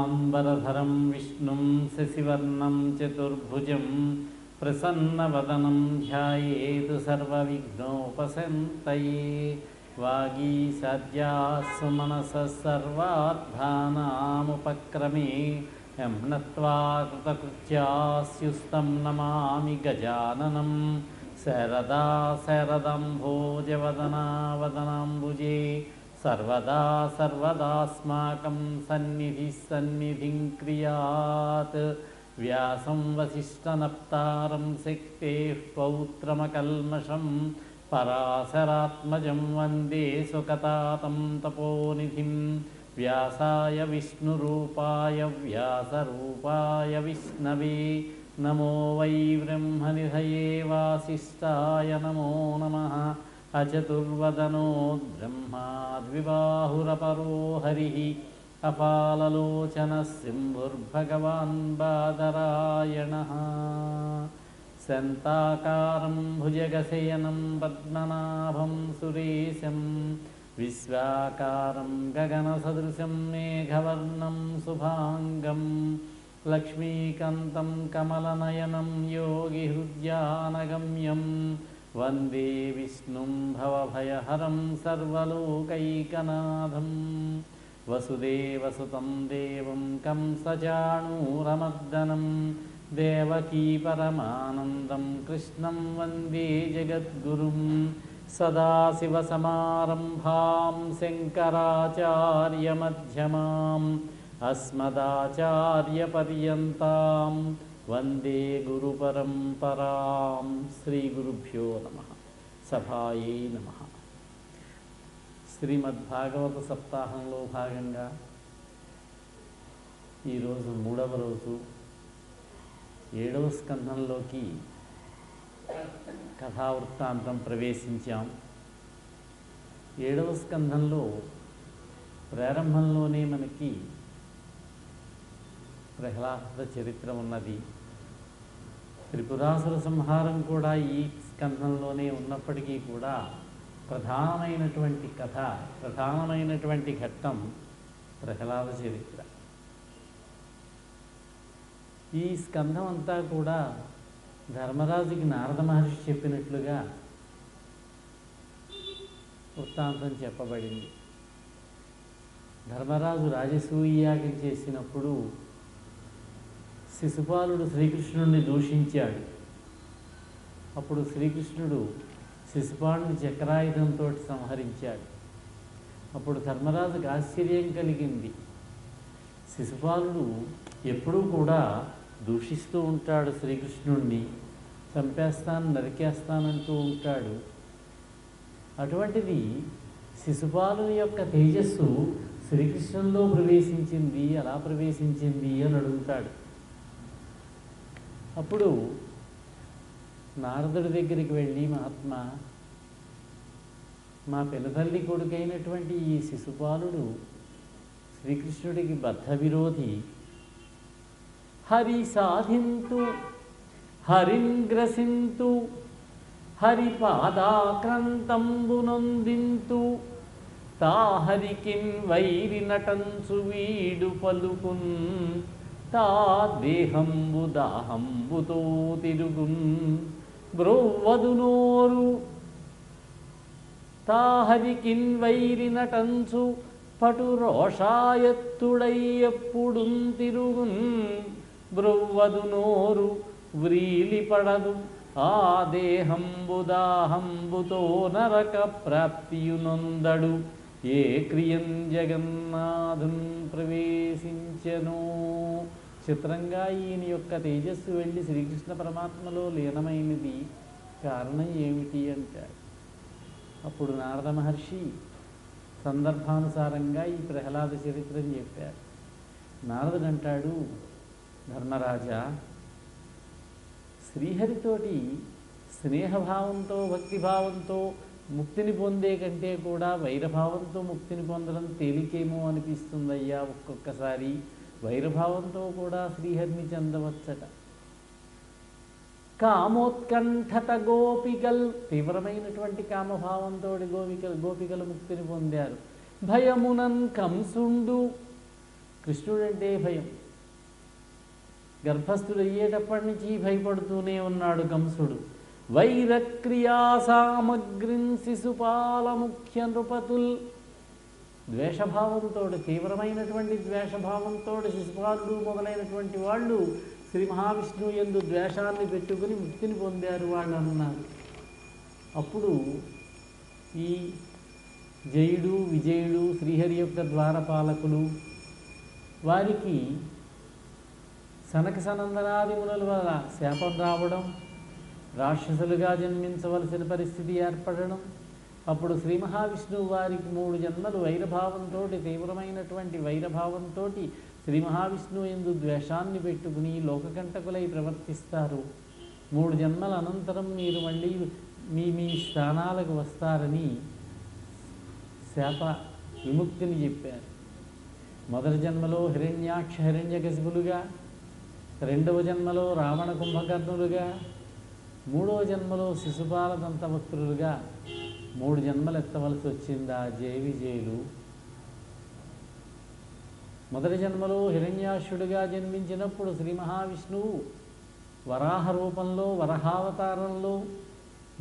అంబరధరం విష్ణుం శశివర్ణం చతుర్భుజం ప్రసన్నవదనం ధ్యాయేతు సర్వవిఘ్నోపశాంతయే. వాగీశాద్యాస్సు మనసః సర్వార్థానాముపక్రమే యం నత్వా కృతకృత్యాస్యుస్తం నమామి గజాననం. శరదా శరదంభోజవదనా వదనాంబుజే సర్వదా సర్వదాస్మాకం సన్నిధిః సన్నిధిం క్రియాత్. వ్యాసం వసిష్ఠనప్తారం శక్తేః పౌత్రమకల్మషం పరాశరాత్మజం వందే సుకతాతం తపోనిధిం. వ్యాసాయ విష్ణురూపాయ వ్యాసరూపాయ విష్ణవే నమో వై బ్రహ్మనిధయే వాసిష్ఠాయ నమో నమః. అచతుర్వదనో బ్రహ్మా ద్విబాహురపరో హరిః అపాలలోచనః శంభుర్భగవాన్ బాదరాయణః. శంతాకారం భుజగశయనం పద్మనాభం సురేశం విశ్వాకారం గగనసదృశం మేఘవర్ణం శుభాంగం. లక్ష్మీకాంతం కమలనయనం యోగిహృద్యానగమ్యం వందే విష్ణుం భవభయహరం సర్వలోకైకనాథం. వసుదేవసుతం దేవం కంసచాణూరమర్దనం దేవకీ పరమానందం కృష్ణం వందే జగద్గురుం. సదాశివసమారంభాం శంకరాచార్యమధ్యమాం అస్మదాచార్యపర్యంతాం వందే గురుపరంపరాం. శ్రీగురుభ్యో నమః. సభాయే నమః. శ్రీమద్భాగవత సప్తాహంలో భాగంగా ఈరోజు 3వ రోజు 7వ స్కంధంలోకి కథావృత్తాంతం ప్రవేశించాం. 7వ స్కంధంలో ప్రారంభంలోనే మనకి ప్రహ్లాద చరిత్ర ఉన్నది. త్రిపురాసుర సంహారం కూడా ఈ స్కంధంలోనే ఉన్నప్పటికీ కూడా ప్రధానమైనటువంటి కథ, ప్రధానమైనటువంటి ఘట్టం ప్రహ్లాద చరిత్ర. ఈ స్కంధం అంతా కూడా ధర్మరాజుకి నారద మహర్షి చెప్పినట్లుగా వృత్తాంతం చెప్పబడింది. ధర్మరాజు రాజసూయ యాగం చేసినప్పుడు శిశుపాలుడు శ్రీకృష్ణుడిని దూషించాడు. అప్పుడు శ్రీకృష్ణుడు శిశుపాలుని చక్రాయుధంతో సంహరించాడు. అప్పుడు ధర్మరాజుకు ఆశ్చర్యం కలిగింది. శిశుపాలుడు ఎప్పుడూ కూడా దూషిస్తూ ఉంటాడు, శ్రీకృష్ణుడిని చంపేస్తాను నరికేస్తానంటూ ఉంటాడు. అటువంటిది శిశుపాలుని యొక్క తేజస్సు శ్రీకృష్ణుల్లో ప్రవేశించింది, ఎలా ప్రవేశించింది అని అడుగుతాడు. అప్పుడు నారదుడి దగ్గరికి వెళ్ళి, మహాత్మా, మా పినతల్లి కొడుకైనటువంటి ఈ శిశుపాలుడు శ్రీకృష్ణుడికి బద్ధ విరోధి. హరి సాధింతు హరింగ్రసింతు హరిపాదాక్రాంతంబునొందింతు తాహరికిన్ వైరి నటంచు వీడు పలుకున్ తా దేహంబు దాహంబుతో తిరుగున్ బ్రోవదు నోరు. తాహరికిన్ వైరి నటంచు పటు రోషాయత్తుడై ఎప్పుడున్ తిరుగున్ బ్రొవ్వదు నోరు వ్రీలిపడదు ఆ దేహంబు దాహంబుతో నరక ప్రాప్తియునొందడు ఏ క్రియం జగన్నాథున్ ప్రవేశించెను. చిత్రంగా ఈయన యొక్క తేజస్సు వెళ్ళి శ్రీకృష్ణ పరమాత్మలో లీనమైనది. కారణం ఏమిటి అంటాడు. అప్పుడు నారద మహర్షి సందర్భానుసారంగా ఈ ప్రహ్లాద చరిత్రని చెప్పారు. నారదుడు అంటాడు, ధర్మరాజా, శ్రీహరితోటి స్నేహభావంతో భక్తిభావంతో ముక్తిని పొందే కంటే కూడా వైరభావంతో ముక్తిని పొందడం తేలికేమో అనిపిస్తుందయ్యా. ఒక్కొక్కసారి వైరభావంతో కూడా శ్రీహరిని చెందవచ్చట. కామోత్కంఠత గోపికల్, తీవ్రమైనటువంటి కామభావంతో గోపికలు ముక్తిని పొందారు. భయమునన్ కంసుండు కృష్ణుడంటే భయం. గర్భస్థుడు అయ్యేటప్పటి నుంచి భయపడుతూనే ఉన్నాడు కంసుడు. వైరక్రియా సామగ్రిన్ శిశుపాల ముఖ్య నృపతుల్, ద్వేషభావంతో, తీవ్రమైనటువంటి ద్వేషభావంతో శిశుపాలుడు మొదలైనటువంటి వాళ్ళు శ్రీ మహావిష్ణువు యందు ద్వేషాన్ని పెట్టుకుని ముక్తిని పొందారు వాళ్ళు అన్నారు. అప్పుడు ఈ జయుడు విజయుడు శ్రీహరి యొక్క ద్వారపాలకులు వారికి సనక సనందనాది మునుల వల్ల శాపం రావడం, రాక్షసులుగా జన్మించవలసిన పరిస్థితి ఏర్పడడం. అప్పుడు శ్రీ మహావిష్ణువు వారికి 3 జన్మలు వైరభావంతో, తీవ్రమైనటువంటి వైరభావంతో శ్రీ మహావిష్ణువు యందు ద్వేషాన్ని పెట్టుకుని లోకకంటకులై ప్రవర్తిస్తారు. 3 జన్మల అనంతరం మీరు మళ్ళీ మీ స్థానాలకు వస్తారని శాప విముక్తిని చెప్పారు. మొదటి జన్మలో హిరణ్యాక్ష హిరణ్యకశిపులుగా, 2వ జన్మలో రావణ కుంభకర్ణులుగా, 3వ జన్మలో శిశుపాల దంతవక్తులుగా 3 జన్మలు ఎత్తవలసి వచ్చిందా జయ విజయులు. మొదటి జన్మలో హిరణ్యాక్షుడిగా జన్మించినప్పుడు శ్రీ మహావిష్ణువు వరాహ రూపంలో, వరహావతారంలో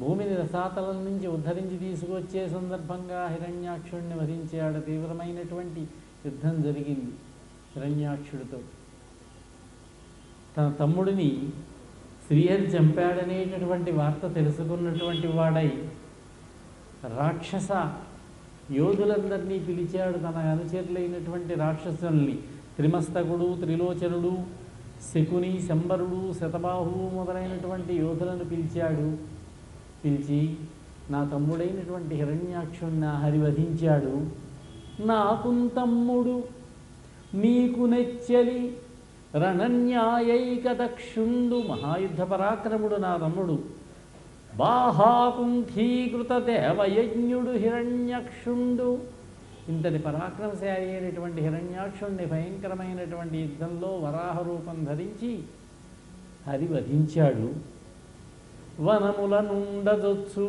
భూమిని రసాతలం నుంచి ఉద్ధరించి తీసుకొచ్చే సందర్భంగా హిరణ్యాక్షుడిని వధించాడు. తీవ్రమైనటువంటి యుద్ధం జరిగింది హిరణ్యాక్షుడితో. తన తమ్ముడిని శ్రీహరి చంపాడనేటటువంటి వార్త తెలుసుకున్నటువంటి వాడై రాక్షస యోధులందరినీ పిలిచాడు. తన అనుచరులైనటువంటి రాక్షసుల్ని త్రిమస్తకుడు, త్రిలోచనుడు, శకుని, శంబరుడు, శతబాహువు మొదలైనటువంటి యోధులను పిలిచాడు. పిలిచి, నా తమ్ముడైనటువంటి హిరణ్యాక్షుణ్ణి హరివధించాడు. నాకు తమ్ముడు నీకు నెచ్చలి రణన్యాయైక దక్షుండు, మహాయుద్ధ పరాక్రముడు నా తమ్ముడు, బాహాకుంఠీకృత దేవయజ్ఞుడు హిరణ్యాక్షుండు. ఇంతటి పరాక్రమశాలి అయినటువంటి హిరణ్యాక్షుణ్ణి భయంకరమైనటువంటి యుద్ధంలో వరాహ రూపం ధరించి హరివధించాడు. వనముల నుండదొచ్చు,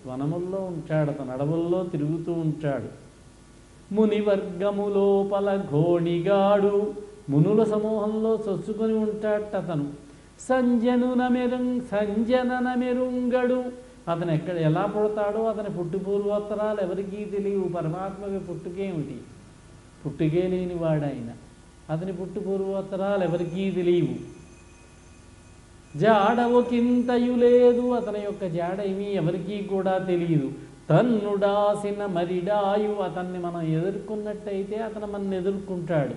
వనముల్లో ఉంటాడు, తన అడవుల్లో తిరుగుతూ ఉంటాడు. మునివర్గములోపల ఘోణిగాడు, మునుల సమూహంలో చొచ్చుకొని ఉంటాడట అతను. సంజనన మెరుంగడు, అతను ఎలా పుడతాడో అతని పుట్టుపూర్వోత్తరాలు ఎవరికీ తెలియవు. పరమాత్మకి పుట్టుకేమిటి, పుట్టుకే లేనివాడాయన. అతని పుట్టుపూర్వోత్తరాలు ఎవరికీ తెలియవు. జాడవకింతయు లేదు, అతని యొక్క జాడ ఏమీ ఎవరికీ కూడా తెలియదు. తన్నుడాసిన మరిడాయు, అతన్ని మనం ఎదుర్కొన్నట్టయితే అతను మనల్ని ఎదుర్కొంటాడు.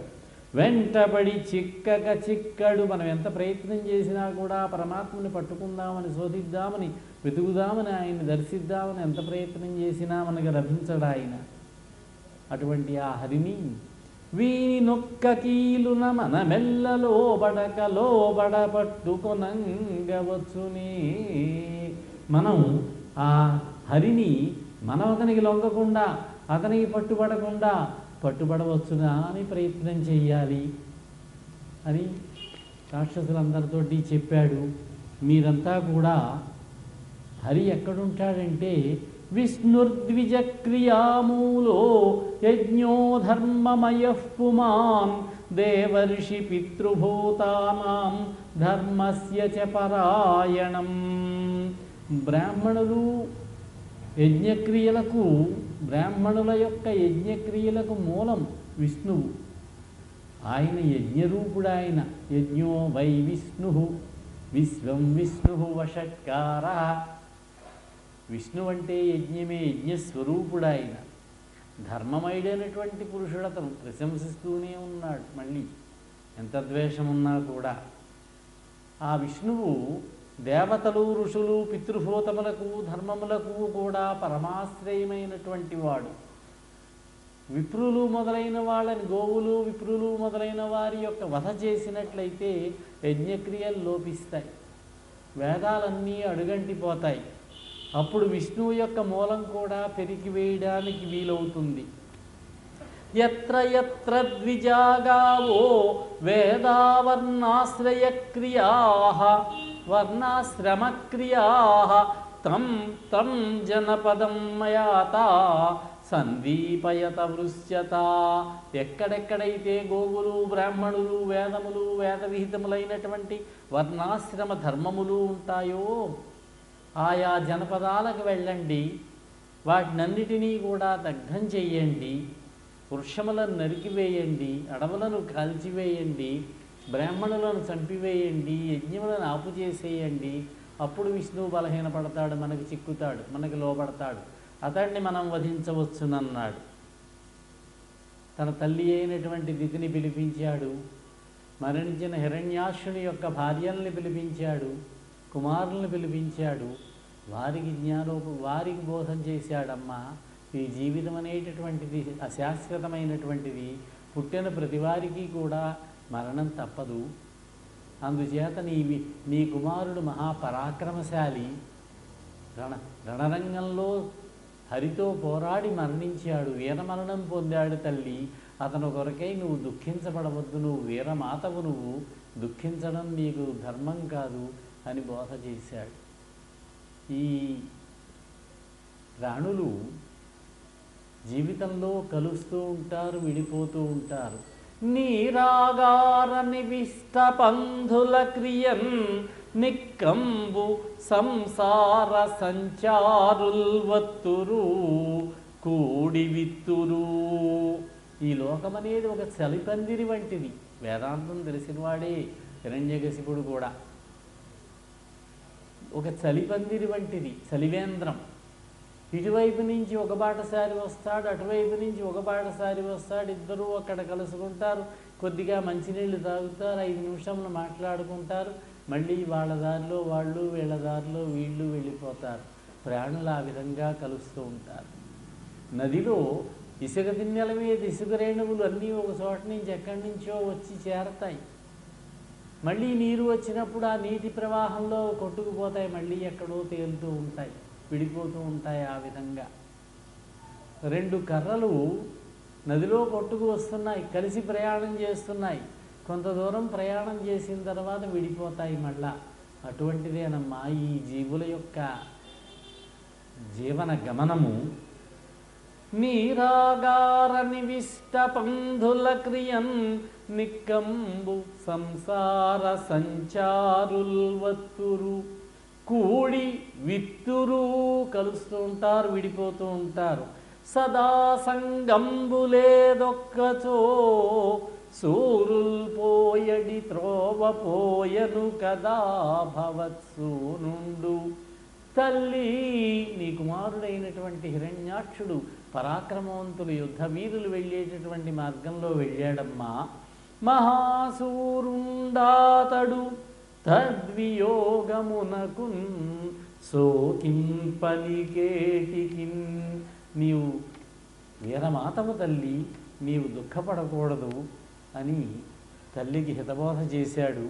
వెంటబడి చిక్కడు, మనం ఎంత ప్రయత్నం చేసినా కూడా పరమాత్మని పట్టుకుందామని, శోధిద్దామని, వెతుకుదామని, ఆయన్ని దర్శిద్దామని ఎంత ప్రయత్నం చేసినా మనకు లభించడు ఆయన. అటువంటి ఆ హరిని వీని నొక్క కీలున మన లోబడ పట్టుకొనంగవచ్చునే. మనం ఆ హరిని మనం అతనికి లొంగకుండా, అతనికి పట్టుబడవచ్చునా అని ప్రయత్నం చెయ్యాలి అని రాక్షసులందరితోటి చెప్పాడు. మీరంతా కూడా హరి ఎక్కడుంటాడంటే విష్ణుర్ద్విజక్రియామూలో యజ్ఞో ధర్మమయః పుమాన్ దేవర్షి పితృభూతానాం ధర్మస్య చ పరాయణం. బ్రాహ్మణుల యొక్క యజ్ఞక్రియలకు మూలం విష్ణువు. ఆయన యజ్ఞరూపుడు. ఆయన యజ్ఞో వై విష్ణు విశ్వం విష్ణు వషట్కార. విష్ణు అంటే యజ్ఞమే, యజ్ఞస్వరూపుడు ఆయన. ధర్మమయుడైనటువంటి పురుషుడు అతను. ప్రశంసిస్తూనే ఉన్నాడు. మళ్ళీ ఎంత ద్వేషమున్నా కూడా ఆ విష్ణువు దేవతలు, ఋషులు, పితృభూతములకు, ధర్మములకు కూడా పరమాశ్రయమైనటువంటి వాడు. విప్రులు మొదలైన వాళ్ళని, గోవులు, విప్రులు మొదలైన వారి యొక్క వధ చేసినట్లయితే యజ్ఞక్రియలు లోపిస్తాయి, వేదాలన్నీ అడుగంటిపోతాయి. అప్పుడు విష్ణువు యొక్క మూలం కూడా పెరిగివేయడానికి వీలవుతుంది. ఎత్ర ఎత్ర ద్విజాగావో వేదావర్ణాశ్రయక్రియాః వర్ణాశ్రమక్రియాః తం తం జనపదం మయాతా సందీపయత వృశ్యత. ఎక్కడెక్కడైతే గోవులు, బ్రాహ్మణులు, వేదములు, వేద విహితములైనటువంటి వర్ణాశ్రమ ధర్మములు ఉంటాయో ఆయా జనపదాలకు వెళ్ళండి, వాటినన్నిటినీ కూడా దగ్ధం చెయ్యండి, వృక్షములను నరికివేయండి, అడవులను కాల్చివేయండి, బ్రాహ్మణులను చంపివేయండి, యజ్ఞములను ఆపు చేసేయండి. అప్పుడు విష్ణువు బలహీనపడతాడు, మనకి చిక్కుతాడు, మనకి లోపడతాడు, అతన్ని మనం వధించవచ్చునన్నాడు. తన తల్లి అయినటువంటి దితిని పిలిపించాడు, మరణించిన హిరణ్యాక్షుని యొక్క భార్యల్ని పిలిపించాడు, కుమారులను పిలిపించాడు, వారికి బోధన చేశాడమ్మా. ఈ జీవితం అనేటటువంటిది అశాశ్వతమైనటువంటిది, పుట్టిన ప్రతివారికి కూడా మరణం తప్పదు. అందుచేత నీ కుమారుడు మహాపరాక్రమశాలి, రణరంగంలో హరితో పోరాడి మరణించాడు, వీరమరణం పొందాడు తల్లి. అతను కొరకై నువ్వు దుఃఖించబడవద్దు, నువ్వు వీరమాతవు, నువ్వు దుఃఖించడం నీకు ధర్మం కాదు అని బోధ చేశాడు. ఈ ప్రాణులు జీవితంలో కలుస్తూ ఉంటారు, విడిపోతూ ఉంటారు. నీరాగార నివిష్ట పంధుల క్రియన్ నిక్కంబు సంసార సంచారుల్వత్తురు కూడి విత్తురు. ఈ లోకమనేది ఒక చలిపందిరి వంటిది. వేదాంతం తెలిసినవాడే హిరణ్యకశిపుడు కూడా. ఒక చలిపందిరి వంటిది, చలివేంద్రం. ఇటువైపు నుంచి ఒక బాటసారి వస్తాడు, అటువైపు నుంచి ఒక బాటసారి వస్తాడు, ఇద్దరూ అక్కడ కలుసుకుంటారు, కొద్దిగా మంచినీళ్ళు తాగుతారు, 5 నిమిషాలు మాట్లాడుకుంటారు, మళ్ళీ వాళ్ళ దారిలో వాళ్ళు, వీళ్ళ దారిలో వీళ్ళు వెళ్ళిపోతారు. ప్రాణులు ఆ విధంగా కలుస్తూ ఉంటారు. నదిలో ఇసుక దిన్నెల మీద ఇసుక రేణువులు అన్నీ ఒక చోట నుంచి ఎక్కడి నుంచో వచ్చి చేరతాయి. మళ్ళీ నీరు వచ్చినప్పుడు ఆ నీటి ప్రవాహంలో కొట్టుకుపోతాయి, మళ్ళీ ఎక్కడో తేలుతూ ఉంటాయి, విడిపోతూ ఉంటాయి. ఆ విధంగా 2 కర్రలు నదిలో కొట్టుకు వస్తున్నాయి, కలిసి ప్రయాణం చేస్తున్నాయి. కొంత దూరం ప్రయాణం చేసిన తర్వాత విడిపోతాయి మళ్ళా. అటువంటిదేనమ్మా ఈ జీవుల యొక్క జీవన గమనము. నీరాగార నివిష్ట పంధుల క్రియన్ నిక్కంబు సంసార సంచారుల్వత్తురు కూడి విత్తురు. కలుస్తూ ఉంటారు, విడిపోతూ ఉంటారు. సదా సంగంబులేదొక్కచో సూరుల్ పోయడి త్రోవ పోయను కదా భవత్సూనుండు. తల్లి నీ కుమారుడైనటువంటి హిరణ్యాక్షుడు పరాక్రమవంతులు యుద్ధ వీరులు వెళ్ళేటటువంటి మార్గంలో వెళ్ళాడమ్మా. మహాసూరుండాతడు తద్వియోగమునకున్ సోకింపనికేటికిన్. నీవు వీరమాతము తల్లి, నీవు దుఃఖపడకూడదు అని తల్లికి హితబోధ చేశాడు.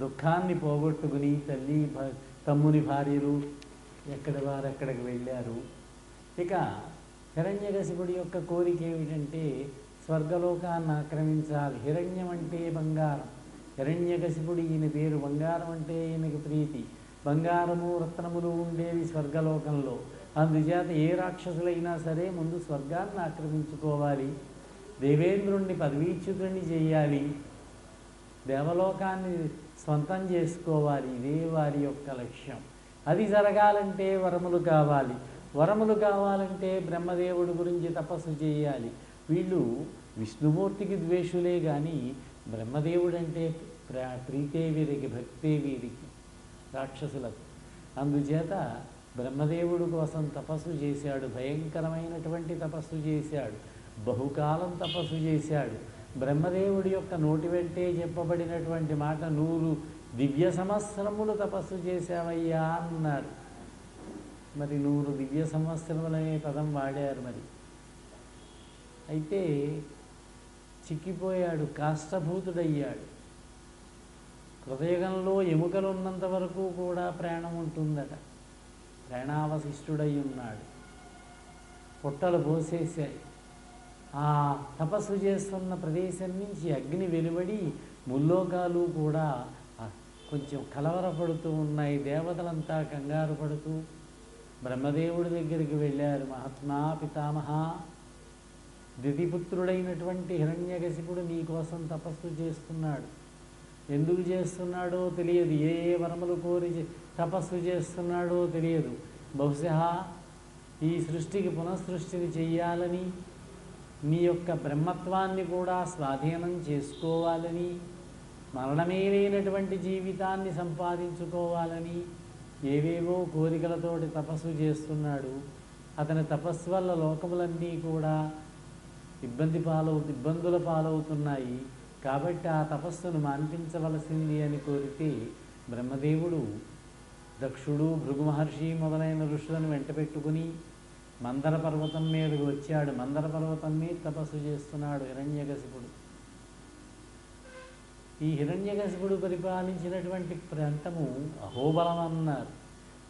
దుఃఖాన్ని పోగొట్టుకుని తల్లి తమ్ముని భార్యలు ఎక్కడి వారెక్కడికి వెళ్ళారు. ఇక హిరణ్యకశిపుడి యొక్క కోరిక ఏమిటంటే స్వర్గలోకాన్ని ఆక్రమించాలి. హిరణ్యం అంటే బంగారం, హిరణ్యకశిపుడు ఈయన పేరు. బంగారం అంటే ఈయనకి ప్రీతి. బంగారము రత్నములు ఉండేవి స్వర్గలోకంలో. అందుచేత ఏ రాక్షసులైనా సరే ముందు స్వర్గాన్ని ఆక్రమించుకోవాలి, దేవేంద్రుణ్ణి పదవీచ్యుతుణ్ణి చేయాలి, దేవలోకాన్ని స్వంతం చేసుకోవాలి. ఇదే వారి యొక్క లక్ష్యం. అది జరగాలంటే వరములు కావాలి. వరములు కావాలంటే బ్రహ్మదేవుడి గురించి తపస్సు చేయాలి. వీళ్ళు విష్ణుమూర్తికి ద్వేషులే కానీ బ్రహ్మదేవుడంటే ప్రీతే వీరికి, భక్తే వీరికి, రాక్షసులకు. అందుచేత బ్రహ్మదేవుడు కోసం తపస్సు చేశాడు, భయంకరమైనటువంటి తపస్సు చేశాడు, బహుకాలం తపస్సు చేశాడు. బ్రహ్మదేవుడి యొక్క నోటి వెంటే చెప్పబడినటువంటి మాట 100 దివ్య సంవత్సరములు తపస్సు చేశావయ్యా అన్నాడు. మరి 100 దివ్య సంవత్సరములనే పదం వాడారు. మరి అయితే చిక్కిపోయాడు, కాష్టభూతుడయ్యాడు. కృతయుగంలో ఎముకలు ఉన్నంత వరకు కూడా ప్రాణం ఉంటుందట. ప్రాణావశిష్టుడై ఉన్నాడు. పొట్టలు పోసేశాయి. ఆ తపస్సు చేస్తున్న ప్రదేశం నుంచి అగ్ని వెలువడి ముల్లోకాలు కూడా కొంచెం కలవరపడుతూ ఉన్నాయి. దేవతలంతా కంగారు పడుతూ బ్రహ్మదేవుడి దగ్గరికి వెళ్ళారు. మహాత్మా పితామహ, ద్వితిపుత్రుడైనటువంటి హిరణ్యకశిపుడు నీ కోసం తపస్సు చేస్తున్నాడు. ఎందుకు చేస్తున్నాడో తెలియదు, ఏ ఏ వరములు కోరి తపస్సు చేస్తున్నాడో తెలియదు. బహుశా ఈ సృష్టికి పునఃసృష్టిని చెయ్యాలని, నీ యొక్క బ్రహ్మత్వాన్ని కూడా స్వాధీనం చేసుకోవాలని, మరణమే లేనటువంటి జీవితాన్ని సంపాదించుకోవాలని ఏవేవో కోరికలతోటి తపస్సు చేస్తున్నాడు. అతని తపస్సు వల్ల లోకములన్నీ కూడా ఇబ్బందుల పాలవుతున్నాయి. కాబట్టి ఆ తపస్సును మాన్పించవలసింది అని కోరితే బ్రహ్మదేవుడు దక్షుడు, భృగు మహర్షి మొదలైన ఋషులను వెంట పెట్టుకుని మందర పర్వతం మీదకు వచ్చాడు. మందర పర్వతం మీద తపస్సు చేస్తున్నాడు హిరణ్యకశిపుడు. ఈ హిరణ్యకశిపుడు పరిపాలించినటువంటి ప్రాంతము అహోబలం అన్నారు.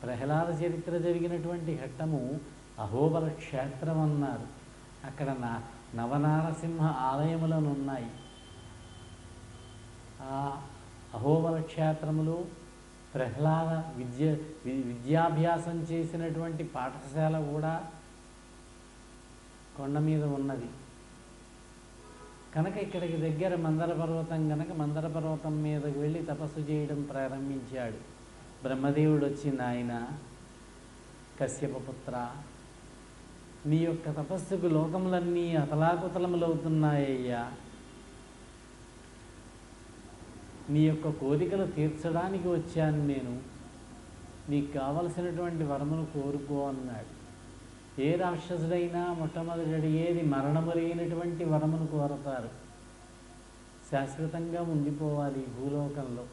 ప్రహ్లాద చరిత్ర జరిగినటువంటి ఘట్టము అహోబల క్షేత్రం అన్నారు. అక్కడ నవనారసింహ ఆలయములను ఉన్నాయి. ఆ అహోబల క్షేత్రములో ప్రహ్లాద విద్యాభ్యాసం చేసినటువంటి పాఠశాల కూడా కొండ మీద ఉన్నది కనుక ఇక్కడికి దగ్గర మందర పర్వతం కనుక మందర పర్వతం మీదకు వెళ్ళి తపస్సు చేయడం ప్రారంభించాడు. బ్రహ్మదేవుడు వచ్చి, నాయన కశ్యపపుత్ర, నీ యొక్క తపస్సుకు లోకములన్నీ అతలాకుతలములవుతున్నాయ్యా. నీ యొక్క కోరికలు తీర్చడానికి వచ్చాను నేను. నీకు కావలసినటువంటి వరమును కోరుకో అన్నాడు. ఏ రాక్షసుడైనా మొట్టమొదటి అడిగేది మరణము లేనటువంటి వరమును కోరతారు. శాశ్వతంగా ఉండిపోవాలి భూలోకంలో.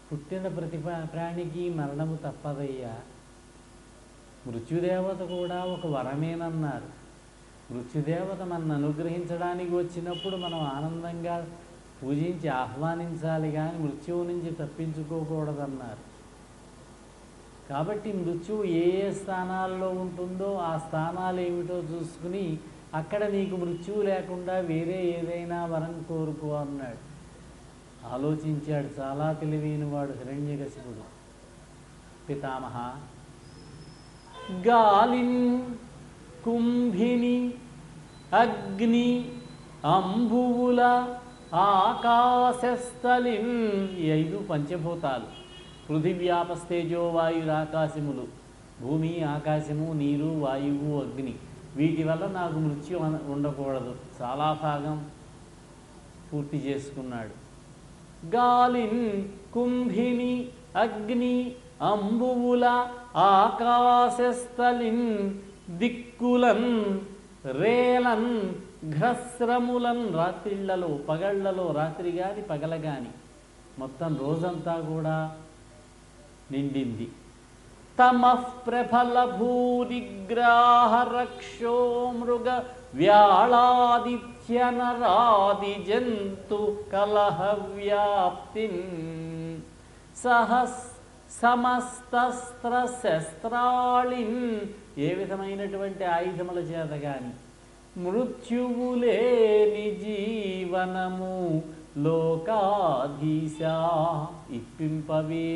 పుట్టిన ప్రతి ప్రాణికి మరణము తప్పదయ్యా. మృత్యుదేవత కూడా ఒక వరమేనన్నారు. మృత్యుదేవత మనను అనుగ్రహించడానికి వచ్చినప్పుడు మనం ఆనందంగా పూజించి ఆహ్వానించాలి, కానీ మృత్యువు నుంచి తప్పించుకోకూడదన్నారు. కాబట్టి మృత్యువు ఏ ఏ స్థానాల్లో ఉంటుందో ఆ స్థానాలు ఏమిటో చూసుకుని అక్కడ నీకు మృత్యువు లేకుండా వేరే ఏదైనా వరం కోరుకో అన్నాడు. ఆలోచించాడు. చాలా తెలివైనవాడు హిరణ్యకశిపుడు. పితామహ, గాలిన్ కుంభిని అగ్ని అంబువుల ఆకాశస్థలిన్, ఈ 5 పంచభూతాలు పృథివ్యాపస్తేజో వాయురాకాశములు, భూమి, ఆకాశము, నీరు, వాయువు, అగ్ని. వీటి వల్ల నాకు మృత్యు ఉండకూడదు. చాలా భాగం పూర్తి చేసుకున్నాడు. గాలిన్ కుంభిని అగ్ని అంబువుల ఆకాశస్థలిన్ దిక్కులన్ రేలన్ ఘ్రస్రములన్, రాత్రిళ్లలో పగళ్లలో, రాత్రి గాని పగల గాని మొత్తం రోజంతా కూడా నిండింది. తమః ప్రఫల భూరిగ్రాహ రక్షో మృగ వ్యాళాదిత్య నరాది జంతు కలహ వ్యాప్తిన్ సమస్తస్త్ర శస్త్రాళిన్, ఏ విధమైనటువంటి ఆయుధముల చేత గాని మృత్యువు లేని జీవనము లోకాధీశా ఇప్పింపవే.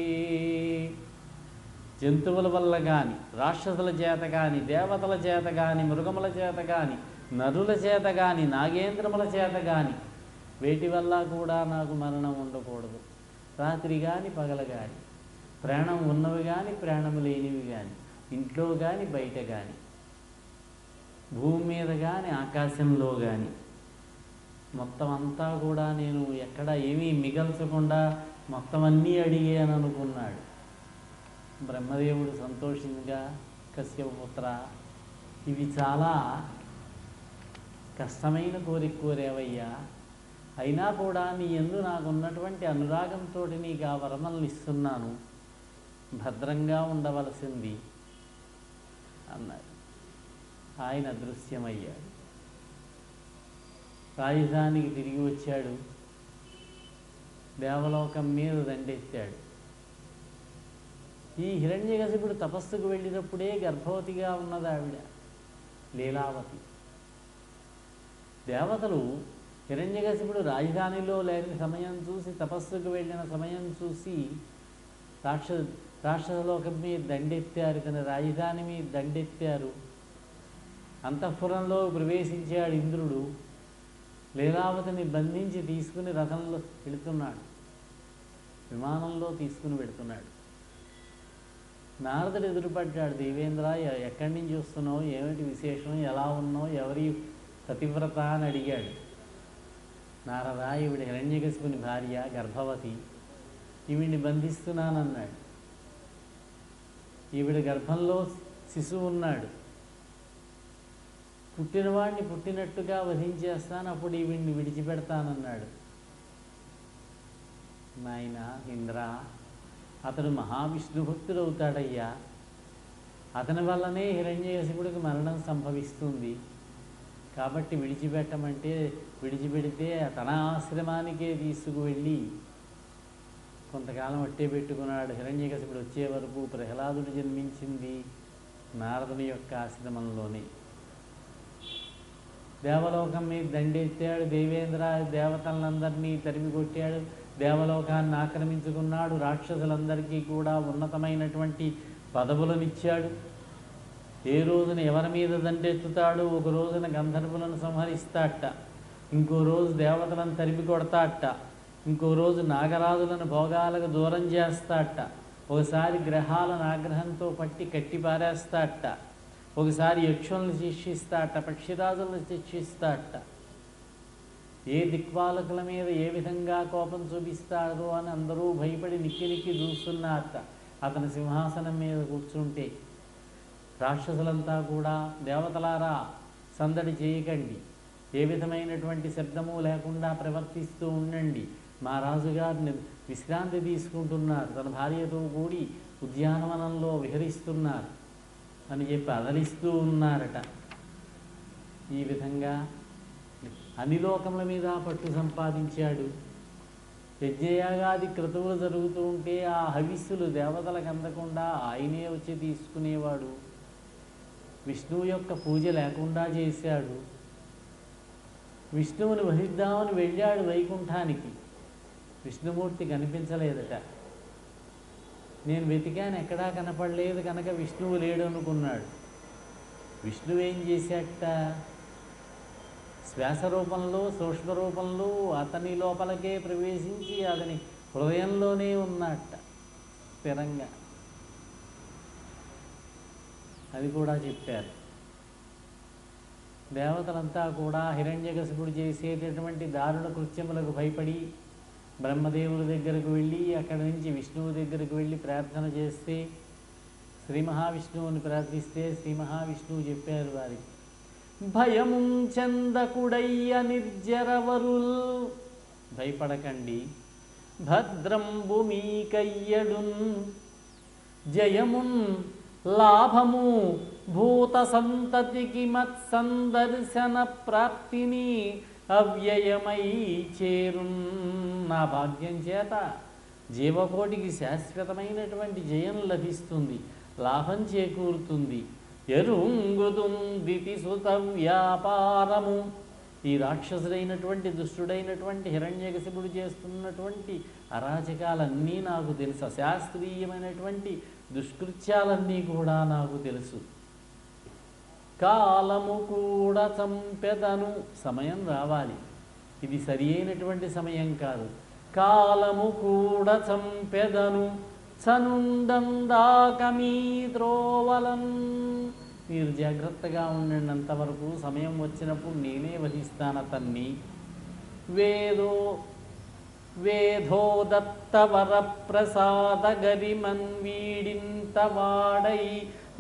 జంతువుల వల్ల కానీ, రాక్షసుల చేత కానీ, దేవతల చేత కానీ, మృగముల చేత కానీ, నరుల చేత కానీ, నాగేంద్రముల చేత కానీ, వేటి వల్ల కూడా నాకు మరణం ఉండకూడదు. రాత్రి కానీ పగల కానీ, ప్రాణం ఉన్నవి కానీ ప్రాణము లేనివి కానీ, ఇంట్లో కానీ బయట కానీ, భూమి మీద కానీ ఆకాశంలో కానీ, మొత్తం అంతా కూడా నేను ఎక్కడ ఏమీ మిగల్చకుండా మొత్తం అన్నీ అడిగాను అనుకున్నాడు. బ్రహ్మదేవుడు సంతోషంగా, కశ్యపపుత్ర, ఇవి చాలా కష్టమైన కోరిక కోరేవయ్యా. అయినా కూడా నీ యందు నాకున్నటువంటి అనురాగంతో నీకు ఆ వరమలను ఇస్తున్నాను, భద్రంగా ఉండవలసింది అన్నాడు. ఆయన అదృశ్యమయ్యాడు. రాజధానికి తిరిగి వచ్చాడు. దేవలోకం మీద దండెత్తాడు. ఈ హిరణ్యకశిపుడు తపస్సుకు వెళ్ళినప్పుడే గర్భవతిగా ఉన్నది ఆవిడ, లీలావతి. దేవతలు హిరణ్యకశిపుడు రాజధానిలో లేని సమయం చూసి, తపస్సుకు వెళ్ళిన సమయం చూసి రాక్షసలోకం మీద దండెత్తారు, తన రాజధాని మీద దండెత్తారు. అంతఃపురంలో ప్రవేశించాడు ఇంద్రుడు. లీలావతిని బంధించి తీసుకుని రథంలో వెళుతున్నాడు, విమానంలో తీసుకుని వెళుతున్నాడు. నారదుడు ఎదురుపడ్డాడు. దేవేంద్ర, ఎక్కడి నుంచి వస్తున్నావు, ఏమిటి విశేషం, ఎలా ఉన్నావు, ఎవరి పతివ్రత అని అడిగాడు. నారద, ఈవిడ హిరణ్యకశిపుని భార్య, గర్భవతి, ఈవిడిని బంధిస్తున్నానన్నాడు. ఈవిడ గర్భంలో శిశువు ఉన్నాడు, పుట్టినవాడిని పుట్టినట్టుగా వధించేస్తాను, అప్పుడు ఈవిడిని విడిచిపెడతానన్నాడు. నాయన ఇంద్ర, అతడు మహావిష్ణుభక్తుడు అవుతాడయ్యా, అతని వల్లనే హిరణ్యకశిపుడికి మరణం సంభవిస్తుంది. కాబట్టి విడిచిపెట్టమంటే విడిచిపెడితే తన ఆశ్రమానికే తీసుకువెళ్ళి కొంతకాలం అట్టే పెట్టుకున్నాడు. హిరణ్యకశిపుడు వచ్చే వరకు ప్రహ్లాదుడు జన్మించింది నారదుని యొక్క ఆశ్రమంలోనే. దేవలోకం మీద దండెత్తాడు దేవేంద్ర, దేవతలందరినీ తరిమి కొట్టాడు, దేవలోకాన్ని ఆక్రమించుకున్నాడు, రాక్షసులందరికీ కూడా ఉన్నతమైనటువంటి పదవులనిచ్చాడు. ఏ రోజున ఎవరి మీద దండెత్తుతాడు, ఒక రోజున గంధర్వులను సంహరిస్తాట, ఇంకో రోజు దేవతలను తరిమి కొడతాట, ఇంకో రోజు నాగరాజులను భోగాలకు దూరం చేస్తాట, ఒకసారి గ్రహాలను ఆగ్రహంతో పట్టి కట్టి పారేస్తాట, ఒకసారి యక్షులను శిక్షిస్తాట, పక్షిరాజులను శిక్షిస్తాట. ఏ దిక్పాలకుల మీద ఏ విధంగా కోపం చూపిస్తాడో అని అందరూ భయపడి నిక్కి నిక్కి చూస్తున్నారట. అతని సింహాసనం మీద కూర్చుంటే రాక్షసులంతా కూడా, దేవతలారా సందడి చేయకండి, ఏ విధమైనటువంటి శబ్దము లేకుండా ప్రవర్తిస్తూ ఉండండి, మా రాజుగారిని విశ్రాంతి తీసుకుంటున్నారు, తన భార్యతో కూడి ఉద్యానవనంలో విహరిస్తున్నారు అని చెప్పి అదలిస్తూ ఉన్నారట. ఈ విధంగా అన్ని లోకముల మీద పట్టు సంపాదించాడు. యజ్ఞయాగాది క్రతువులు జరుగుతూ ఉంటే ఆ హవిస్సులు దేవతలకు అందకుండా ఆయనే వచ్చి తీసుకునేవాడు. విష్ణువు యొక్క పూజ లేకుండా చేశాడు. విష్ణువుని వహిద్దామని వెళ్ళాడు వైకుంఠానికి, విష్ణుమూర్తి కనిపించలేదట. నేను వెతికాను, ఎక్కడా కనపడలేదు కనుక విష్ణువు లేడు అనుకున్నాడు. విష్ణువు ఏం చేశాట, శ్వాస రూపంలో సూక్ష్మ రూపంలో అతని లోపలకే ప్రవేశించి అతని హృదయంలోనే ఉన్నట్ట స్థిరంగా. అది కూడా చెప్పారు. దేవతలంతా కూడా హిరణ్యకశిపుడు చేసేటటువంటి దారుణ కృత్యములకు భయపడి బ్రహ్మదేవుడి దగ్గరకు వెళ్ళి అక్కడి నుంచి విష్ణువు దగ్గరకు వెళ్ళి ప్రార్థన చేస్తే, శ్రీ మహావిష్ణువుని ప్రార్థిస్తే శ్రీ మహావిష్ణువు చెప్పారు వారికి, భయము చందకుడయ్య నిర్జరవరుల్, భయపడకండి, భద్రంబు మీకయ్యడున్, జయమున్ లాభము భూత సంతతికి మత్సందర్శన ప్రాప్తిని అవ్యయమై చేరున్. నా భాగ్యం చేత జీవకోటికి శాశ్వతమైనటువంటి జయం లభిస్తుంది, లాభం చేకూరుతుంది. ఎరుంగుదుందితి సుత వ్యాపారము, ఈ రాక్షసుడైనటువంటి దుష్టుడైనటువంటి హిరణ్యకశిపుడు చేస్తున్నటువంటి అరాచకాలన్నీ నాకు తెలుసు, అశాస్త్రీయమైనటువంటి దుష్కృత్యాలన్నీ కూడా నాకు తెలుసు. కాలము కూడా చంపెదను, సమయం రావాలి, ఇది సరి అయినటువంటి సమయం కాదు. కాలము కూడా చంపెదను చనుండందాక మీ త్రోవలన్, మీరు జాగ్రత్తగా ఉండండి, అంతవరకు సమయం వచ్చినప్పుడు నేనే వధిస్తాను అతన్ని. వేధో దత్త వరప్రసాద గరిమన్ వీడింత వాడై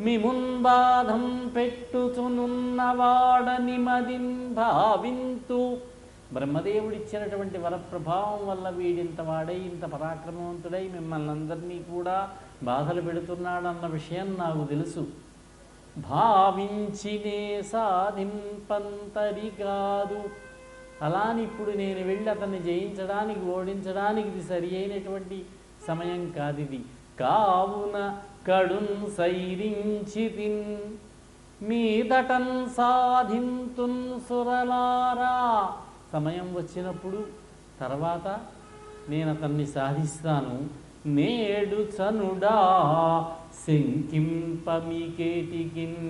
మిమున్ బాధం పెట్టుచునున్నవాడని మదిన్ భావింతు. బ్రహ్మదేవుడిచ్చినటువంటి వరప్రభావం వల్ల వీడింత వాడై ఇంత పరాక్రమవంతుడై మిమ్మల్ని అందరినీ కూడా బాధలు పెడుతున్నాడన్న విషయం నాకు తెలుసు. భావించినే సాధింపంతరి కాదు, అలాని ఇప్పుడు నేను వెళ్ళి అతన్ని జయించడానికి ఓడించడానికి ఇది సరి అయినటువంటి సమయం కాదు ఇది. కావున కడున్ సైరించి తిన్ మీదటన్ సాధింతున్ సురలారా, సమయం వచ్చినప్పుడు తర్వాత నేను అతన్ని సాధిస్తాను, నేడు చనుడా శంకింపమికేటికిన్.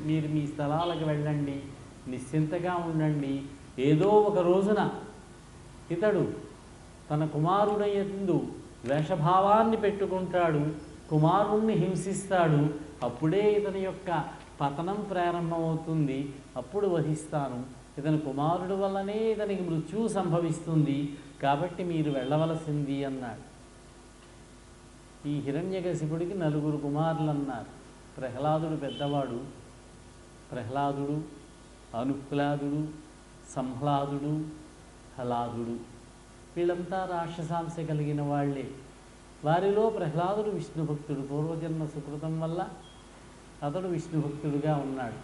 మీరు మీ స్థలాలకు వెళ్ళండి, నిశ్చింతగా ఉండండి. ఏదో ఒక రోజున ఇతడు తన కుమారుడయందు ద్వేషభావాన్ని పెట్టుకుంటాడు, కుమారుణ్ణి హింసిస్తాడు. అప్పుడే ఇతని యొక్క పతనం ప్రారంభమవుతుంది. అప్పుడు వహిస్తాను. ఇతని కుమారుడు వల్లనే ఇతనికి మృత్యువు సంభవిస్తుంది, కాబట్టి మీరు వెళ్ళవలసింది అన్నాడు. ఈ హిరణ్యకశిపుడికి 4 కుమారులు అన్నారు. ప్రహ్లాదుడు పెద్దవాడు. ప్రహ్లాదుడు, అనుహ్లాదుడు, సంహ్లాదుడు, హలాదుడు, వీళ్ళంతా రాక్షసాంశ కలిగిన వాళ్ళే. వారిలో ప్రహ్లాదుడు విష్ణుభక్తుడు. పూర్వజన్మ సుకృతం వల్ల అతడు విష్ణుభక్తుడుగా ఉన్నాడు.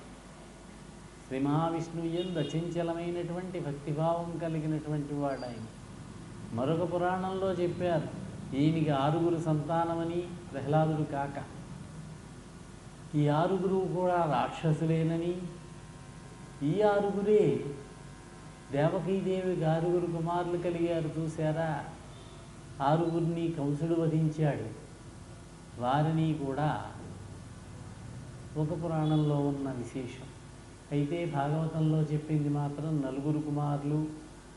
శ్రీ మహావిష్ణువు యందు అచంచలమైనటువంటి భక్తిభావం కలిగినటువంటి వాడు ఆయన. మరొక పురాణంలో చెప్పారు, ఈయనకి 6 సంతానమని, ప్రహ్లాదుడు కాక. ఈ 6 కూడా రాక్షసులేనని, ఈ 6 దేవకీదేవికి 6 కుమారులు కలిగారు చూశారా, 6 కంసుడు వధించాడు. వారిని కూడా ఒక పురాణంలో ఉన్న విశేషం. అయితే భాగవతంలో చెప్పింది మాత్రం 4 కుమారులు.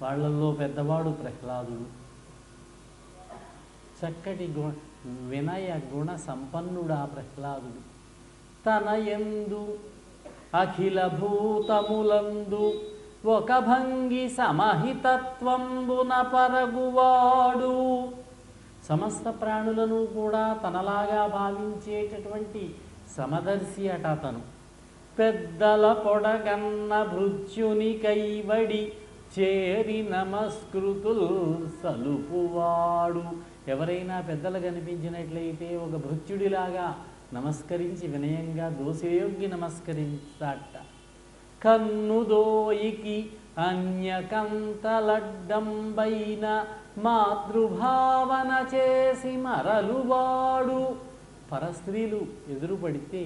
వాళ్ళల్లో పెద్దవాడు ప్రహ్లాదుడు. చక్కటి వినయ గుణ సంపన్నుడా ప్రహ్లాదుడు. తన యందు అఖిల భూతములందు ఒక భంగి సమహితత్వంబున పరగువాడు. సమస్త ప్రాణులను కూడా తనలాగా భావించేటటువంటి సమదర్శి అట అతను. పెద్దల పొడగన్న భృత్యుని కైవడి చేరి నమస్కృతులు సలుపువాడు. ఎవరైనా పెద్దలు కనిపించినట్లయితే ఒక భృత్యుడిలాగా నమస్కరించి వినయంగా దోషయోగ్య నమస్కరించాట. కన్నుదోయికి అన్యకంతలడ్డంబైన మాతృభావన చేసి మరలువాడు. పరస్త్రీలు ఎదురుపడితే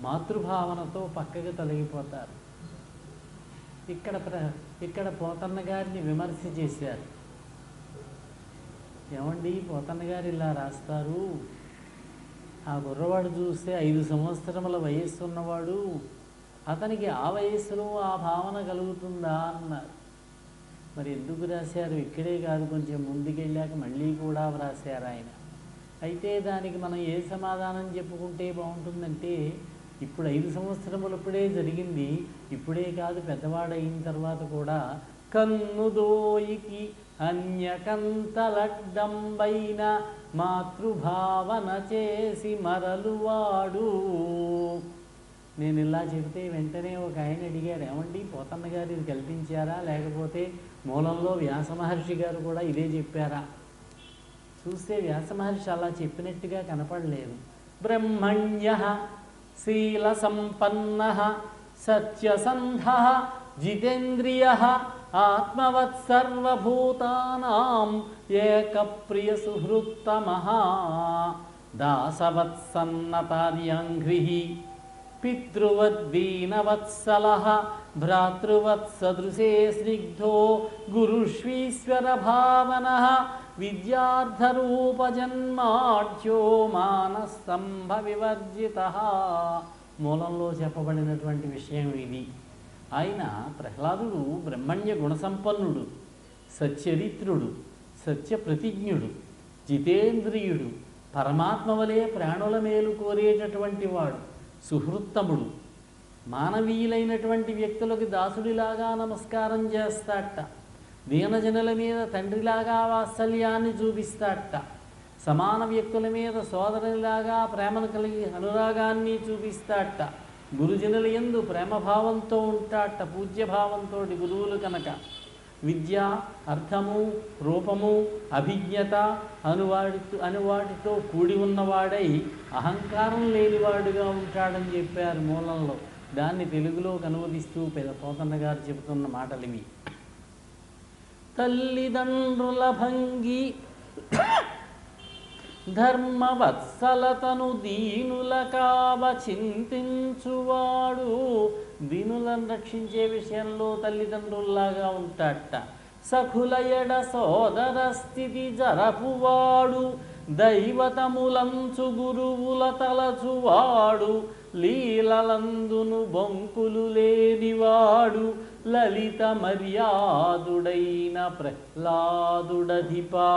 మాతృభావనతో పక్కకు తొలగిపోతారు. ఇక్కడ పోతన్న గారిని విమర్శ చేశారు. ఏమండి, పోతన్న గారు ఇలా రాస్తారు, ఆ కుర్రవాడు చూస్తే 5 సంవత్సరముల వయస్సు ఉన్నవాడు, అతనికి ఆ వయస్సులో ఆ భావన కలుగుతుందా అన్నారు. మరి ఎందుకు రాశారు? ఇక్కడే కాదు, కొంచెం ముందుకెళ్ళాక మళ్ళీ కూడా వ్రాశారు ఆయన. అయితే దానికి మనం ఏ సమాధానం చెప్పుకుంటే బాగుంటుందంటే, ఇప్పుడు 5 సంవత్సరములు ఇప్పుడే జరిగింది, ఇప్పుడే కాదు పెద్దవాడైన తర్వాత కూడా కన్నుదోయికి అన్యకంతలడ్డంబైన మాతృభావన చేసి మరలువాడు. నేను ఇలా చెబితే వెంటనే ఒక ఆయన అడిగారు, ఏమండి పోతన్న గారు ఇది కల్పించారా, లేకపోతే మూలంలో వ్యాస మహర్షి గారు కూడా ఇదే చెప్పారా? చూస్తే వ్యాస మహర్షి అలా చెప్పినట్టుగా కనపడలేదు. బ్రహ్మణ్య శీల సంపన్న సత్యసంధ జితేంద్రియ ఆత్మవత్ సర్వభూతానాం ఏకప్రియ సుహృత్తమః దాసవత్సన్నతార్యాంఘ్రిః పితృవద్దీనవత్సలః భ్రాతృవత్సదృశే స్నిగ్ధో గురుష్వీశ్వర భావనః విద్యార్థరూపజన్మాఢ్యో మానస్తంభ వివర్జితః. మూలంలో చెప్పబడినటువంటి విషయం ఇది. ఆయన ప్రహ్లాదుడు బ్రహ్మణ్య గుణసంపన్నుడు, సచ్చరిత్రుడు, సత్యప్రతిజ్ఞుడు, జితేంద్రియుడు, పరమాత్మ వలె ప్రాణుల మేలు కోరేటటువంటి వాడు, సుహృత్తముడు, మానవీయులైనటువంటి వ్యక్తులకు దాసుడిలాగా నమస్కారం చేస్తాట, దీనజనుల మీద తండ్రిలాగా వాత్సల్యాన్ని చూపిస్తాట, సమాన వ్యక్తుల మీద సోదరునిలాగా ప్రేమను కలిగి అనురాగాన్ని చూపిస్తాట, గురుజనుల యందు ప్రేమభావంతో ఉంటాట, పూజ్యభావంతో గురువులు కనుక. విద్య, అర్థము, రూపము, అభిజ్ఞత అనువాటితో కూడి ఉన్నవాడై అహంకారం లేనివాడుగా ఉంటాడని చెప్పారు మూలంలో. దాన్ని తెలుగులో అనువదిస్తూ పోతన్న గారు చెబుతున్న మాటలు ఇవి. తల్లిదండ్రుల భంగి ధర్మవత్సలతను దీనుల కావ చింతించువాడు. దీనులను రక్షించే విషయంలో తల్లిదండ్రుల్లాగా ఉంటాడట. సఖులయడ సోదర స్థితి జరపువాడు దైవతములంచు గురువుల తలచువాడు లీలలందును బొంకులు లేనివాడు లలిత మర్యాదుడైన ప్రహ్లాదుడధిపా.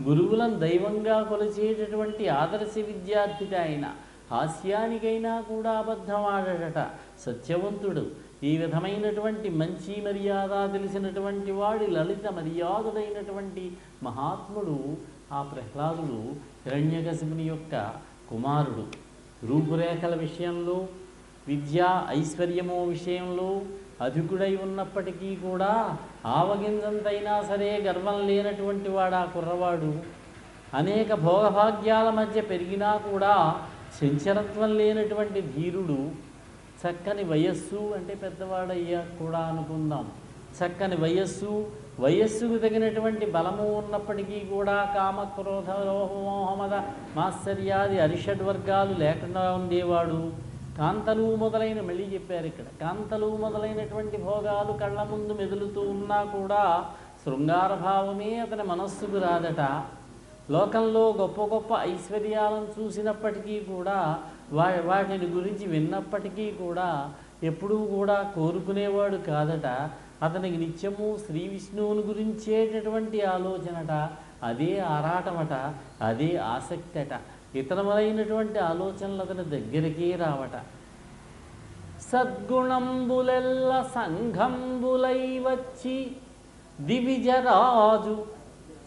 గురువులను దైవంగా కొలిచేటటువంటి ఆదర్శ విద్యార్థిట ఆయన. హాస్యానికైనా కూడా అబద్ధమాడట, సత్యవంతుడు. ఈ విధమైనటువంటి మంచి మర్యాద తెలిసినటువంటి వాడి లలిత మర్యాదుడైనటువంటి మహాత్ముడు ఆ ప్రహ్లాదుడు హిరణ్యకశిపుని యొక్క కుమారుడు. రూపురేఖల విషయంలో, విద్యా ఐశ్వర్యము విషయంలో అధికుడై ఉన్నప్పటికీ కూడా ఆవగింజంతైనా సరే గర్వం లేనటువంటి వాడు ఆ కుర్రవాడు. అనేక భోగభాగ్యాల మధ్య పెరిగినా కూడా చంచలత్వం లేనటువంటి ధీరుడు. చక్కని వయస్సు, అంటే పెద్దవాడయ్యా కూడా అనుకుందాం, చక్కని వయస్సుకు తగినటువంటి బలము ఉన్నప్పటికీ కూడా కామ క్రోధ లోహమోహమద మాత్సర్యాది అరిషడ్వర్గాలు లేకుండా ఉండేవాడు. కాంతలు మొదలైన, మళ్ళీ చెప్పారు ఇక్కడ, కాంతలు మొదలైనటువంటి భోగాలు కళ్ళ ముందు మెదులుతూ ఉన్నా కూడా శృంగార భావమే అతని మనస్సుకు రాదట. లోకంలో గొప్ప గొప్ప ఐశ్వర్యాలను చూసినప్పటికీ కూడా వాటిని గురించి విన్నప్పటికీ కూడా ఎప్పుడూ కూడా కోరుకునేవాడు కాదట. అతనికి నిత్యము శ్రీ విష్ణువుని గురించేటటువంటి ఆలోచనట, అదే ఆరాటమట, అదే ఆసక్తి అట. ఇతరమైనటువంటి ఆలోచనలు అతని దగ్గరికే రావట. సద్గుణంబులెల్ల సంఘంబులై వచ్చి దివిజరాజు,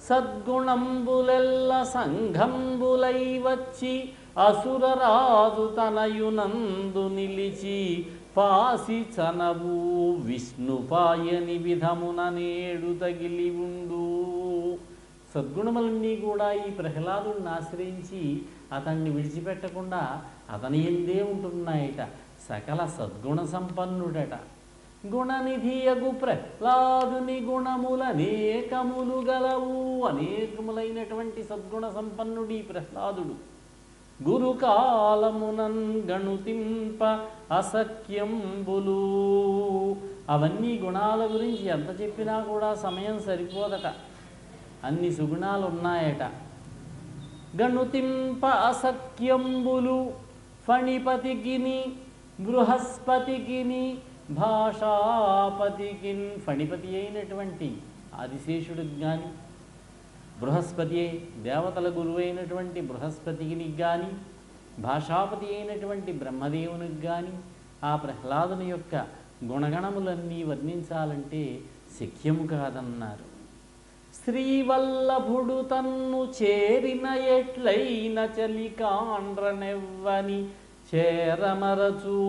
సద్గుణంబులెల్ల సంఘంబులై వచ్చి అసురరాజు తనయునందు నిలిచి పాసి చనవు విష్ణుపాయని విధమున నేడు తగిలి ఉండు. సద్గుణములన్నీ కూడా ఈ ప్రహ్లాదుని ఆశ్రయించి అతన్ని విడిచిపెట్టకుండా అతని ఎందే ఉంటున్నాయట. సకల సద్గుణ సంపన్నుడట. గుణనిధియగు ప్రహ్లాదుని గుణములనేకములు గలవు. అనేకములైనటువంటి సద్గుణ సంపన్నుడి ప్రహ్లాదుడు. గురుకాలమునన్ గణుతింప అసఖ్యంబులు. అవన్నీ గుణాల గురించి ఎంత చెప్పినా కూడా సమయం సరిపోదట, అన్ని సుగుణాలు ఉన్నాయట. గణుతింప అసఖ్యంబులు ఫణిపతికిని బృహస్పతికిని భాషాపతికిన్. ఫణిపతి అయినటువంటి ఆదిశేషుడికి కానీ, బృహస్పతి దేవతల గురువు అయినటువంటి బృహస్పతికి కానీ, భాషాపతి అయినటువంటి బ్రహ్మదేవునికి కానీ ఆ ప్రహ్లాదుని యొక్క గుణగణములన్నీ వర్ణించాలంటే శక్యము కాదన్నారు. శ్రీవల్లభుడు తన్ను చేరిన ఎట్లైన చలికాండ్రనెవ్వని చేరమరచు.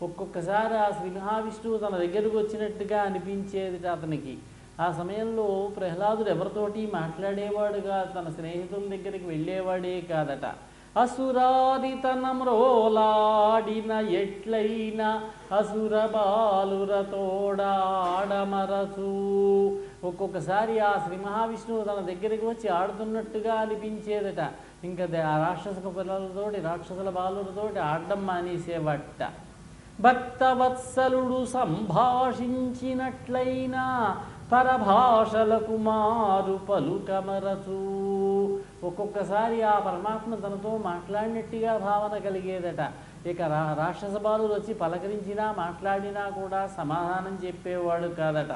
ఒక్కొక్కసారి ఆ శ్రీ మహావిష్ణువు తన దగ్గరకు వచ్చినట్టుగా అనిపించేది అతనికి. ఆ సమయంలో ప్రహ్లాదుడు ఎవరితోటి మాట్లాడేవాడుగా, తన స్నేహితుల దగ్గరికి వెళ్ళేవాడే కాదట. అసురాదితనమ్రోలాడిన ఎట్లైన అసుర బాలురతోడాడమరచు. ఒక్కొక్కసారి ఆ శ్రీ మహావిష్ణువు తన దగ్గరికి వచ్చి ఆడుతున్నట్టుగా అనిపించేదట. ఇంకా ఆ రాక్షస పిల్లలతోటి, రాక్షసుల బాలులతోటి ఆడడం మానేసేవాట. భక్తవత్సలుడు సంభాషించినట్లయినా పరభాషలకు మారు పలుకమరచు. ఒక్కొక్కసారి ఆ పరమాత్మ తనతో మాట్లాడినట్టుగా భావన కలిగేదట. ఇక రాక్షస బాలులు వచ్చి పలకరించినా మాట్లాడినా కూడా సమాధానం చెప్పేవాడు కాదట.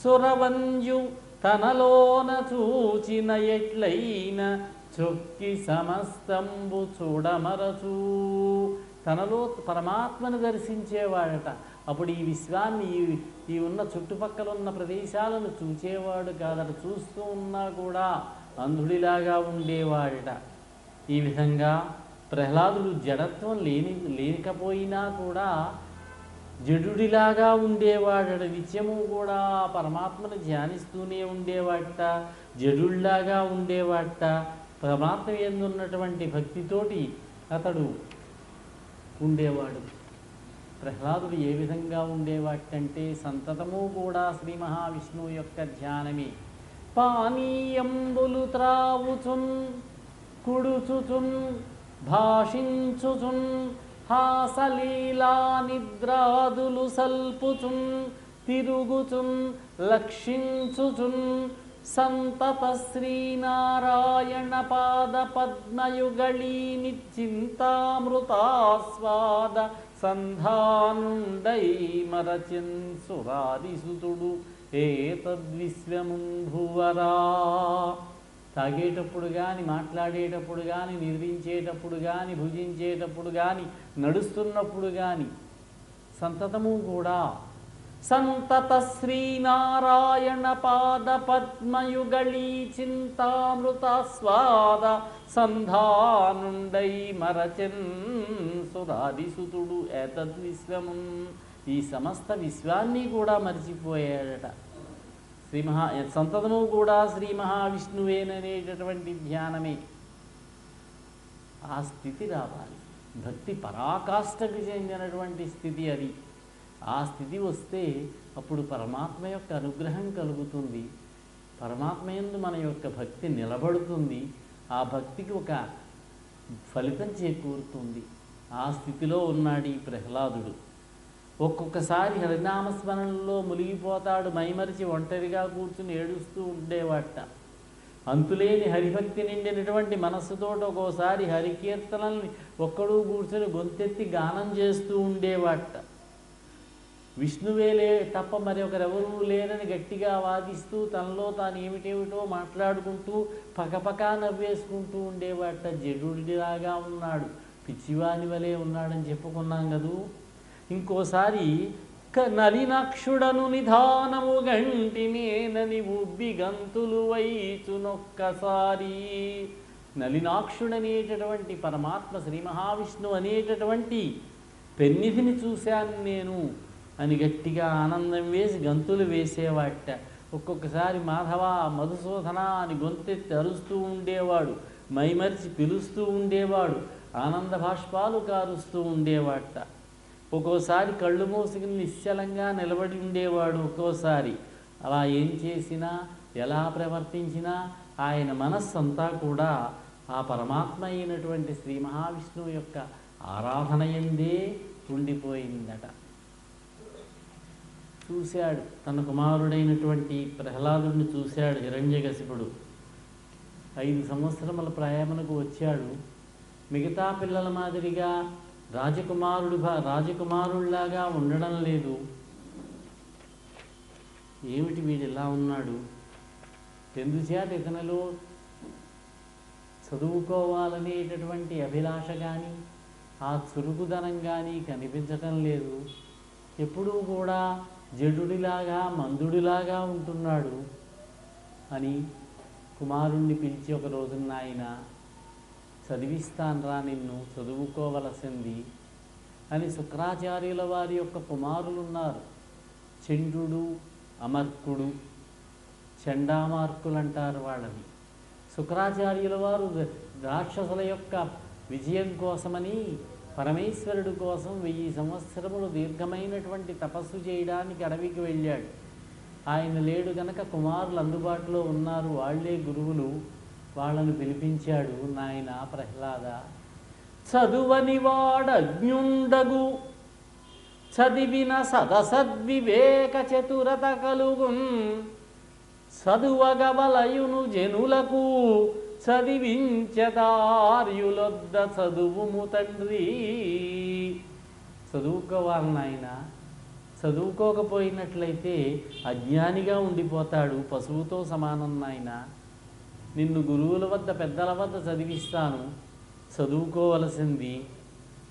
సురవంజు తనలోన చూచిన ఎట్లైన చొక్కి సమస్తంబు చూడమరచు. తనలో పరమాత్మను దర్శించేవాడట. అప్పుడు ఈ విశ్వాన్ని, ఈ ఉన్న చుట్టుపక్కల ఉన్న ప్రదేశాలను చూచేవాడు కాదట. చూస్తూ ఉన్నా కూడా అంధుడిలాగా ఉండేవాడట. ఈ విధంగా ప్రహ్లాదుడు జడత్వం లేకపోయినా కూడా జడుడిలాగా ఉండేవాడట. నిత్యము కూడా పరమాత్మను ధ్యానిస్తూనే ఉండేవాడట. జడుల్లాగా ఉండేవాడట. పరమాత్మ యందున్నటువంటి భక్తితోటి అతడు ఉండేవాడు. ప్రహ్లాదుడు ఏ విధంగా ఉండేవాటంటే సంతతము కూడా శ్రీ మహావిష్ణువు యొక్క ధ్యానమే. పానీయంబులు త్రావుచున్ కుడుచుచున్ భాషించుచున్ హాసలీలా నిద్రాదులు సల్పుచున్ తిరుగుచున్ లక్షించుచున్ సంతత శ్రీనారాయణ పాద పద్మయుగళీ నిశ్చింతామృతాస్వాద సంధానుండై మరచిన్ సురారిసుతుడు ఏతద్విశ్వమున్ భువరా. తాగేటప్పుడు కానీ, మాట్లాడేటప్పుడు కానీ, నిద్రించేటప్పుడు కానీ, భుజించేటప్పుడు కానీ, నడుస్తున్నప్పుడు కానీ సంతతము కూడా సంతత శ్రీనారాయణ పాద పద్మయుగళీ చింతామృతాస్వాద సంధానుండై మరచెన్ సురాదిసుతుడు ఏతద్విశ్వము. ఈ సమస్త విశ్వాన్ని కూడా మర్చిపోయాడట. సంతతము కూడా శ్రీ మహావిష్ణువేననేటటువంటి ధ్యానమే. ఆ స్థితి రావాలి. భక్తి పరాకాష్ఠకు చెందినటువంటి స్థితి అది. ఆ స్థితి వస్తే అప్పుడు పరమాత్మ యొక్క అనుగ్రహం కలుగుతుంది. పరమాత్మ యందు మన యొక్క భక్తి నిలబడుతుంది. ఆ భక్తికి ఒక ఫలితం చేకూరుతుంది. ఆ స్థితిలో ఉన్నాడు ఈ ప్రహ్లాదుడు. ఒక్కొక్కసారి హరినామస్మరణలో మునిగిపోతాడు. మైమరిచి ఒంటరిగా కూర్చుని ఏడుస్తూ ఉండేవాట. అంతులేని హరిభక్తి నిండినటువంటి మనస్సుతోటి ఒక్కోసారి హరికీర్తనల్ని ఒక్కడూ కూర్చొని గొంతెత్తి గానం చేస్తూ ఉండేవాట. విష్ణువేలే తప్ప మరి ఒకరెవరూ లేరని గట్టిగా వాదిస్తూ తనలో తాను ఏమిటేమిటో మాట్లాడుకుంటూ పకపకా నవ్వేసుకుంటూ ఉండేవాట. జడుడిలాగా ఉన్నాడు, పిచ్చివాని వలె ఉన్నాడని చెప్పుకున్నాం కదూ. ఇంకోసారి నలినాక్షుడను నిధానము గంటినేనని ఉబ్బి గంతులు వైచునొక్కసారి. నలినాక్షుడనేటటువంటి పరమాత్మ శ్రీ మహావిష్ణువు అనేటటువంటి పెన్నిధిని చూశాను నేను అని గట్టిగా ఆనందం వేసి గంతులు వేసేవాట. ఒక్కొక్కసారి మాధవ మధుసూదన అని గొంతెత్తి అరుస్తూ ఉండేవాడు. మైమరిచి పిలుస్తూ ఉండేవాడు. ఆనంద భాష్పాలు కారుస్తూ ఉండేవాట. ఒక్కోసారి కళ్ళు మూసుకుని నిశ్చలంగా నిలబడి ఉండేవాడు. ఒక్కోసారి అలా ఏం చేసినా ఎలా ప్రవర్తించినా ఆయన మనస్సంతా కూడా ఆ పరమాత్మ అయినటువంటి శ్రీ మహావిష్ణువు యొక్క ఆరాధన యందే ఉండిపోయిందట. చూశాడు, తన కుమారుడైనటువంటి ప్రహ్లాదుడిని చూశాడు హిరణ్యకశిపుడు. 5 సంవత్సరముల ప్రయాణకు వచ్చాడు. మిగతా పిల్లల మాదిరిగా రాజకుమారుడిలాగా ఉండడం లేదు. ఏమిటి వీడు ఇలా ఉన్నాడు? ఎందుచేత ఇతనిలో చదువుకోవాలనేటటువంటి అభిలాష కానీ ఆ చురుకుదనం కానీ కనిపించటం లేదు. ఎప్పుడూ కూడా జడుడిలాగా మందుడిలాగా ఉంటున్నాడు అని కుమారుణ్ణి పిలిచి ఒక రోజున ఆయన చదివిస్తాన్రా నిన్ను, చదువుకోవలసింది అని శుక్రాచార్యుల వారి యొక్క కుమారులు ఉన్నారు. చండుడు, అమర్కుడు, చండామార్కులు అంటారు వాళ్ళని. శుక్రాచార్యుల వారు రాక్షసుల యొక్క విజయం కోసమని పరమేశ్వరుడు కోసం 1000 సంవత్సరములు దీర్ఘమైనటువంటి తపస్సు చేయడానికి అడవికి వెళ్ళాడు. ఆయన లేడు గనక కుమారులు అందుబాటులో ఉన్నారు, వాళ్లే గురువులు. వాళ్ళను పిలిపించాడు. నాయన ప్రహ్లాద, చదువని వాడజ్ఞుండగు చదివిన సదసద్వివేక చతురత కలుగున్ చదువగవలయును జనులకు చదివించదార్యులొద్ద చదువుము తండ్రి. చదువుకోవాలి నాయన. చదువుకోకపోయినట్లయితే అజ్ఞానిగా ఉండిపోతాడు, పశువుతో సమానం నాయన. నిన్ను గురువుల వద్ద పెద్దల వద్ద చదివిస్తాను, చదువుకోవలసింది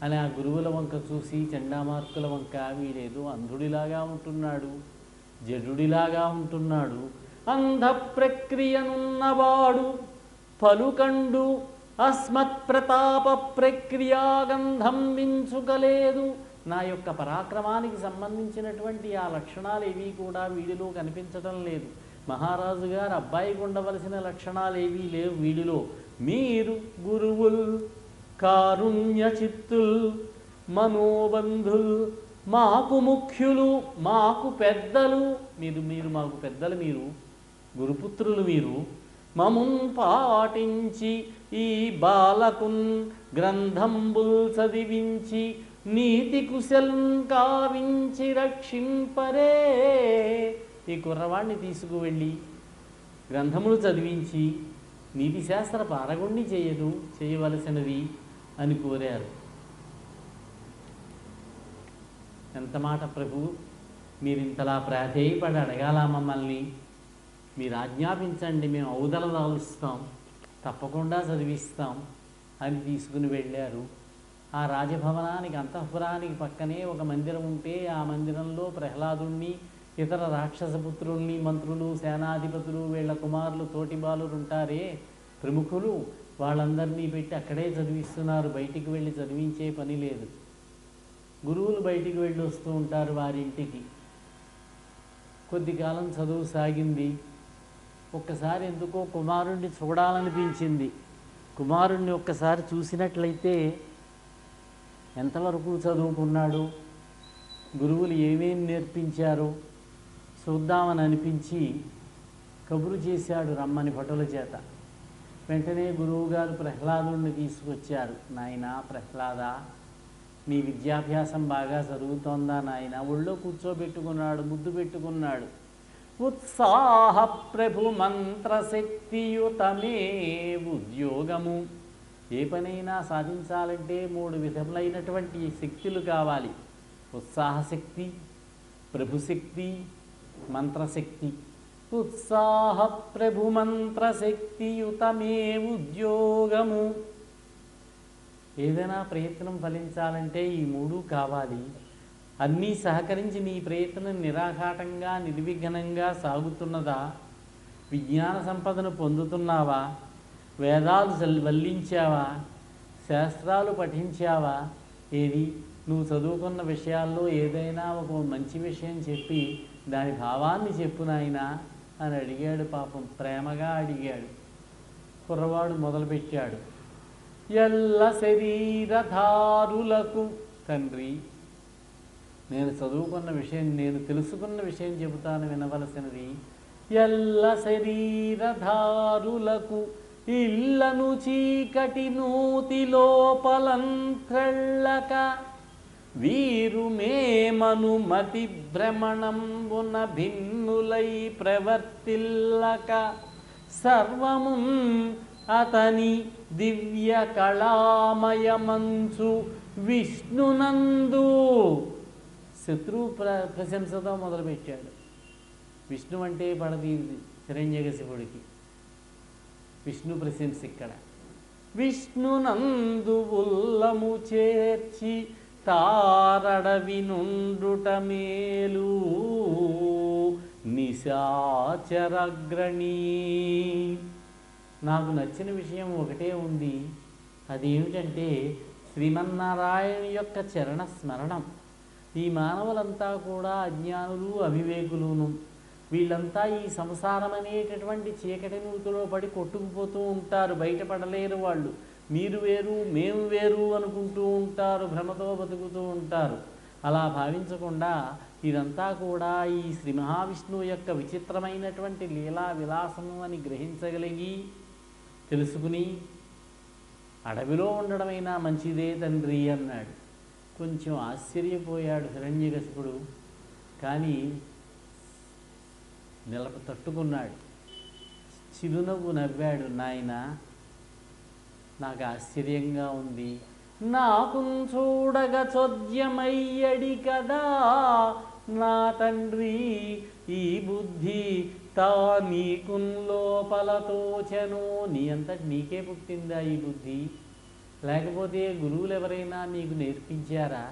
అని ఆ గురువుల వంక చూసి చండామార్కుల వంక వీడేదో అంధుడిలాగా ఉంటున్నాడు, జడుడిలాగా ఉంటున్నాడు, అంధ ప్రక్రియనున్నవాడు పలుకండు అస్మత్ ప్రతాప ప్రక్రియాగంధం వించుకలేదు. నా యొక్క పరాక్రమానికి సంబంధించినటువంటి ఆ లక్షణాలు ఏవీ కూడా వీడిలో కనిపించడం లేదు. మహారాజు గారు అబ్బాయికి ఉండవలసిన లక్షణాలు ఏవీ లేవు వీడిలో. మీరు గురువుల్, కారుణ్య చిత్తుల్, మనోబంధుల్, మాకు ముఖ్యులు, మాకు పెద్దలు. మీరు మాకు పెద్దలు, మీరు గురుపుత్రులు. మీరు మమున్ పాటించి ఈ బాలకున్ గ్రంథంబుల్ చదివించి నీతి కుశలం కావించి రక్షింపరే. ఈ కుర్రవాణ్ణి తీసుకువెళ్ళి గ్రంథములు చదివించి నీతిశాస్త్ర పారగొండి చేయవలసినది అని కోరారు. ఎంత మాట ప్రభు, మీరింతలా ప్రాధేయపడి అడగాల మమ్మల్ని, మీరు ఆజ్ఞాపించండి, మేము ఔదలదాలుస్తాం, తప్పకుండా చదివిస్తాం అని తీసుకుని వెళ్ళారు. ఆ రాజభవనానికి అంతఃపురానికి పక్కనే ఒక మందిరం ఉంటే ఆ మందిరంలో ప్రహ్లాదుణ్ణి, ఇతర రాక్షసపుత్రుల్ని, మంత్రులు, సేనాధిపతులు, వీళ్ళ కుమారులు, తోటిబాలురు ఉంటారే ప్రముఖులు, వాళ్ళందరినీ పెట్టి అక్కడే చదివిస్తున్నారు. బయటికి వెళ్ళి చదివించే పని లేదు. గురువులు బయటికి వెళ్ళి వస్తూ ఉంటారు వారింటికి. కొద్ది కాలం చదువు సాగింది. ఒక్కసారి ఎందుకో కుమారుణ్ణి చూడాలనిపించింది. కుమారుణ్ణి ఒక్కసారి చూసినట్లయితే ఎంతవరకు చదువుకున్నాడు, గురువులు ఏమేమి నేర్పించారో చూద్దామని అనిపించి కబురు చేశాడు రమ్మని భటుల చేత. వెంటనే గురువుగారు ప్రహ్లాదుణ్ణి తీసుకొచ్చారు. నాయనా ప్రహ్లాద, నీ విద్యాభ్యాసం బాగా జరుగుతోందా నాయన? ఒళ్ళో కూర్చోబెట్టుకున్నాడు, ముద్దు పెట్టుకున్నాడు. ఉత్సాహ ప్రభు మంత్రశక్తియుతమే ఉద్యోగము. ఏ పనైనా సాధించాలంటే 3 విధములైనటువంటి శక్తులు కావాలి. ఉత్సాహశక్తి, ప్రభుశక్తి, మంత్రశక్తి. ఉత్సాహ ప్రభు మంత్రశక్తియుతమే ఉద్యోగము. ఏదైనా ప్రయత్నం ఫలించాలంటే ఈ 3 కావాలి. అన్నీ సహకరించి నీ ప్రయత్నం నిరాఘాటంగా నిర్విఘ్నంగా సాగుతున్నదా? విజ్ఞాన సంపదను పొందుతున్నావా? వేదాలు వల్లించావా? శాస్త్రాలు పఠించావా? ఏది నువ్వు చదువుకున్న విషయాల్లో ఏదైనా ఒక మంచి విషయం చెప్పి దాని భావాన్ని చెప్పు నాయనా అని అడిగాడు. పాపం ప్రేమగా అడిగాడు. కుర్రవాడు మొదలుపెట్టాడు. ఎల్ల శరీరధారులకు తండ్రి, నేను చదువుకున్న విషయం, నేను తెలుసుకున్న విషయం చెబుతాను వినవలసినది. ఎల్ల శరీరధారులకు ఇళ్లను చీకటి నూతి లోపలంత్రళ్ళక వీరు మేమను మతి భ్రమణంబున భిన్నులై ప్రవర్తిల్లక సర్వము అతని దివ్య కళామయమంచు విష్ణునందు. శత్రువు ప్రశంసతో మొదలుపెట్టాడు. విష్ణు అంటే పడదీది హిరణ్యకశిపుడికి. విష్ణు ప్రశంస ఇక్కడ. విష్ణునందు ఉల్లము చేర్చి తారడవి నుండుట మేలు నిశాచరగ్రణీ. నాకు నచ్చిన విషయం ఒకటే ఉంది. అదేమిటంటే శ్రీమన్నారాయణ యొక్క చరణ స్మరణం. ఈ మానవులంతా కూడా అజ్ఞానులు, అవివేకులును. వీళ్ళంతా ఈ సంసారం అనేటటువంటి చీకటి నూతిలో పడి కొట్టుకుపోతూ ఉంటారు. బయటపడలేరు వాళ్ళు. మీరు వేరు, మేము వేరు అనుకుంటూ ఉంటారు. భ్రమతో బతుకుతూ ఉంటారు. అలా భావించకుండా ఇదంతా కూడా ఈ శ్రీ మహావిష్ణువు యొక్క విచిత్రమైనటువంటి లీలా విలాసము అని గ్రహించగలిగి తెలుసుకుని అడవిలో ఉండడమైనా మంచిదే తండ్రి అన్నాడు. కొంచెం ఆశ్చర్యపోయాడు హిరణ్యకశిపుడు. కానీ తట్టుకున్నాడు. చిరునవ్వు నవ్వాడు. నాయన, నాకు ఆశ్చర్యంగా ఉంది. నాకు చూడగ చోద్యమయ్యడి కదా నా తండ్రి ఈ బుద్ధి తా నీకు లోపల తోచెను. నీ అంతటి నీకే పుట్టిందా ఈ బుద్ధి? లేకపోతే గురువులు ఎవరైనా నీకు నేర్పించారా?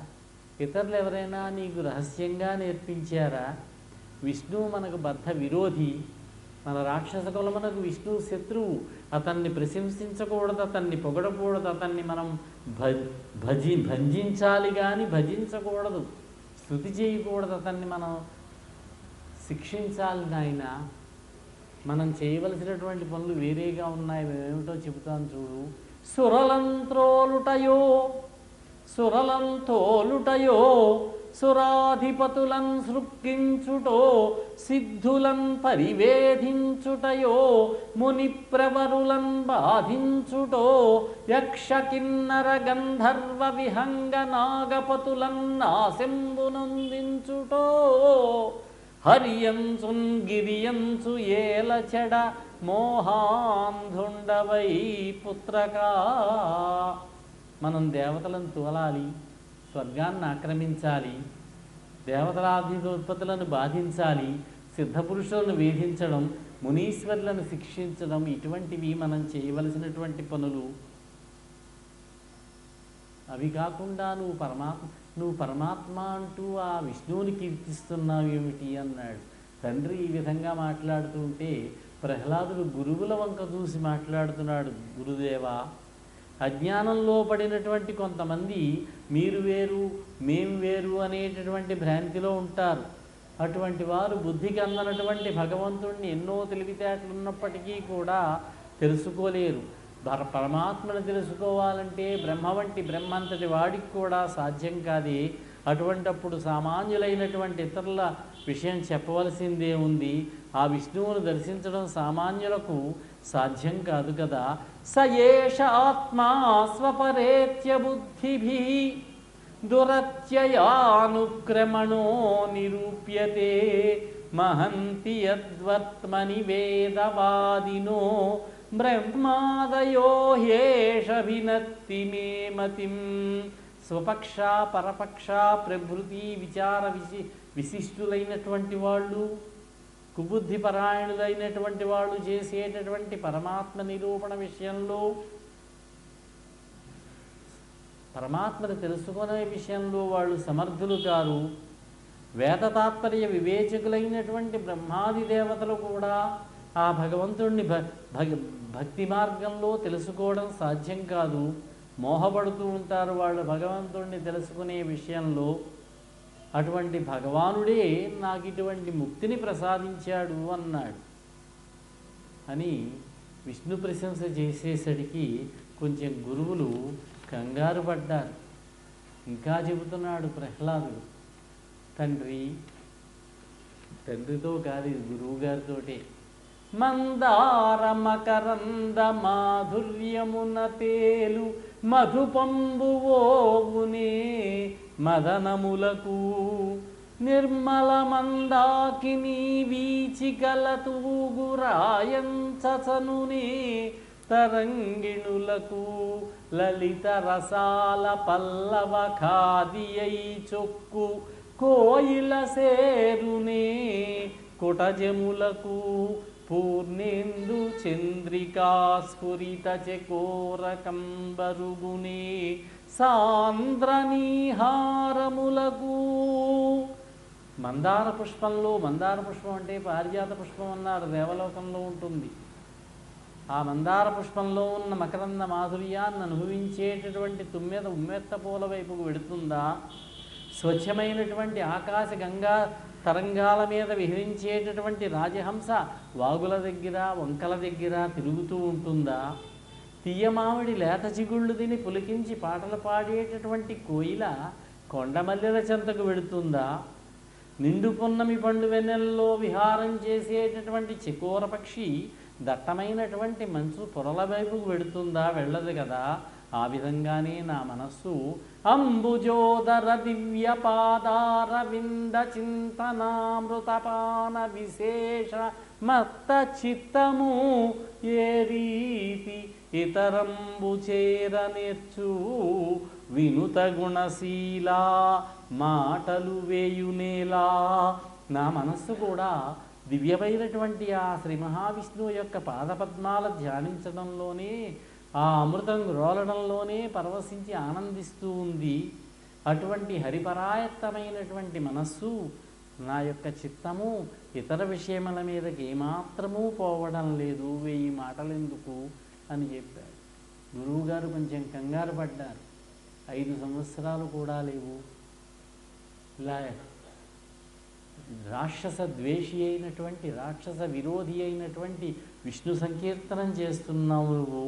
ఇతరులు ఎవరైనా నీకు రహస్యంగా నేర్పించారా? విష్ణువు మనకు బద్ధ విరోధి. మన రాక్షస కులమునకు విష్ణువు శత్రువు. అతన్ని ప్రశంసించకూడదు, అతన్ని పొగడకూడదు, అతన్ని మనం భజించాలి కానీ భజించకూడదు, స్తుతి చేయకూడదు. అతన్ని మనం శిక్షించాలి. నాయన, మనం చేయవలసినటువంటి పనులు వేరేగా ఉన్నాయి. ఏమిటో చెబుతాను చూడు. సురలంత్రోలుటయో సురలంతోలుటయో సురాధిపతులన్ సృక్కించుటో సిద్ధులన్ పరివేధించుటయో ముని ప్రవరులన్ బాధించుటో యక్ష కిన్నర గంధర్వ విహంగ నాగపతులన్ నాశంబునందించుటో హరియంచున్ గిరియంచు ఏలచెడ మోహాంధుండవై పుత్రకా. మనం దేవతలను తోలాలి, స్వర్గాన్ని ఆక్రమించాలి, దేవతలాధిపతులను బాధించాలి, సిద్ధపురుషులను వేధించడం, మునీశ్వరులను శిక్షించడం, ఇటువంటివి మనం చేయవలసినటువంటి పనులు. అవి కాకుండా నువ్వు పరమాత్మ అంటూ ఆ విష్ణువుని కీర్తిస్తున్నావు ఏమిటి అన్నాడు. తండ్రి ఈ విధంగా మాట్లాడుతుంటే ప్రహ్లాదుడు గురువుల వంక చూసి మాట్లాడుతున్నాడు. గురుదేవా, అజ్ఞానంలో పడినటువంటి కొంతమంది మీరు వేరు మేము వేరు అనేటటువంటి భ్రాంతిలో ఉంటారు. అటువంటి వారు బుద్ధికి అందనటువంటి భగవంతుడిని ఎన్నో తెలివితేటలు ఉన్నప్పటికీ కూడా తెలుసుకోలేరు. పరమాత్మను తెలుసుకోవాలంటే బ్రహ్మ వంటి బ్రహ్మంతటి వాడికి కూడా సాధ్యం కాదే. అటువంటప్పుడు సామాన్యులైనటువంటి ఇతరుల విషయం చెప్పవలసిందే ఉంది. ఆ విష్ణువును దర్శించడం సామాన్యులకు సాధ్యం కాదు కదా. స ఏష ఆత్మా స్వపరేత్య బుద్ధిభిః దురత్యయానుక్రమణో నిరూప్యతే మహంతి యద్వర్త్మని వేదవాదినో బ్రహ్మాదయో హ్యేష భినత్తి మే మతిం. స్వపక్ష పరపక్ష ప్రభృతి విచార విశిష్టులైనటువంటి వాళ్ళు, కుబుద్ధి పరాయణులైనటువంటి వాళ్ళు చేసేటటువంటి పరమాత్మ నిరూపణ విషయంలో, పరమాత్మను తెలుసుకునే విషయంలో వాళ్ళు సమర్థులు కారు. వేద తాత్పర్య వివేచకులైనటువంటి బ్రహ్మాది దేవతలు కూడా ఆ భగవంతుడిని భక్తి మార్గంలో తెలుసుకోవడం సాధ్యం కాదు. మోహపడుతూ ఉంటారు వాళ్ళు భగవంతుడిని తెలుసుకునే విషయంలో. అటువంటి భగవానుడే నాకు ఇటువంటి ముక్తిని ప్రసాదించాడు అన్నాడు అని విష్ణు ప్రశంస చేసేసరికి కొంచెం గురువులు కంగారు పడ్డారు. ఇంకా చెబుతున్నాడు ప్రహ్లాదుడు, తండ్రితో కాదు, గురువుగారితోటే. మందార మకరంద మాధుర్యమున తేలు మధుపంబువోగునే మదనములకు నిర్మల మందాకిని వీచికల తూగురాయంచనునే తరంగిణులకు లలిత రసాల పల్లవ ఖాదియై చొక్కు కోయిల సేరునే కుటజములకు పూర్ణేందు చంద్రికా స్ఫురిత చకోర కంబరుగునే సాంద్రనీహారములకు. మందార పుష్పంలో, మందార పుష్పం అంటే పారిజాత పుష్పం అన్నారు, దేవలోకంలో ఉంటుంది. ఆ మందార పుష్పంలో ఉన్న మకరంద మాధుర్యాన్ని అనుభవించేటటువంటి తుమ్మెద ఉమ్మెత్త పూల వైపుకు వెడుతుందా? స్వచ్ఛమైనటువంటి ఆకాశ గంగా తరంగాల మీద విహరించేటటువంటి రాజహంస వాగుల దగ్గర వంకల దగ్గర తిరుగుతూ ఉంటుందా? తీయమామిడి లేత చిగుళ్ళు తిని పులికించి పాటలు పాడేటటువంటి కోయిల కొండమల్లెల చెంతకు వెడుతుందా? నిండు పున్నమి పండు వెన్నెల్లో విహారం చేసేటటువంటి చకోర పక్షి దట్టమైనటువంటి మంచు పొరల వైపుకు వెడుతుందా? వెళ్ళదు కదా. ఆ విధంగానే నా మనస్సు అంబుజోదర దివ్య పాదార వింద చింతనామృతపాన విశేష మత్త చిత్తము ఏ రీతి ఇతరంబు చేర నేర్చు వినుత గుణశీలా మాటలు వేయునేలా. నా మనస్సు కూడా దివ్యమైనటువంటి ఆ శ్రీ మహావిష్ణువు యొక్క పాదపద్మాల ధ్యానించడంలోనే, ఆ అమృతం రోలడంలోనే పరవశించి ఆనందిస్తూ ఉంది. అటువంటి హరిపరాయత్తమైనటువంటి మనస్సు, నా యొక్క చిత్తము ఇతర విషయముల మీదకి ఏమాత్రమూ పోవడం లేదు. 1000 మాటలు ఎందుకు అని చెప్పాడు. గురువుగారు కొంచెం కంగారు పడ్డారు. 5 సంవత్సరాలు కూడా లేవు, ఇలా రాక్షస ద్వేషి అయినటువంటి, రాక్షస విరోధి అయినటువంటి విష్ణు సంకీర్తనం చేస్తున్నావు నువ్వు.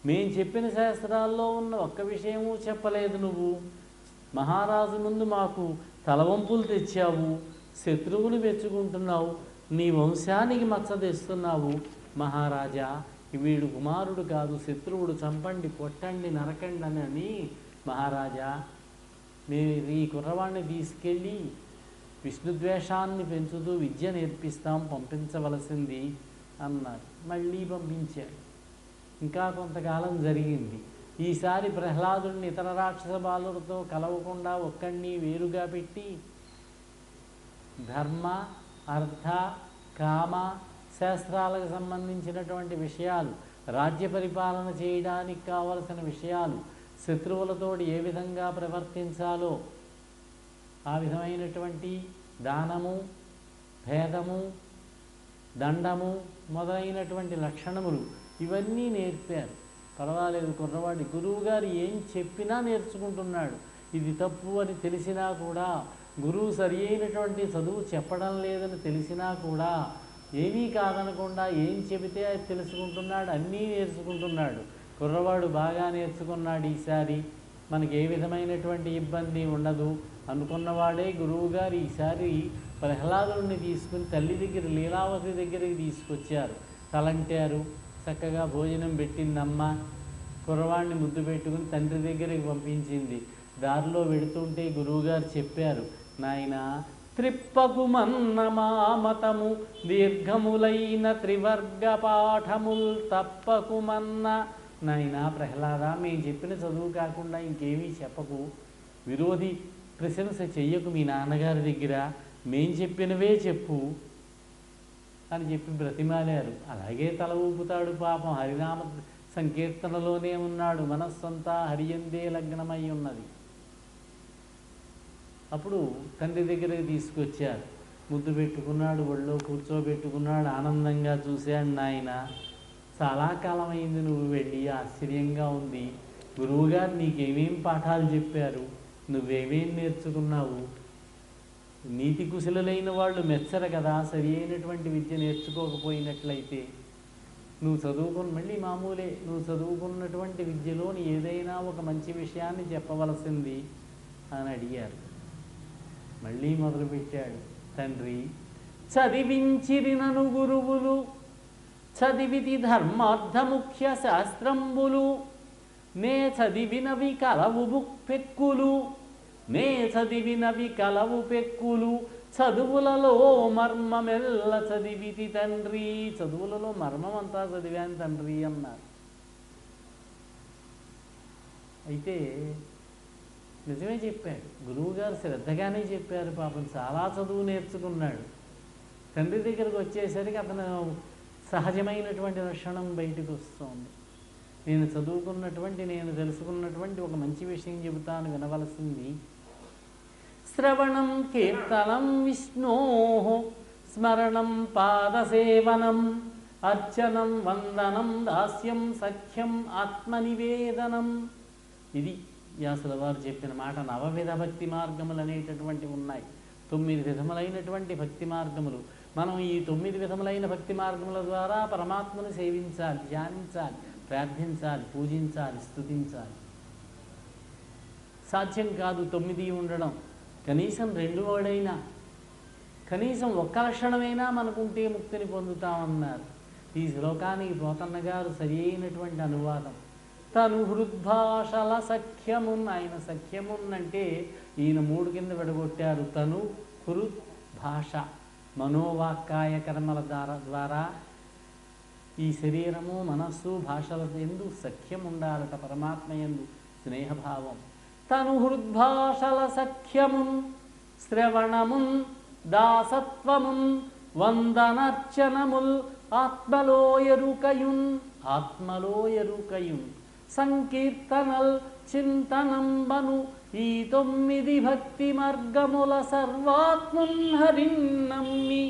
మేం చెప్పిన శాస్త్రాల్లో ఉన్న ఒక్క విషయము చెప్పలేదు నువ్వు. మహారాజు ముందు మాకు తలవంపులు తెచ్చావు, శత్రువులు మెచ్చుకుంటున్నావు, నీ వంశానికి మచ్చ తెస్తున్నావు. మహారాజా, వీడు కుమారుడు కాదు, శత్రువుడు, చంపండి, కొట్టండి, నరకండి అని మహారాజా మీరు ఈ కుర్రవాణ్ణి తీసుకెళ్ళి విష్ణుద్వేషాన్ని పెంచుతూ విద్య నేర్పిస్తాం, పంపించవలసింది అన్నారు. మళ్ళీ పంపించాడు. ఇంకా కొంతకాలం జరిగింది. ఈసారి ప్రహ్లాదుడిని ఇతర రాక్షస బాలులతో కలవకుండా ఒక్కడిని వేరుగా పెట్టి ధర్మ, అర్థ, కామ శాస్త్రాలకు సంబంధించినటువంటి విషయాలు, రాజ్య పరిపాలన చేయడానికి కావలసిన విషయాలు, శత్రువులతో ఏ విధంగా ప్రవర్తించాలో ఆ విధమైనటువంటి దానము, భేదము, దండము మొదలైనటువంటి లక్షణములు ఇవన్నీ నేర్పారు. పర్వాలేదు, కుర్రవాడి గురువుగారు ఏం చెప్పినా నేర్చుకుంటున్నాడు. ఇది తప్పు అని తెలిసినా కూడా, గురువు సరి అయినటువంటి చదువు చెప్పడం లేదని తెలిసినా కూడా ఏమీ కాదనకుండా ఏం చెబితే అది తెలుసుకుంటున్నాడు, అన్నీ నేర్చుకుంటున్నాడు. కుర్రవాడు బాగా నేర్చుకున్నాడు. ఈసారి మనకి ఏ విధమైనటువంటి ఇబ్బంది ఉండదు అనుకున్నవాడే గురువుగారు ఈసారి ప్రహ్లాదుడిని తీసుకుని తల్లి దగ్గర, లీలావతి దగ్గరికి తీసుకొచ్చారు. తలంటారు, చక్కగా భోజనం పెట్టిందమ్మ. కుర్రవాడిని ముద్దు పెట్టుకుని తండ్రి దగ్గరికి పంపించింది. దారిలో వెడుతుంటే గురువుగారు చెప్పారు, నాయన త్రిప్పకు మన్న మామతము దీర్ఘములైన త్రివర్గ పాఠముల్ తప్పకు మన్న. నాయన ప్రహ్లాద, మేము చెప్పిన చదువు కాకుండా ఇంకేమీ చెప్పకు, విరోధి ప్రశంస చెయ్యకు మీ నాన్నగారి దగ్గర, మేం చెప్పినవే చెప్పు అని చెప్పి బ్రతిమాలారు. అలాగే తల ఊపుతాడు పాపం. హరినామ సంకీర్తనలోనే ఉన్నాడు, మనస్సంతా హరియందే లగ్నమై ఉన్నది. అప్పుడు తండ్రి దగ్గరికి తీసుకొచ్చారు. ముద్దు పెట్టుకున్నాడు, ఒళ్ళో కూర్చోబెట్టుకున్నాడు, ఆనందంగా చూశాడు. నాయన, చాలా కాలం అయింది నువ్వు వెళ్ళి, ఆశ్చర్యంగా ఉంది. గురువుగారు నీకేమేం పాఠాలు చెప్పారు, నువ్వేమేం నేర్చుకున్నావు? నీతి కుశలులైన వాళ్ళు మెచ్చరు కదా, సరి అయినటువంటి విద్య నేర్చుకోకపోయినట్లయితే. నువ్వు మళ్ళీ మామూలే, నువ్వు చదువుకున్నటువంటి విద్యలోని ఏదైనా ఒక మంచి విషయాన్ని చెప్పవలసింది అని అడిగారు. మళ్ళీ మొదలుపెట్టాడు తండ్రి, చదివించిరినను గురువులు చదివితి ధర్మార్థముఖ్య శాస్త్రంబులు, నే చదివినవి కలవు పెక్కులు, నే చదివినవి కలవు పెక్కులు, చదువులలో మర్మమెల్ల చదివితి తండ్రి. చదువులలో మర్మం అంతా చదివాను తండ్రి అన్నారు. అయితే నిజమే చెప్పాడు గురువుగారు, శ్రద్ధగానే చెప్పారు. పాపం చాలా చదువు నేర్చుకున్నాడు. తండ్రి దగ్గరకు వచ్చేసరికి అతను సహజమైనటువంటి లక్షణం బయటకు వస్తుంది. నేను చదువుకున్నటువంటి, నేను తెలుసుకున్నటువంటి ఒక మంచి విషయం చెబుతాను, వినవలసింది. శ్రవణం కీర్తనం విష్ణో స్మరణం పాదసేవనం అర్చనం వందనం దాస్యం సఖ్యం ఆత్మనివేదనం. ఇది వ్యాసుల వారు చెప్పిన మాట. నవవిధ భక్తి మార్గములు అనేటటువంటివి ఉన్నాయి. 9 విధములైనటువంటి భక్తి మార్గములు. మనం ఈ 9 విధములైన భక్తి మార్గముల ద్వారా పరమాత్మను సేవించాలి, ధ్యానించాలి, ప్రార్థించాలి, పూజించాలి, స్తుతించాలి. సాధ్యం కాదు 9 ఉండడం. కనీసం 2 వాడైనా, కనీసం ఒక్క లక్షణమైనా మనకుంటే ముక్తిని పొందుతామన్నారు. ఈ శ్లోకానికి పోతన్న గారు సరి అయినటువంటి అనువాదం. తను హృద్భాషల సఖ్యమున్. ఆయన సఖ్యమున్ అంటే ఈయన 3 కింద విడగొట్టారు. తను, హృద్, భాష, మనోవాక్కాయ కర్మల ద్వారా ఈ శరీరము, మనస్సు, భాషల యందు సఖ్యం ఉండాలట, పరమాత్మ యందు స్నేహభావం. తను హృద్భాషల సఖ్యమున్ శ్రవణమున్ దాసత్వమున్ వందనర్చనముల్ ఆత్మలోయరుకయున్. ఆత్మలోయరుకయున్ సంకీర్తనల్ చింతనంబను ఈ 9 భక్తి మార్గముల సర్వాత్మున్ హరిన్నమ్మి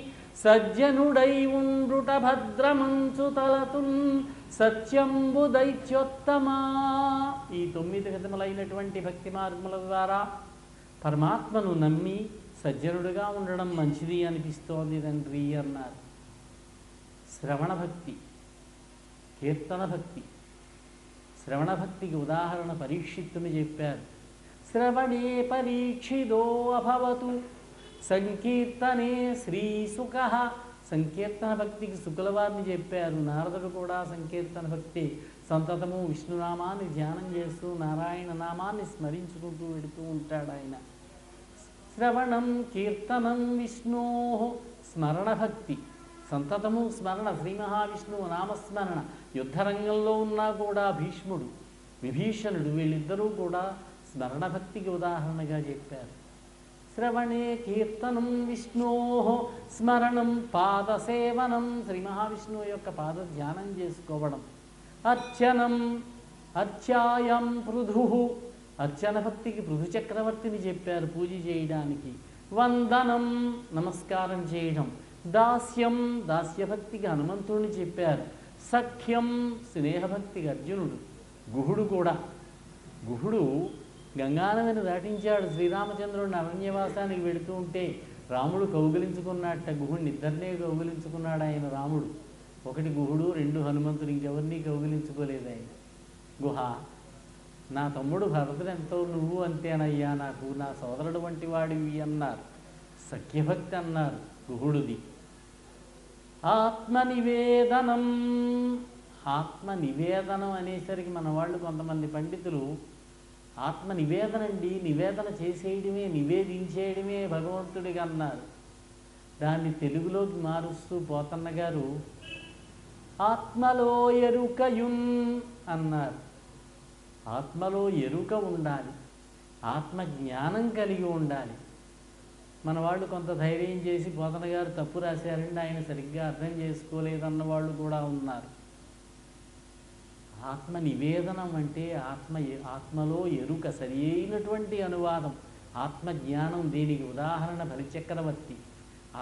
సజ్జనుడై ఉండుట భద్రమంచు తలతున్ సత్యంబు దైత్యోత్తమా. ఈ 9 విధములైనటువంటి భక్తి మార్గముల ద్వారా పరమాత్మను నమ్మి సజ్జనుడుగా ఉండడం మంచిది అనిపిస్తోంది తండ్రి అన్నారు. శ్రవణ భక్తి, కీర్తన భక్తి. శ్రవణ భక్తికి ఉదాహరణ పరీక్షిత్తుని చెప్పారు. శ్రవణే పరీక్షితో అభవతు సంకీర్తనే శ్రీసుఖ. సంకీర్తన భక్తికి శుకుల వారిని చెప్పారు. నారదుడు కూడా సంకీర్తన భక్తి సంతతము విష్ణునామాన్ని ధ్యానం చేస్తూ నారాయణ నామాన్ని స్మరించుకుంటూ వెడుతూ ఉంటాడు ఆయన. శ్రవణం కీర్తనం విష్ణో స్మరణ భక్తి, సంతతము స్మరణ, శ్రీ మహావిష్ణువు నామస్మరణ. యుద్ధరంగంలో ఉన్నా కూడా భీష్ముడు విభీషణుడు వీళ్ళిద్దరూ కూడా స్మరణ భక్తికి ఉదాహరణగా చెప్పారు. శ్రవణే కీర్తనం విష్ణో స్మరణం పాదసేవనం, శ్రీ మహావిష్ణువు యొక్క పాద ధ్యానం చేసుకోవడం. అర్చనం అర్చాయం పృథు, అర్చన భక్తికి పృథు చక్రవర్తిని చెప్పారు పూజ చేయడానికి. వందనం నమస్కారం చేయడం. దాస్యం దాస్యభక్తికి హనుమంతుడిని చెప్పారు. సఖ్యం స్నేహభక్తికి అర్జునుడు. గుహుడు కూడా, గుహుడు గంగానదిని దాటించాడు. శ్రీరామచంద్రుడిని అరణ్యవాసానికి వెడుతూ ఉంటే రాముడు కౌగిలించుకున్నట్ట గుహుడిని, ఇద్దరినే కౌగిలించుకున్నాడు ఆయన రాముడు. ఒకటి గుహుడు, రెండు హనుమంతుడు, ఇంకెవరిని కౌగిలించుకోలేదు ఆయన. గుహ నా తమ్ముడు భరతుడు ఎంతో, నువ్వు అంతేనయ్యా, నాకు నా సోదరుడు వంటి వాడివి అన్నారు. సఖ్యభక్తి అన్నారు గుహుడిది. ఆత్మనివేదనం, ఆత్మనివేదనం అనేసరికి మన వాళ్ళు కొంతమంది పండితులు ఆత్మ నివేదన అండి, నివేదన చేసేయడమే, నివేదించేయడమే భగవంతుడిగా అన్నారు. దాన్ని తెలుగులోకి మారుస్తూ పోతన్న గారు ఆత్మలో ఎరుకయున్ అన్నారు. ఆత్మలో ఎరుక ఉండాలి, ఆత్మజ్ఞానం కలిగి ఉండాలి. మన వాళ్ళు కొంత ధైర్యం చేసి పోతన గారు తప్పు రాశారండి, ఆయన సరిగ్గా అర్థం చేసుకోలేదన్న వాళ్ళు కూడా ఉన్నారు. ఆత్మ నివేదనం అంటే ఆత్మలో ఎరుక, సరి అయినటువంటి అనువాదం. ఆత్మజ్ఞానం, దీనికి ఉదాహరణ బలిచక్రవర్తి.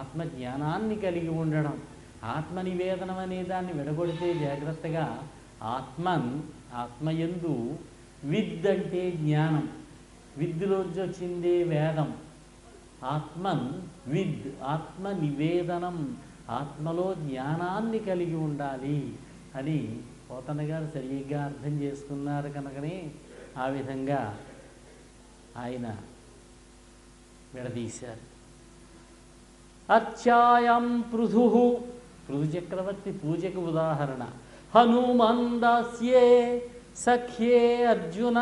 ఆత్మజ్ఞానాన్ని కలిగి ఉండడం. ఆత్మ నివేదనం అనే దాన్ని విడగొడితే జాగ్రత్తగా ఆత్మయందు విద్ అంటే జ్ఞానం, విద్లోంచి వచ్చిందే వేదం. ఆత్మన్ విద్, ఆత్మ నివేదనం, ఆత్మలో జ్ఞానాన్ని కలిగి ఉండాలి అని పోతన్న గారు సరిగ్గా అర్థం చేసుకున్నారు కనుకనే ఆ విధంగా ఆయన విడదీశారు. అర్చాయం పృథు, పృథు చక్రవర్తి పూజకు ఉదాహరణ. హనుమందాస్యే సఖ్యే అర్జున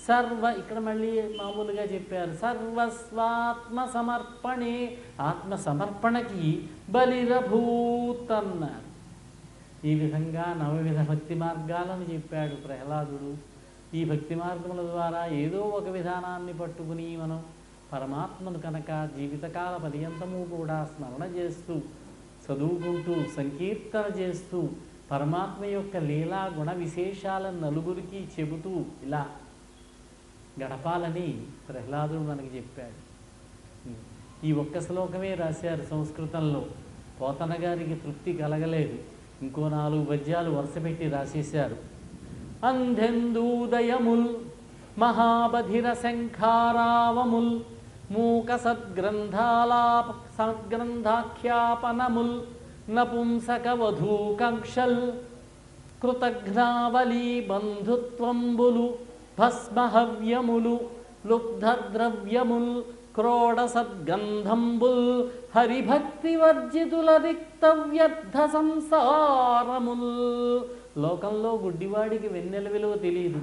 సర్వ, ఇక్కడ మళ్ళీ మామూలుగా చెప్పారు. సర్వస్వాత్మ సమర్పణే, ఆత్మ సమర్పణకి బలిరభూత్ అన్నారు. ఈ విధంగా నవవిధ భక్తి మార్గాలను చెప్పాడు ప్రహ్లాదుడు. ఈ భక్తి మార్గముల ద్వారా ఏదో ఒక విధానాన్ని పట్టుకుని మనం పరమాత్మను కనుక జీవితకాల పర్యంతము కూడా స్మరణ చేస్తూ, చదువుకుంటూ, సంకీర్తన చేస్తూ, పరమాత్మ యొక్క లీలా గుణ విశేషాలను నలుగురికి చెబుతూ ఇలా గడపాలని ప్రహ్లాదుడు మనకి చెప్పాడు. ఈ ఒక్క శ్లోకమే రాశారు సంస్కృతంలో. పోతన గారికి తృప్తి కలగలేదు, ఇంకో 4 పద్యాలు వరుసపెట్టి రాసేశారు. అంధెందూదయముల్ మహాబధిర శంఖారావముల్ మూక సద్గ్రంథాఖ్యాపనముల్ నపుంసక వధూకంక్షల్ కృతఘ్నావలీ బంధుత్వంబులు భస్మహవ్యములు లుబ్ధద్రవ్యముల్ క్రోడ సద్గంధంబుల్ హరిభక్తి వర్జితుల రిక్త వ్యర్థ సంసారముల్. లోకంలో గుడ్డివాడికి వెన్నెల విలువ తెలియదు,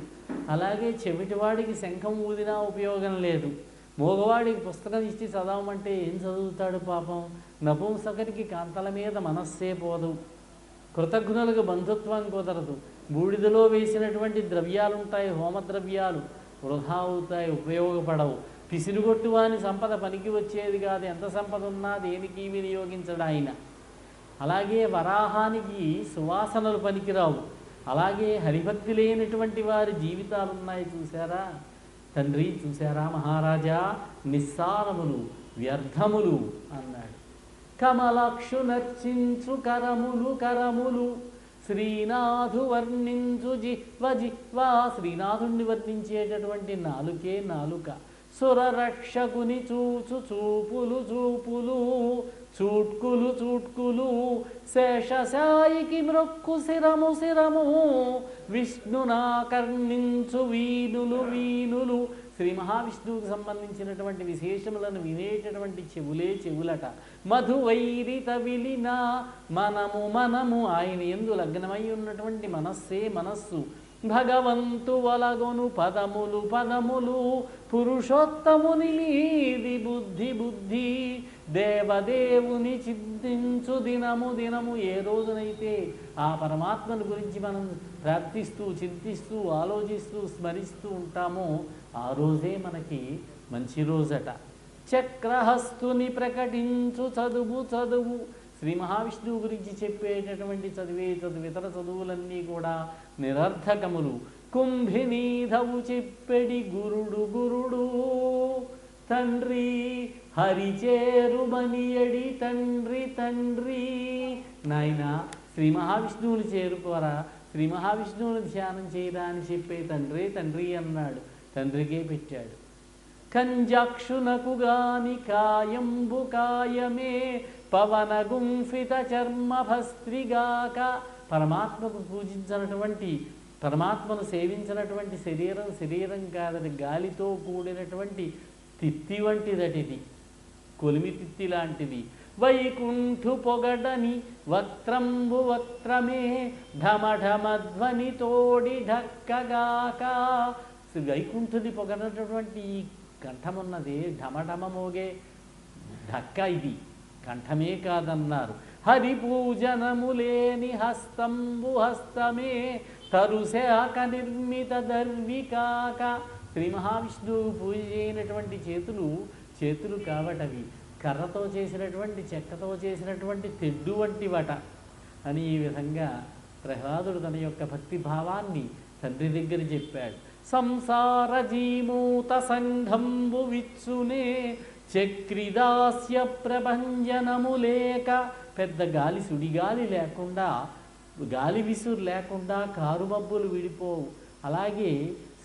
అలాగే చెవిటివాడికి శంఖం ఊదినా ఉపయోగం లేదు. మోగవాడికి పుస్తకం ఇచ్చి చదవమంటే ఏం చదువుతాడు పాపం. నపుంసకుడికి కాంతల మీద మనస్సే పోదు. కృతజ్ఞులకు బంధుత్వం కుదరదు. బూడిదలో వేసినటువంటి ద్రవ్యాలుంటాయి, హోమద్రవ్యాలు వృధా అవుతాయి, ఉపయోగపడవు. పిసిరుగొట్టు వాని సంపద పనికి వచ్చేది కాదు, ఎంత సంపద ఉన్నా దేనికి వినియోగించడు ఆయన. అలాగే వరాహానికి సువాసనలు పనికిరావు. అలాగే హరిభక్తి లేనటువంటి వారి జీవితాలు ఉన్నాయి చూసారా తండ్రి, చూసారా మహారాజా, నిస్సారములు, వ్యర్థములు అన్నాడు. కమలక్షు నర్చించు కరములు కరములు శ్రీనాథు వర్ణించు జిహ్వ జిహ్వా, శ్రీనాథుణ్ణి వర్ణించేటటువంటి నాలుకే నాలుక. సురరక్షకుని చూచు చూపులు చూపులు చూట్కులు చూట్కులు శేషశాయికి మృక్కు శిరము శిరము విష్ణునా కర్ణించు వీనులు వీనులు శ్రీ మహావిష్ణువుకు సంబంధించినటువంటి విశేషములను వినేటటువంటి చెవులే చెవులట. మధువైరిత విలిన మనము ఆయన యందు లగ్నమై ఉన్నటువంటి మనస్సే మనస్సు. భగవంతు వలగొను పదములు పురుషోత్తముని మీది బుద్ధి దేవదేవుని చింతించు దినము ఏ రోజునైతే ఆ పరమాత్మను గురించి మనం ప్రార్థిస్తూ చింతిస్తూ ఆలోచిస్తూ స్మరిస్తూ ఉంటామో ఆ రోజే మనకి మంచి రోజట. చక్రహస్తుని ప్రకటించు చదువు శ్రీ మహావిష్ణువు గురించి చెప్పేటటువంటి ఇతర చదువులన్నీ కూడా నిరర్థకములు. కుంభినీధవు చెప్పెడి గురుడు తండ్రి హరిచేరుమనియడి తండ్రి. నాయన శ్రీ మహావిష్ణువుని చేరుకోరా, శ్రీ మహావిష్ణువుని ధ్యానం చేయరా అని చెప్పే తండ్రి అన్నాడు. తండ్రికే పెట్టాడు. కంజాక్షునకు గాని కాయంబు కాయమే పవన గుంఫిత చర్మ భస్త్రిగాక. పరమాత్మకు పూజించినటువంటి పరమాత్మను సేవించినటువంటి శరీరం కాదని గాలితో కూడినటువంటి తిత్తి వంటిదటిది, కొలిమి తిత్తి లాంటిది. వైకుంఠు పొగడని వక్త్రమే ఢమఢమధ్వని తోడి ఢక్కగాక. వైకుంఠుని పొగడనటువంటి ఈ కంఠమున్నది ఢమఢమ మోగే ఢక్క, ఇది కంఠమే కాదన్నారు. హరిపూజనము లేని హస్తమే తరుశాక నిర్మిత దర్వికాక. శ్రీ మహావిష్ణువు పూజ చేయనటువంటి చేతులు కాబటవి కర్రతో చేసినటువంటి చెక్కతో చేసినటువంటి తెడ్డు వంటి వట అని ఈ విధంగా ప్రహ్లాదుడు తన యొక్క భక్తి భావాన్ని తండ్రి దగ్గర చెప్పాడు. సంసార జీమూత సంఘంబు విచ్చునే చక్రిదాస్య ప్రభంజనము లేక. పెద్ద గాలి సుడిగాలి లేకుండా, గాలి విసురు లేకుండా కారుమబ్బులు విడిపోవు. అలాగే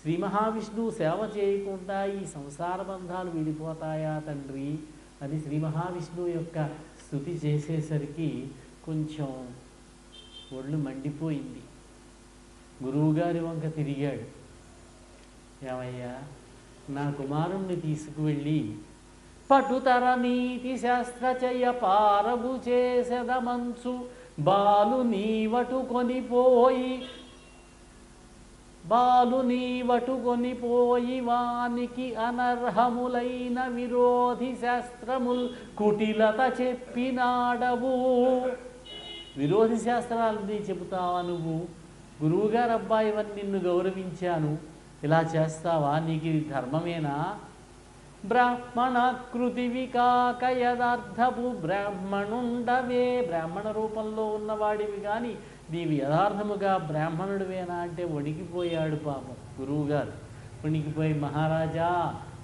శ్రీ మహావిష్ణువు సేవ చేయకుండా ఈ సంసార బంధాలు విడిపోతాయా తండ్రి అని శ్రీ మహావిష్ణువు యొక్క స్తుతి చేసేసరికి కొంచెం ఒళ్ళు మండిపోయింది. గురువుగారి వంక తిరిగాడు. ఏమయ్యా, నా కుమారుణ్ణి తీసుకువెళ్ళి పటుతర నీతి శాస్త్రచయ పారగు చేసెదమంచు బాలు నీవటు కొనిపోయి వానికి అనర్హములైన విరోధి శాస్త్రముల్ కుటిలత చెప్పినాడవు. విరోధి శాస్త్రాలని చెబుతావా నువ్వు? గురువుగారు అబ్బాయివని నిన్ను గౌరవించాను, ఇలా చేస్తావా? నీకు ఇది ధర్మమేనా? బ్రాహ్మణాకృతి వికాక యథార్థపు బ్రాహ్మణుండవే. బ్రాహ్మణ రూపంలో ఉన్నవాడివి కానీ నీవి యథార్థముగా బ్రాహ్మణుడివేనా అంటే వణికిపోయాడు పాపం గురువుగారు. వణికిపోయి, మహారాజా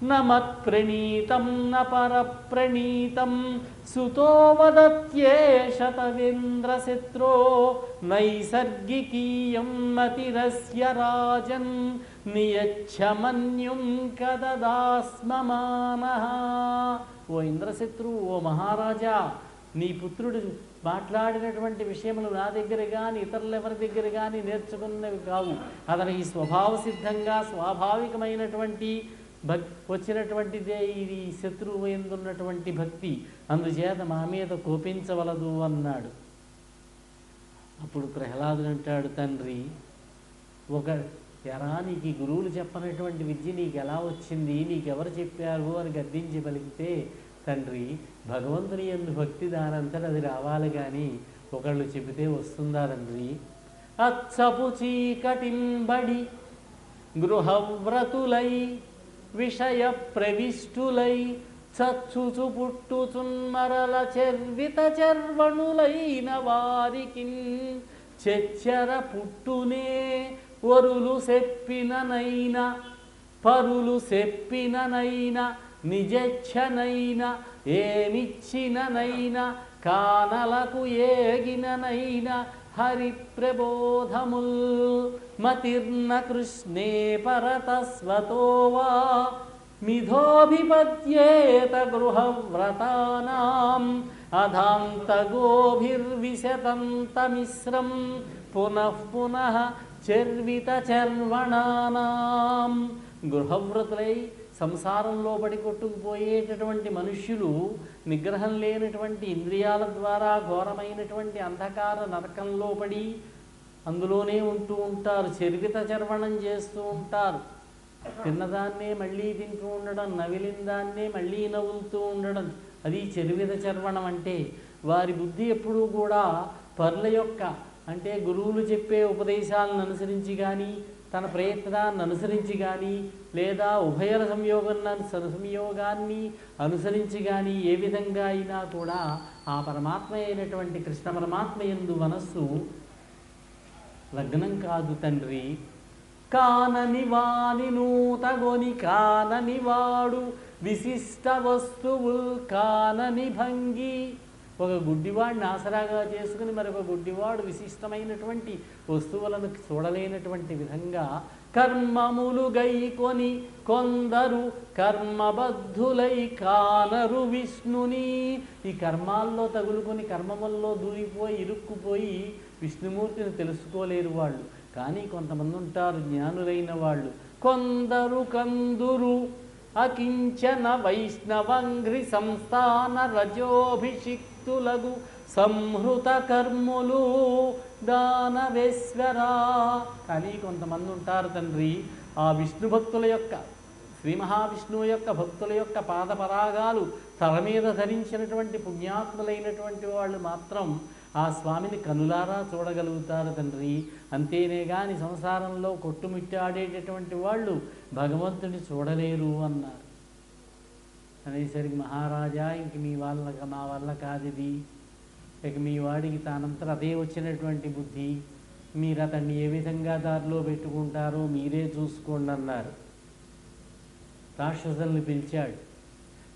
నమత్ప్రణీతం నపరప్రణీతం సుతో వదత్యేష తవేంద్రశత్రో నైసర్గికీయం మతిరస్య రాజన్ నియచ్చమన్యుం కదదాస్మమానః. ఓ ఇంద్రశత్రువు, ఓ మహారాజా, నీ పుత్రుడు మాట్లాడినటువంటి విషయములు నా దగ్గర కానీ ఇతరులెవరి దగ్గర కానీ నేర్చుకున్నవి కావు. అతనికి స్వభావ సిద్ధంగా స్వాభావికమైనటువంటి వచ్చినటువంటిదే ఇది శత్రువు ఎందున్నటువంటి భక్తి. అందుచేత మా మీద కోపించవలదు అన్నాడు. అప్పుడు ప్రహ్లాదుడు అంటాడు, తండ్రి ఎరా నీకు గురువులు చెప్పనటువంటి విద్య నీకు ఎలా వచ్చింది, నీకెవరు చెప్పారు అని గద్దించి పలికితే, తండ్రి భగవంతుని యందు భక్తి దానంతట అది రావాలి కానీ ఒకళ్ళు చెబితే వస్తుందా తండ్రి? అచ్చపు చీకటింబడి గృహవ్రతులై విషయ ప్రవిష్టులై చచ్చుచు పుట్టుచున్మరల చెర్విత చర్వణులైన వారికి చెచ్చర పుట్టునే వరులు చెప్పిననైనా పరులు చెప్పిననైనా నిజచ్చనైనా ఏమిచ్చిననైనా కానలకు ఏగిననైనా హరి ప్రబోధముల్ మతిర్న కృష్ణే పరతస్వతోవా మిథోభిపద్యేత గృహవ్రతానాం అధాంతగోభిర్విశతంతమిశ్రం పునః చర్విత చర్వణానాం. గృహవ్రతులై సంసారంలో పడి కొట్టుకుపోయేటటువంటి మనుష్యులు నిగ్రహం లేనటువంటి ఇంద్రియాల ద్వారా ఘోరమైనటువంటి అంధకార నరకంలో పడి అందులోనే ఉంటూ ఉంటారు. చర్విత చర్వణం చేస్తూ ఉంటారు. తిన్నదాన్నే మళ్ళీ తింటూ ఉండడం, నవిలిన దాన్నే మళ్ళీ నవ్వులుతూ ఉండడం, అది చర్విత చర్వణం. అంటే వారి బుద్ధి ఎప్పుడూ కూడా పరుల యొక్క అంటే గురువులు చెప్పే ఉపదేశాలను అనుసరించి కానీ, తన ప్రయత్నాన్ని అనుసరించి కానీ, లేదా ఉభయల సంయోగాన్ని అనుసరించి కానీ ఏ విధంగా అయినా కూడా ఆ పరమాత్మ అయినటువంటి కృష్ణ పరమాత్మ యందు మనస్సు లగ్నం కాదు తండ్రి. కానని వాని నూతగొని కానని వాడు విశిష్ట వస్తువుల్ కానని భంగి. ఒక గుడ్డివాడిని ఆసరాగా చేసుకుని మరొక గుడ్డివాడు విశిష్టమైనటువంటి వస్తువులను చూడలేనటువంటి విధంగా కర్మములు గైకొని కొందరు కర్మబద్ధులై కానరు విష్ణుని. ఈ కర్మాల్లో తగులుకొని కర్మముల్లో దూరిపోయి ఇరుక్కుపోయి విష్ణుమూర్తిని తెలుసుకోలేరు వాళ్ళు. కానీ కొంతమంది ఉంటారు జ్ఞానులైన వాళ్ళు. కొందరు కందురు అకించన వైష్ణవంగ్రి సంస్థాన రజోభిషిక్తులగు సంహృత కర్ములు దానవేశ్వరా. కానీ కొంతమంది ఉంటారు తండ్రి, ఆ విష్ణు భక్తుల యొక్క శ్రీ మహావిష్ణువు యొక్క భక్తుల యొక్క పాదపరాగాలు తల మీద ధరించినటువంటి పుణ్యాత్ములైనటువంటి వాళ్ళు మాత్రం ఆ స్వామిని కనులారా చూడగలుగుతారు తండ్రి. అంతేనే కానీ సంసారంలో కొట్టుమిట్టాడేటటువంటి వాళ్ళు భగవంతుని చూడలేరు అన్నారు. అనేసరికి మహారాజా ఇంక మా వల్ల కాదు ఇది, ఇక మీ వాడికి తానంతట అదే వచ్చినటువంటి బుద్ధి, మీరు అతన్ని ఏ విధంగా దారిలో పెట్టుకుంటారో మీరే చూసుకోండి అన్నారు. రాక్షసుల్ని పిలిచాడు.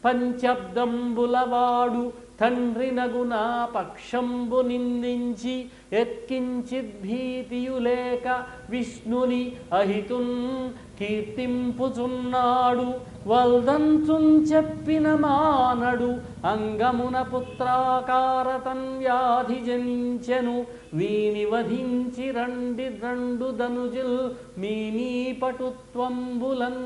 పంచబ్దంబులవాడు తండ్రి నగునా పక్షంబు నిందించి ఎత్కించిద్భీతియులేక విష్ణుని అహితున్ కీర్తింపుచున్నాడు. వల్దంచున్ చెప్పిన మానడు అంగమున పుత్రాకారతన్ వ్యాధి జనించెను. వీని వధించి రెండు ధనుజుల్ మీ పటుత్వంబులన్.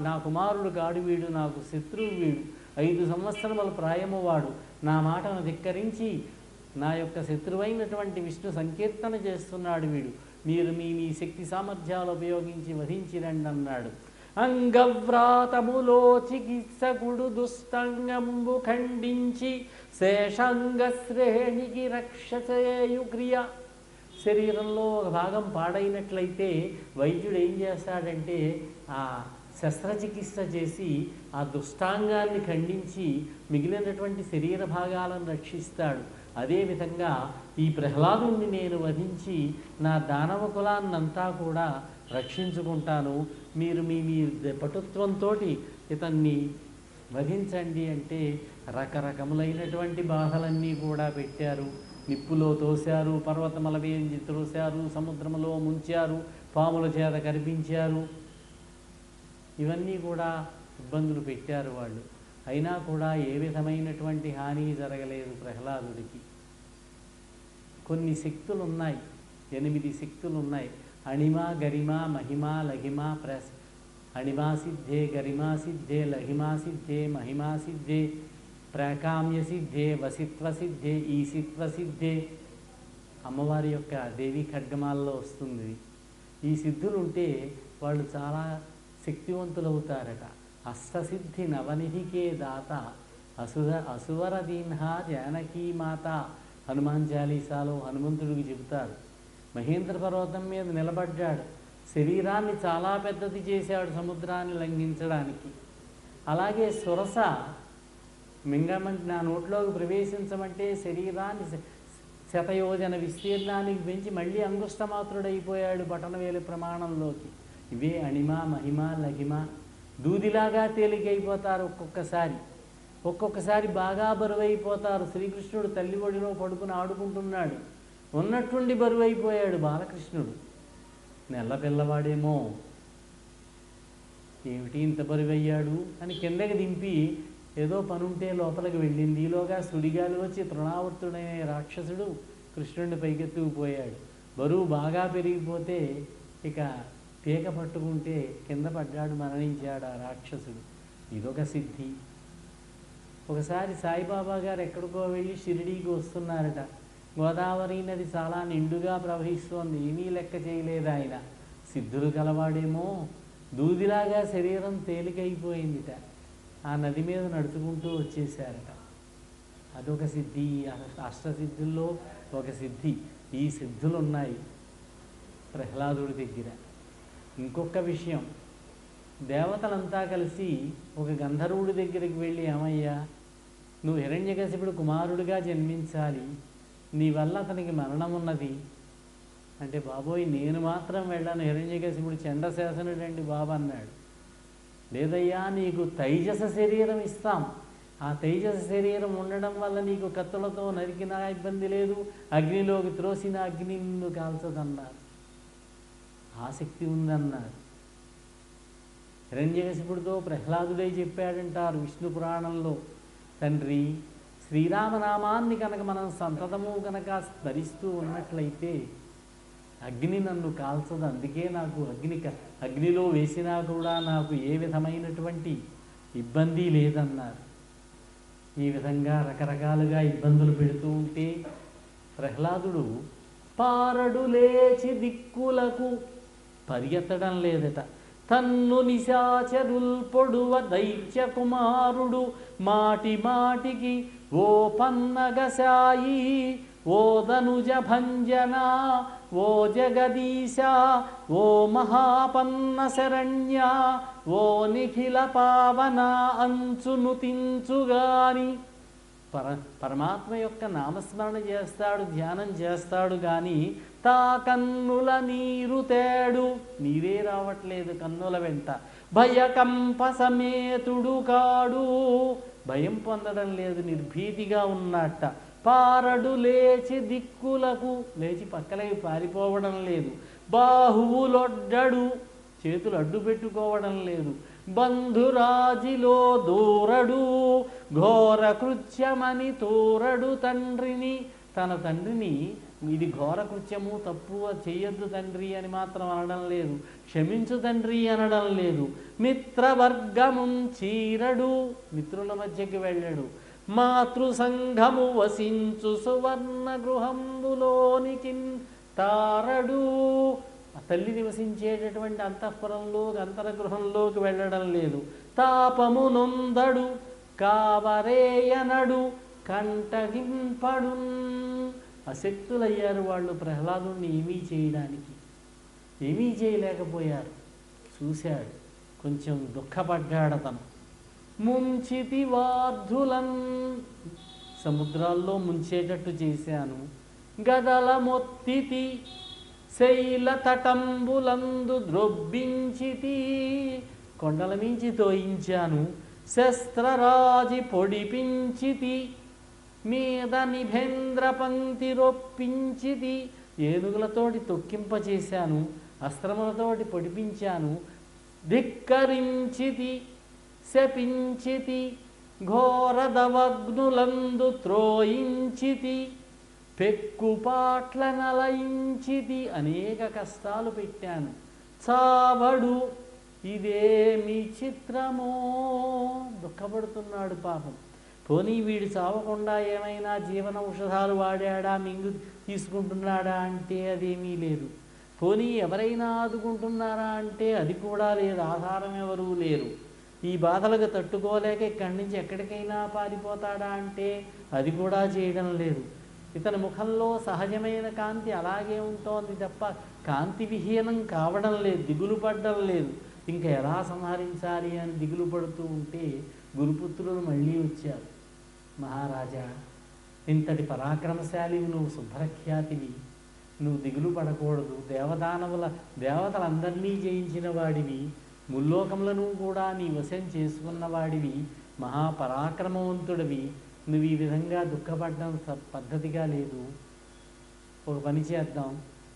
నా కుమారుడు కాడు వీడు, నాకు శత్రువు వీడు, 5 సంవత్సరముల ప్రాయము వాడు, నా మాటను ధిక్కరించి నా యొక్క శత్రువైనటువంటి విష్ణు సంకీర్తన చేస్తున్నాడు వీడు, మీరు మీ శక్తి సామర్థ్యాలు ఉపయోగించి వధించిరండి అన్నాడు. అంగవ్రాతములో చికిత్సకుడు దుష్టంగంబు ఖండించి శేషంగ శ్రేణికి రక్షసేయు క్రియ. శరీరంలో ఒక భాగం పాడైనట్లయితే వైద్యుడు ఏం చేస్తాడంటే ఆ శస్త్రచికిత్స చేసి ఆ దుష్టాంగాన్ని ఖండించి మిగిలినటువంటి శరీర భాగాలను రక్షిస్తాడు. అదేవిధంగా ఈ ప్రహ్లాదుని నేను వధించి నా దానవ కులాన్నంతా కూడా రక్షించుకుంటాను, మీరు మీ పటుత్వంతో ఇతన్ని వధించండి అంటే రకరకములైనటువంటి బాధలన్నీ కూడా పెట్టారు. నిప్పులో తోశారు, పర్వతముల వేయించి త్రోశారు, సముద్రములో ముంచారు, పాముల చేత కనిపించారు. ఇవన్నీ కూడా ఇబ్బందులు పెట్టారు వాళ్ళు. అయినా కూడా ఏ విధమైనటువంటి హాని జరగలేదు ప్రహ్లాదుడికి. కొన్ని శక్తులు ఉన్నాయి, 8 శక్తులు ఉన్నాయి. అణిమ గరిమ మహిమ లఘిమ అణిమా సిద్ధే గరిమా సిద్ధే లఘిమా సిద్ధే మహిమా సిద్ధే ప్రాకామ్య సిద్ధే వసిత్వ సిద్ధే ఈసిత్వ సిద్ధే. అమ్మవారి యొక్క దేవి ఖడ్గమాల్లో వస్తుంది. ఈ సిద్ధులు ఉంటే వాళ్ళు చాలా శక్తివంతులవుతారట. అష్టసిద్ధి నవనిధికే దాత అసువర దీన్హా జానకీ మాత. హనుమాన్ చాలీసాలో హనుమంతుడికి చెబుతారు. మహేంద్ర పర్వతం మీద నిలబడ్డాడు, శరీరాన్ని చాలా పెద్దది చేశాడు సముద్రాన్ని లంఘించడానికి. అలాగే సురస మింగమంటే నా నోట్లోకి ప్రవేశించమంటే శరీరాన్ని శతయోజన విస్తీర్ణానికి పెంచి మళ్ళీ అంగుష్టమాత్రుడైపోయాడు బటనవేలు ప్రమాణంలోకి. ఇవే అణిమ మహిమ లఘిమ. దూదిలాగా తేలికైపోతారు ఒక్కొక్కసారి బాగా బరువైపోతారు. శ్రీకృష్ణుడు తల్లి ఒడిలో పడుకుని ఆడుకుంటున్నాడు, ఉన్నట్టుండి బరువైపోయాడు బాలకృష్ణుడు. నెల్ల పిల్లవాడేమో ఏమిటి ఇంత బరువయ్యాడు అని కిందకి దింపి ఏదో పనుంటే లోపలికి వెళ్ళింది. ఈలోగా సుడిగాలి వచ్చి తృణావర్తుడైన రాక్షసుడు కృష్ణుడిని పైకెత్తుకుపోయాడు. బరువు బాగా పెరిగిపోతే ఇక పీక పట్టుకుంటే కింద పడ్డాడు, మరణించాడు ఆ రాక్షసుడు. ఇదొక సిద్ధి. ఒకసారి సాయిబాబా గారు ఎక్కడికో వెళ్ళి షిరిడీకి వస్తున్నారట. గోదావరి నది చాలా నిండుగా ప్రవహిస్తోంది, ఏమీ లెక్క చేయలేదు ఆయన. సిద్ధులు గలవాడేమో, దూదిలాగా శరీరం తేలికైపోయిందిట. ఆ నది మీద నడుచుకుంటూ వచ్చేసారట. అదొక సిద్ధి, అష్టసిద్ధుల్లో ఒక సిద్ధి. ఈ సిద్ధులు ఉన్నాయి ప్రహ్లాదుడి దగ్గర. ఇంకొక విషయం, దేవతలంతా కలిసి ఒక గంధర్వుడి దగ్గరికి వెళ్ళి, ఏమయ్యా నువ్వు హిరణ్యకశిపుడు కుమారుడిగా జన్మించాలి, నీ వల్ల అతనికి మరణం ఉన్నది అంటే, బాబోయ్ నేను మాత్రం వెళ్ళాను, హిరణ్యకశిపుడు చండశాసనుడండి బాబు అన్నాడు. లేదయ్యా నీకు తైజస శరీరం ఇస్తాం, ఆ తైజస శరీరం ఉండడం వల్ల నీకు కత్తులతో నరికినా ఇబ్బంది లేదు, అగ్నిలోకి త్రోసిన అగ్ని నిన్ను కాల్చదన్నారు. ఆసక్తి ఉందన్నారు. హిరణ్యకశిపుడితో ప్రహ్లాదుడై చెప్పాడంటారు విష్ణు పురాణంలో, తండ్రి శ్రీరామనామాన్ని కనుక మనం సంతతము కనుక స్మరిస్తూ ఉన్నట్లయితే అగ్ని నన్ను కాల్చదు, అందుకే నాకు అగ్నిలో వేసినా కూడా నాకు ఏ విధమైనటువంటి ఇబ్బంది లేదన్నారు. ఈ విధంగా రకరకాలుగా ఇబ్బందులు పెడుతూ ఉంటే ప్రహ్లాదుడు పారడు లేచి దిక్కులకు పరిగెత్తడం లేదట. తన్ను నిశాచరుల్ పొడువ దైత్య కుమారుడు మాటి మాటికి ఓ పన్నగసాయి, ఓ ధనుజ భంజన, ఓ జగదీశ, ఓ మహాపన్న శరణ్య, ఓ నిఖిల పావన అంచును తించుగాని. పరమాత్మ యొక్క నామస్మరణ చేస్తాడు, ధ్యానం చేస్తాడు, కానీ తా కన్నుల నీరు తేడు, నీరే రావట్లేదు కన్నుల వెంట. భయకంప సమేతుడు కాడు, భయం పొందడం లేదు, నిర్భీతిగా ఉన్నట్ట. పారడు లేచి దిక్కులకు, లేచి పక్కలకి పారిపోవడం లేదు. బాహువులొడ్డడు, చేతులు అడ్డు పెట్టుకోవడం లేదు. బంధురాజిలో దూరడు, ఘోర కృత్యమని తోరడు తండ్రిని, తన తండ్రిని ఇది ఘోర కృత్యము, తప్పు చెయ్యొద్దు తండ్రి అని మాత్రం అనడం లేదు, క్షమించు తండ్రి అనడం లేదు. మిత్రవర్గముం చీరడు, మిత్రుల మధ్యకి వెళ్ళడు. మాతృ సంఘము వసించు సువర్ణ గృహంబులోనికి తారడు, తల్లి నివసించేటటువంటి అంతఃపురంలో అంతరగృహంలోకి వెళ్ళడం లేదు. తాపము నొందడు కావరేయనడు కంటగింపడు. అశక్తులయ్యారు వాళ్ళు ప్రహ్లాదుని ఏమీ చేయడానికి, ఏమీ చేయలేకపోయారు. చూశాడు, కొంచెం దుఃఖపడ్డాడతను. ముంచితి వార్ధులన్, సముద్రాల్లో ముంచేటట్టు చేశాను. గదల మొత్తితి శైల తటంబులందు ద్రొబ్బించితి, కొండల మించి తోయించాను. శస్త్రరాజి పొడిపించితి, మీద నిభేంద్ర పంక్తి రొప్పించితి, ఏనుగులతోటి తొక్కింపచేశాను, అస్త్రములతోటి పొడిపించాను. ధిక్కరించితి శపించితి, ఘోరదవగ్నులందు త్రోయించితి, పెక్కుపాట్ల నలయించితి, అనేక కష్టాలు పెట్టాను. చావడు ఇదేమి చిత్రమో, దుఃఖపడుతున్నాడు పాపం. పోనీ వీడు చావకుండా ఏమైనా జీవన ఔషధాలు వాడాడా, మింగు తీసుకుంటున్నాడా అంటే అదేమీ లేదు. పోనీ ఎవరైనా ఆదుకుంటున్నారా అంటే అది కూడా లేదు, ఆధారం ఎవరూ లేరు. ఈ బాధలకు తట్టుకోలేక ఇక్కడి నుంచి ఎక్కడికైనా పారిపోతాడా అంటే అది కూడా చేయడం లేదు. ఇతని ముఖంలో సహజమైన కాంతి అలాగే ఉంటోంది తప్ప కాంతి విహీనం కావడం లేదు, దిగులు పడ్డం లేదు. ఇంకా ఎలా సంహరించాలి అని దిగులు పడుతూ ఉంటే గురుపుత్రులు మళ్ళీ వచ్చారు. మహారాజా, ఇంతటి పరాక్రమశాలివి, నువ్వు శుభ్రఖ్యాతివి, నువ్వు దిగులు పడకూడదు. దేవతలందరినీ జయించిన వాడివి, ముల్లోకములను కూడా నీ వశం చేసుకున్న వాడివి, మహాపరాక్రమవంతుడివి. నువ్వు ఈ విధంగా దుఃఖపడడం పద్ధతిగా లేదు. ఒక పని చేద్దాం,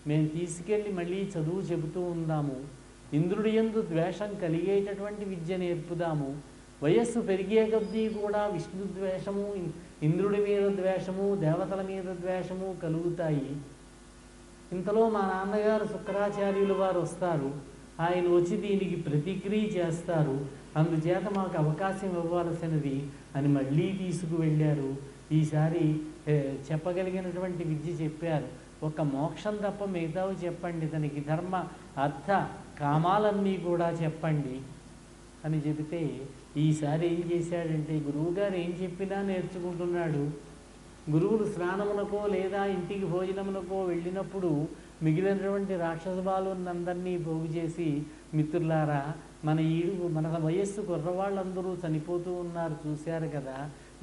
మేము తీసుకెళ్ళి మళ్ళీ చదువు చెబుతూ ఉందాము. ఇంద్రుడి యందు ద్వేషం కలిగేటటువంటి విద్య నేర్పుదాము. వయస్సు పెరిగే కొద్దీ కూడా విష్ణు ద్వేషము, ఇంద్రుడి మీద ద్వేషము, దేవతల మీద ద్వేషము కలుగుతాయి. ఇంతలో మా నాన్నగారు శుక్రాచార్యులు వారు వస్తారు. ఆయన వచ్చి దీనికి ప్రతిక్రియ చేస్తారు, అందుచేత మాకు అవకాశం ఇవ్వవలసినది అని మళ్ళీ తీసుకువెళ్ళారు. ఈసారి చెప్పగలిగినటువంటి విద్య చెప్పారు. ఒక మోక్షం తప్ప మిగతావి చెప్పండి, తనకి ధర్మ అర్థ కామాలన్నీ కూడా చెప్పండి అని చెబితే ఈసారి ఏం చేశాడంటే గురువుగారు ఏం చెప్పినా నేర్చుకుంటున్నాడు. గురువులు స్నానమునకో లేదా ఇంటికి భోజనమునకో వెళ్ళినప్పుడు మిగిలినటువంటి రాక్షస బాలునందరినీ పోగు చేసి, మిత్రులారా మన వయస్సు కుర్రవాళ్ళందరూ చనిపోతూ ఉన్నారు చూశారు కదా,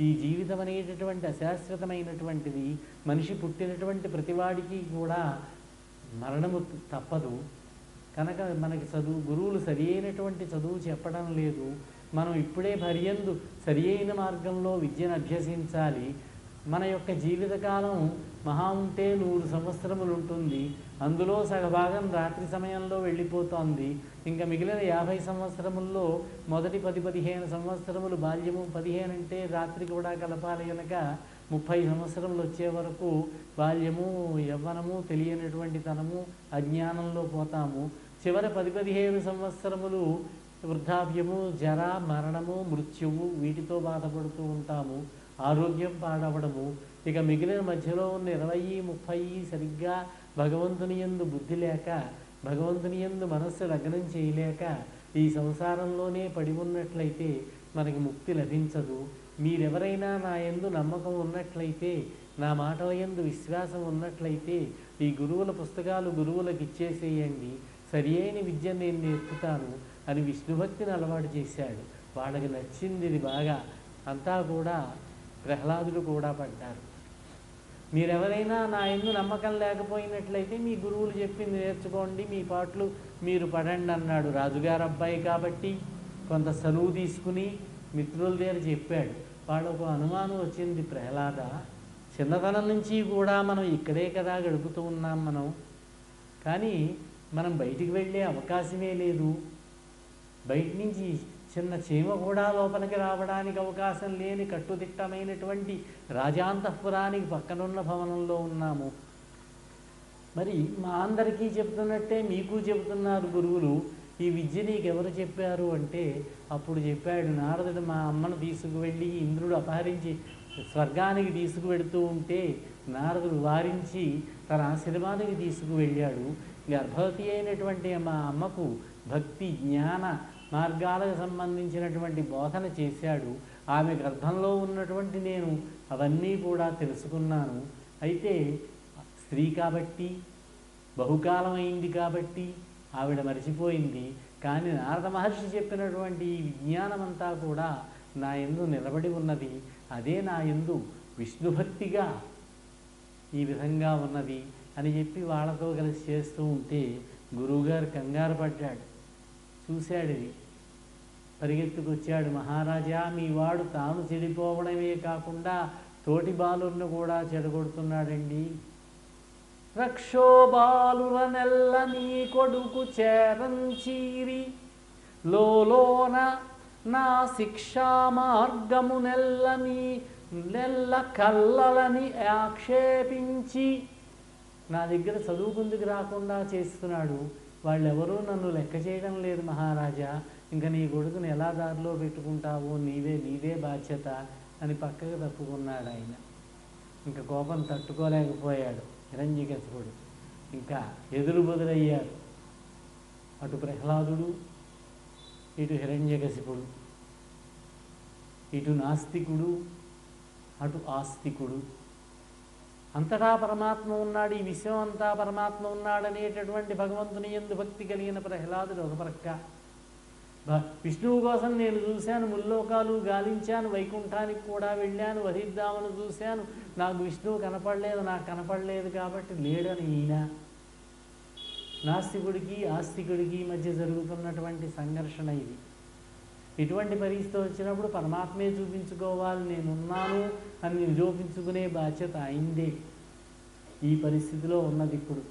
ఈ జీవితం అనేటటువంటి అశాశ్వతమైనటువంటిది, మనిషి పుట్టినటువంటి ప్రతివాడికి కూడా మరణము తప్పదు కనుక మనకి గురువులు సరి అయినటువంటి చదువు చెప్పడం లేదు. మనం ఇప్పుడే భర్యందు సరి అయిన మార్గంలో విద్యను అభ్యసించాలి. మన యొక్క జీవితకాలం మహా ఉంటే 100 సంవత్సరములు ఉంటుంది, అందులో సగభాగం రాత్రి సమయంలో వెళ్ళిపోతోంది. ఇంకా మిగిలిన 50 సంవత్సరముల్లో మొదటి 10-15 సంవత్సరములు బాల్యము, 15 అంటే రాత్రి కూడా కలపాలి కనుక 30 సంవత్సరములు వచ్చే వరకు బాల్యము, యవ్వనము, తెలియనటువంటి తనము, అజ్ఞానంలో పోతాము. చివరి 10-15 సంవత్సరములు వృద్ధాప్యము, జర, మరణము, మృత్యువు వీటితో బాధపడుతూ ఉంటాము, ఆరోగ్యం పాడవడము. ఇక మిగిలిన మధ్యలో ఉన్న 20-30 సరిగ్గా భగవంతుని యందు బుద్ధి లేక, భగవంతుని యందు మనస్సు లగ్నం చేయలేక ఈ సంసారంలోనే పడి ఉన్నట్లయితే మనకి ముక్తి లభించదు. మీరెవరైనా నా యందు నమ్మకం ఉన్నట్లయితే, నా మాటల యందు విశ్వాసం ఉన్నట్లయితే ఈ గురువుల పుస్తకాలు గురువులకు ఇచ్చేసేయండి, సరి అయిన విద్య నేను నేర్పుతాను అని విష్ణుభక్తిని అలవాటు చేశాడు. వాళ్ళకి నచ్చింది ఇది బాగా. అంతా కూడా ప్రహ్లాదుడు కూడా పడ్డారు. మీరెవరైనా నా యందు నమ్మకం లేకపోయినట్లయితే మీ గురువులు చెప్పింది నేర్చుకోండి, మీ పాటలు మీరు పడండి అన్నాడు. రాజుగారు అబ్బాయి కాబట్టి కొంత సలువు తీసుకుని మిత్రుల దగ్గర చెప్పాడు. వాళ్ళకు అనుమానం వచ్చింది, ప్రహ్లాద చిన్నతనం నుంచి కూడా మనం ఇక్కడే కదా గడుపుతూ ఉన్నాం మనం, కానీ మనం బయటికి వెళ్ళే అవకాశమే లేదు. బయట నుంచి చిన్న చీమ కూడా లోపలికి రావడానికి అవకాశం లేని కట్టుదిట్టమైనటువంటి రాజాంతఃపురానికి పక్కనున్న భవనంలో ఉన్నాము. మరి మా అందరికీ చెప్తున్నట్టే మీకు చెబుతున్నారు గురువులు, ఈ విద్య నీకెవరు చెప్పారు అంటే అప్పుడు చెప్పాడు నారదుడు, మా అమ్మను తీసుకువెళ్ళి ఇంద్రుడు అపహరించి స్వర్గానికి తీసుకువెడుతూ ఉంటే నారదుడు వారించి తన ఆశ్రమానికి తీసుకువెళ్ళాడు. గర్భవతి అయినటువంటి మా అమ్మకు భక్తి, జ్ఞాన మార్గాలకు సంబంధించినటువంటి బోధన చేశాడు. ఆమె గర్భంలో ఉన్నటువంటి నేను అవన్నీ కూడా తెలుసుకున్నాను. అయితే స్త్రీ కాబట్టి, బహుకాలం అయింది కాబట్టి ఆవిడ మరిచిపోయింది. కానీ నారద మహర్షి చెప్పినటువంటి ఈ విజ్ఞానమంతా కూడా నా యందు నిలబడి ఉన్నది. అదే నా యందు విష్ణుభక్తిగా ఈ విధంగా ఉన్నది అని చెప్పి వాళ్ళతో కలిసి చేస్తూ ఉంటే గురువుగారు కంగారు పడ్డాడు. చూశాడు, ఇది పరిగెత్తుకొచ్చాడు. మహారాజా, మీ వాడు తాను చెడిపోవడమే కాకుండా తోటి బాలుర్ను కూడా చెడగొడుతున్నాడండి. రక్షోబాలుల నెల్ల నీ కొడుకు చేరంచీరి లోన నా శిక్షా మార్గము నెల్ల కల్లలని ఆక్షేపించి నా దగ్గర చదువుకుందుకు రాకుండా చేస్తున్నాడు. వాళ్ళెవరూ నన్ను లెక్క చేయడం లేదు మహారాజా, ఇంకా నీ కొడుకుని ఎలా దారిలో పెట్టుకుంటావో నీదే బాధ్యత అని పక్కకు తప్పుకున్నాడు ఆయన. ఇంకా కోపం తట్టుకోలేకపోయాడు హిరణ్యకశిపుడు. ఇంకా ఎదురు బదులయ్యారు. అటు ప్రహ్లాదుడు, ఇటు హిరణ్యకశిపుడు, ఇటు నాస్తికుడు, అటు ఆస్తికుడు. అంతటా పరమాత్మ ఉన్నాడు, ఈ విశ్వం అంతా పరమాత్మ ఉన్నాడనేటటువంటి భగవంతుని యందు భక్తి కలిగిన ప్రహ్లాదుడు ఒక ప్రక్క. విష్ణువు కోసం నేను చూశాను, ముల్లోకాలు గాలించాను, వైకుంఠానికి కూడా వెళ్ళాను, వధిద్దామని చూశాను, నాకు విష్ణువు కనపడలేదు, నాకు కనపడలేదు కాబట్టి లేడని ఈయన. నాస్తికుడికి ఆస్తికుడికి మధ్య జరుగుతున్నటువంటి సంఘర్షణ ఇది. ఇటువంటి పరిస్థితి వచ్చినప్పుడు పరమాత్మే చూపించుకోవాలి, నేనున్నాను అని నిరూపించుకునే బాధ్యత అయిందే. ఈ పరిస్థితిలో ఉన్నది ఇప్పుడు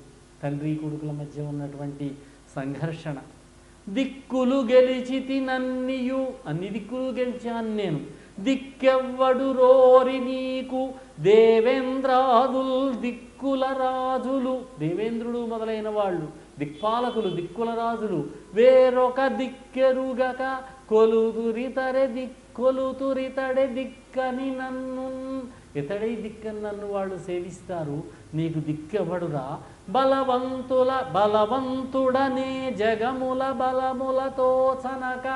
తండ్రి కొడుకుల మధ్య ఉన్నటువంటి సంఘర్షణ. దిక్కులు గెలిచితి నన్నియు, అన్ని దిక్కులు గెలిచాను నేను, దిక్కెవ్వడు రోరి నీకు దేవేంద్రాదుల్ దిక్కుల రాజులు, దేవేంద్రుడు మొదలైన వాళ్ళు దిక్పాలకులు దిక్కుల రాజులు, వేరొక దిక్కెరుగక కొలుతురితడే దిక్కని నన్ను, ఇతడే దిక్కని నన్ను వాళ్ళు సేవిస్తారు, నీకు దిక్కెవడురా? బలవంతుడనే జగముల బలములతో చనక,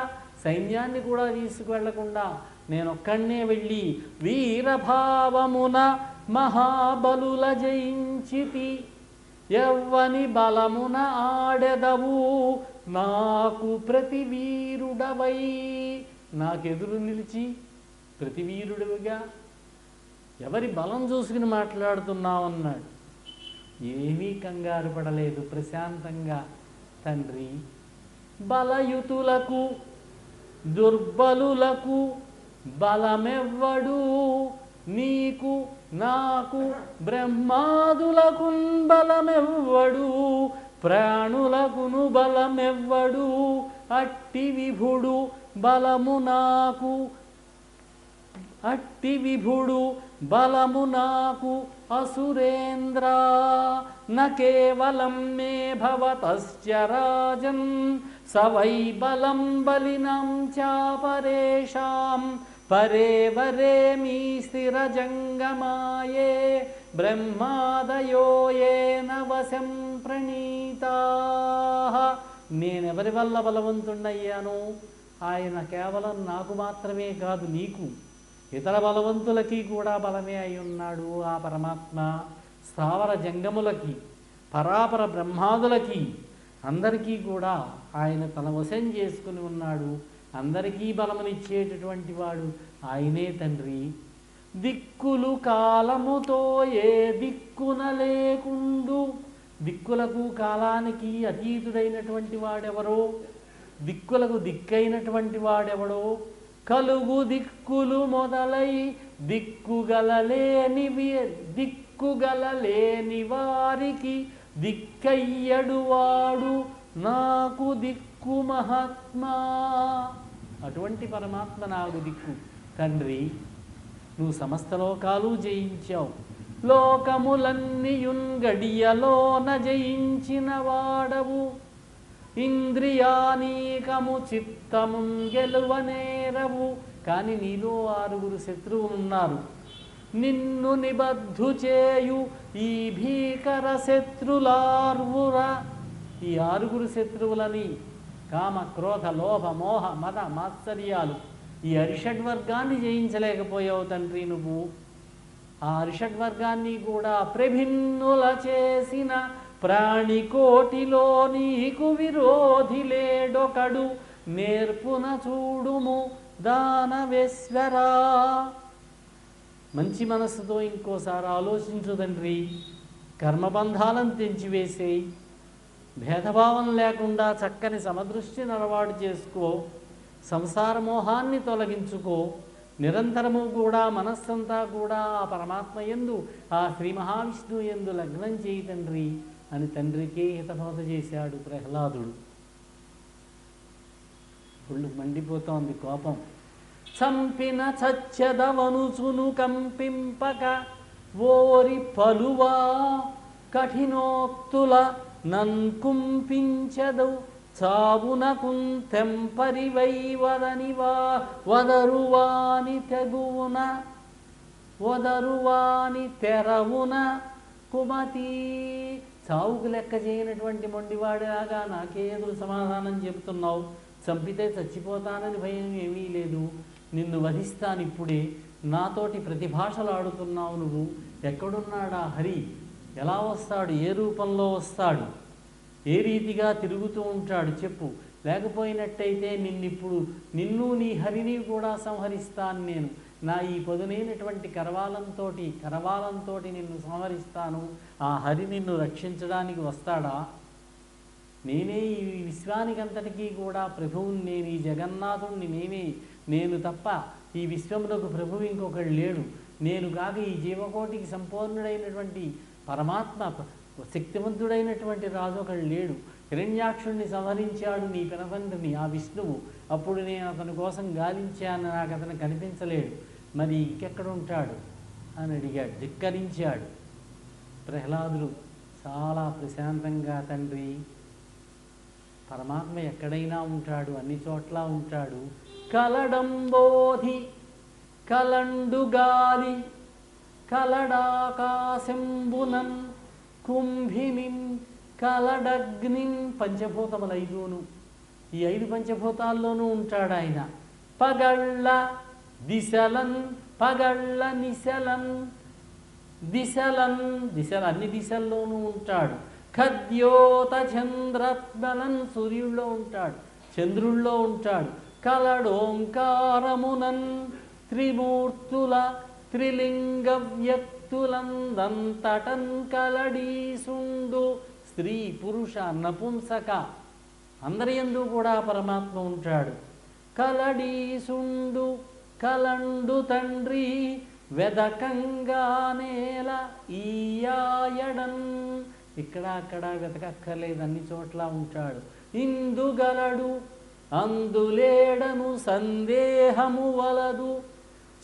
సైన్యాన్ని కూడా తీసుకువెళ్లకుండా నేనొక్కడే వెళ్ళి వీరభావమున మహాబలుల జయించితి, ఎవ్వని బలమున ఆడెదవు నాకు ప్రతివీరుడవై, నాకెదురు నిలిచి ప్రతివీరుడివిగా ఎవరి బలం చూసుకుని మాట్లాడుతున్నావన్నాడు. ఏమీ కంగారు పడలేదు, ప్రశాంతంగా తండ్రి బలయుతులకు దుర్బలులకు బలమెవ్వడు, నీకు నాకు బ్రహ్మాదులకు బలమెవ్వడు, ప్రాణులకును బలమెవ్వడు, అట్టి విభుడు బలము నాకు, అట్టి విభుడు బలము నాకు అసురేంద్ర, న కేవలం మే భవతశ్చ రాజన్, సవై బలం బలినం చాపరేషాం, పరే వరే మీ స్థిరజంగమాయే, బ్రహ్మాదయో ఏన వశం ప్రణీతా. నేనెవరి వల్ల బలవంతుణ్ణయ్యాను? ఆయన కేవలం నాకు మాత్రమే కాదు, నీకు ఇతర బలవంతులకి కూడా బలమే అయి ఉన్నాడు ఆ పరమాత్మ. స్థావర జంగములకి పరాపర బ్రహ్మాదులకి అందరికీ కూడా ఆయన తన వశం చేసుకుని ఉన్నాడు. అందరికీ బలమునిచ్చేటటువంటి వాడు ఆయనే తండ్రి. దిక్కులు కాలముతో ఏ దిక్కున లేకుండు, దిక్కులకు కాలానికి అతీతుడైనటువంటి వాడెవరో, దిక్కులకు దిక్కైనటువంటి వాడెవడో, కలుగు దిక్కులు మొదలై దిక్కుగలలేని వారికి దిక్కయ్యడు వాడు నాకు దిక్కు మహాత్మా. అటువంటి పరమాత్మ నాకు దిక్కు. తండ్రి, నువ్వు సమస్త లోకాలు జయించావు, లోకములన్నీయున్ గడియలోన జయించిన వాడవు, ఇంద్రియానీకము చిత్తమున్ గెలువనేరవు. కానీ నీలో 6 శత్రువులున్నారు. నిన్ను నిబద్ధు చేయు ఈ భీకర శత్రులార్వురా. ఈ 6 శత్రువులని కామ క్రోధ లోభ మోహ మద మాత్సర్యాలు, ఈ అరిషడ్వర్గాన్ని జయించలేకపోయావు తండ్రి నువ్వు. ఆ అరిషడ్వర్గాన్ని కూడా ప్రభిన్నుల చేసిన ప్రాణికోటిలో నీకు విరోధి లేడొకడు, నేర్పున చూడుము దానవేశ్వరా. మంచి మనస్సుతో ఇంకోసారి ఆలోచించు తండ్రి. కర్మబంధాలను తెంచివేసేయి, భేదభావం లేకుండా చక్కని సమదృష్టిని అలవాటు చేసుకో, సంసార మోహాన్ని తొలగించుకో. నిరంతరము కూడా మనస్సంతా కూడా ఆ పరమాత్మ యందు, ఆ శ్రీ మహావిష్ణువు యందు లగ్నం చేయి తండ్రి అని తండ్రికే హితబోధ చేశాడు ప్రహ్లాదుడు. ఒళ్ళు మండిపోతోంది కోపం. చంపిన చచ్చదవనుచును కంపింపక ఓరి పలువా కఠినోక్తుల నన్కుంపించదు, చావునకున్ తెంపరివై వదరువాని తెగువున వదరువాని తెరవున కుమతి. చావుకు లెక్క చేయనటువంటి మొండివాడిలాగా నాకే ఎదురు సమాధానం చెబుతున్నావు. చంపితే చచ్చిపోతానని భయం ఏమీ లేదు, నిన్ను వధిస్తాను ఇప్పుడే. నాతోటి ప్రతిభాషలు ఆడుతున్నావు నువ్వు. ఎక్కడున్నాడా హరి? ఎలా వస్తాడు? ఏ రూపంలో వస్తాడు? ఏ రీతిగా తిరుగుతూ ఉంటాడు చెప్పు. లేకపోయినట్టయితే నిన్ను నీ హరిని కూడా సంహరిస్తాను నేను. నా ఈ పదునైనటువంటి కరవాలంతో నిన్ను సంహరిస్తాను. ఆ హరి నిన్ను రక్షించడానికి వస్తాడా? నేనే ఈ విశ్వానికంతటికీ కూడా ప్రభువుని, నేను ఈ జగన్నాథుణ్ణి నేను తప్ప ఈ విశ్వమునకు ప్రభువు ఇంకొకడు లేడు. నేను కాక ఈ జీవకోటికి సంపూర్ణుడైనటువంటి పరమాత్మ శక్తివంతుడైనటువంటి రాజు ఒకడు లేడు. హిరణ్యాక్షుణ్ణి సంహరించాడు నీ పినతండ్రిని ఆ విష్ణువు. అప్పుడు నేను అతని కోసం గాలించాను, నాకు అతను కనిపించలేడు, మరి ఇంకెక్కడ ఉంటాడు అని అడిగాడు, ధిక్కరించాడు. ప్రహ్లాదుడు చాలా ప్రశాంతంగా, తండ్రి పరమాత్మ ఎక్కడైనా ఉంటాడు, అన్ని చోట్ల ఉంటాడు. కలడంబోధి కలండుగాలి కలడాకాశంబునన్ కుంభినిన్ కలడగ్నిన్, పంచభూతములు ఐదును, ఈ 5 పంచభూతాల్లోనూ ఉంటాడు ఆయన. పగళ్ళ దిశలన్ పగళ్ళ నిశలన్ దిశలన్, దిశలు అన్ని దిశల్లోనూ ఉంటాడు. ఖద్యోత చంద్రత్మలన్, సూర్యుల్లో ఉంటాడు, చంద్రుల్లో ఉంటాడు. కలడోంకారమునన్ త్రిమూర్తుల త్రిలింగ వ్యక్తులందంతటన్ కలడీసుండు, స్త్రీ పురుష నపుంసక అందరి యందు కూడా పరమాత్మ ఉంటాడు. కలడీసుండు కలండు తండ్రి వెదకంగా నేల ఈయాయడన్, ఇక్కడ అక్కడ వెతకక్కర్లేదు, అన్ని చోట్ల ఉంటాడు. ఇందుగలడు అందులేడను సందేహము వలదు,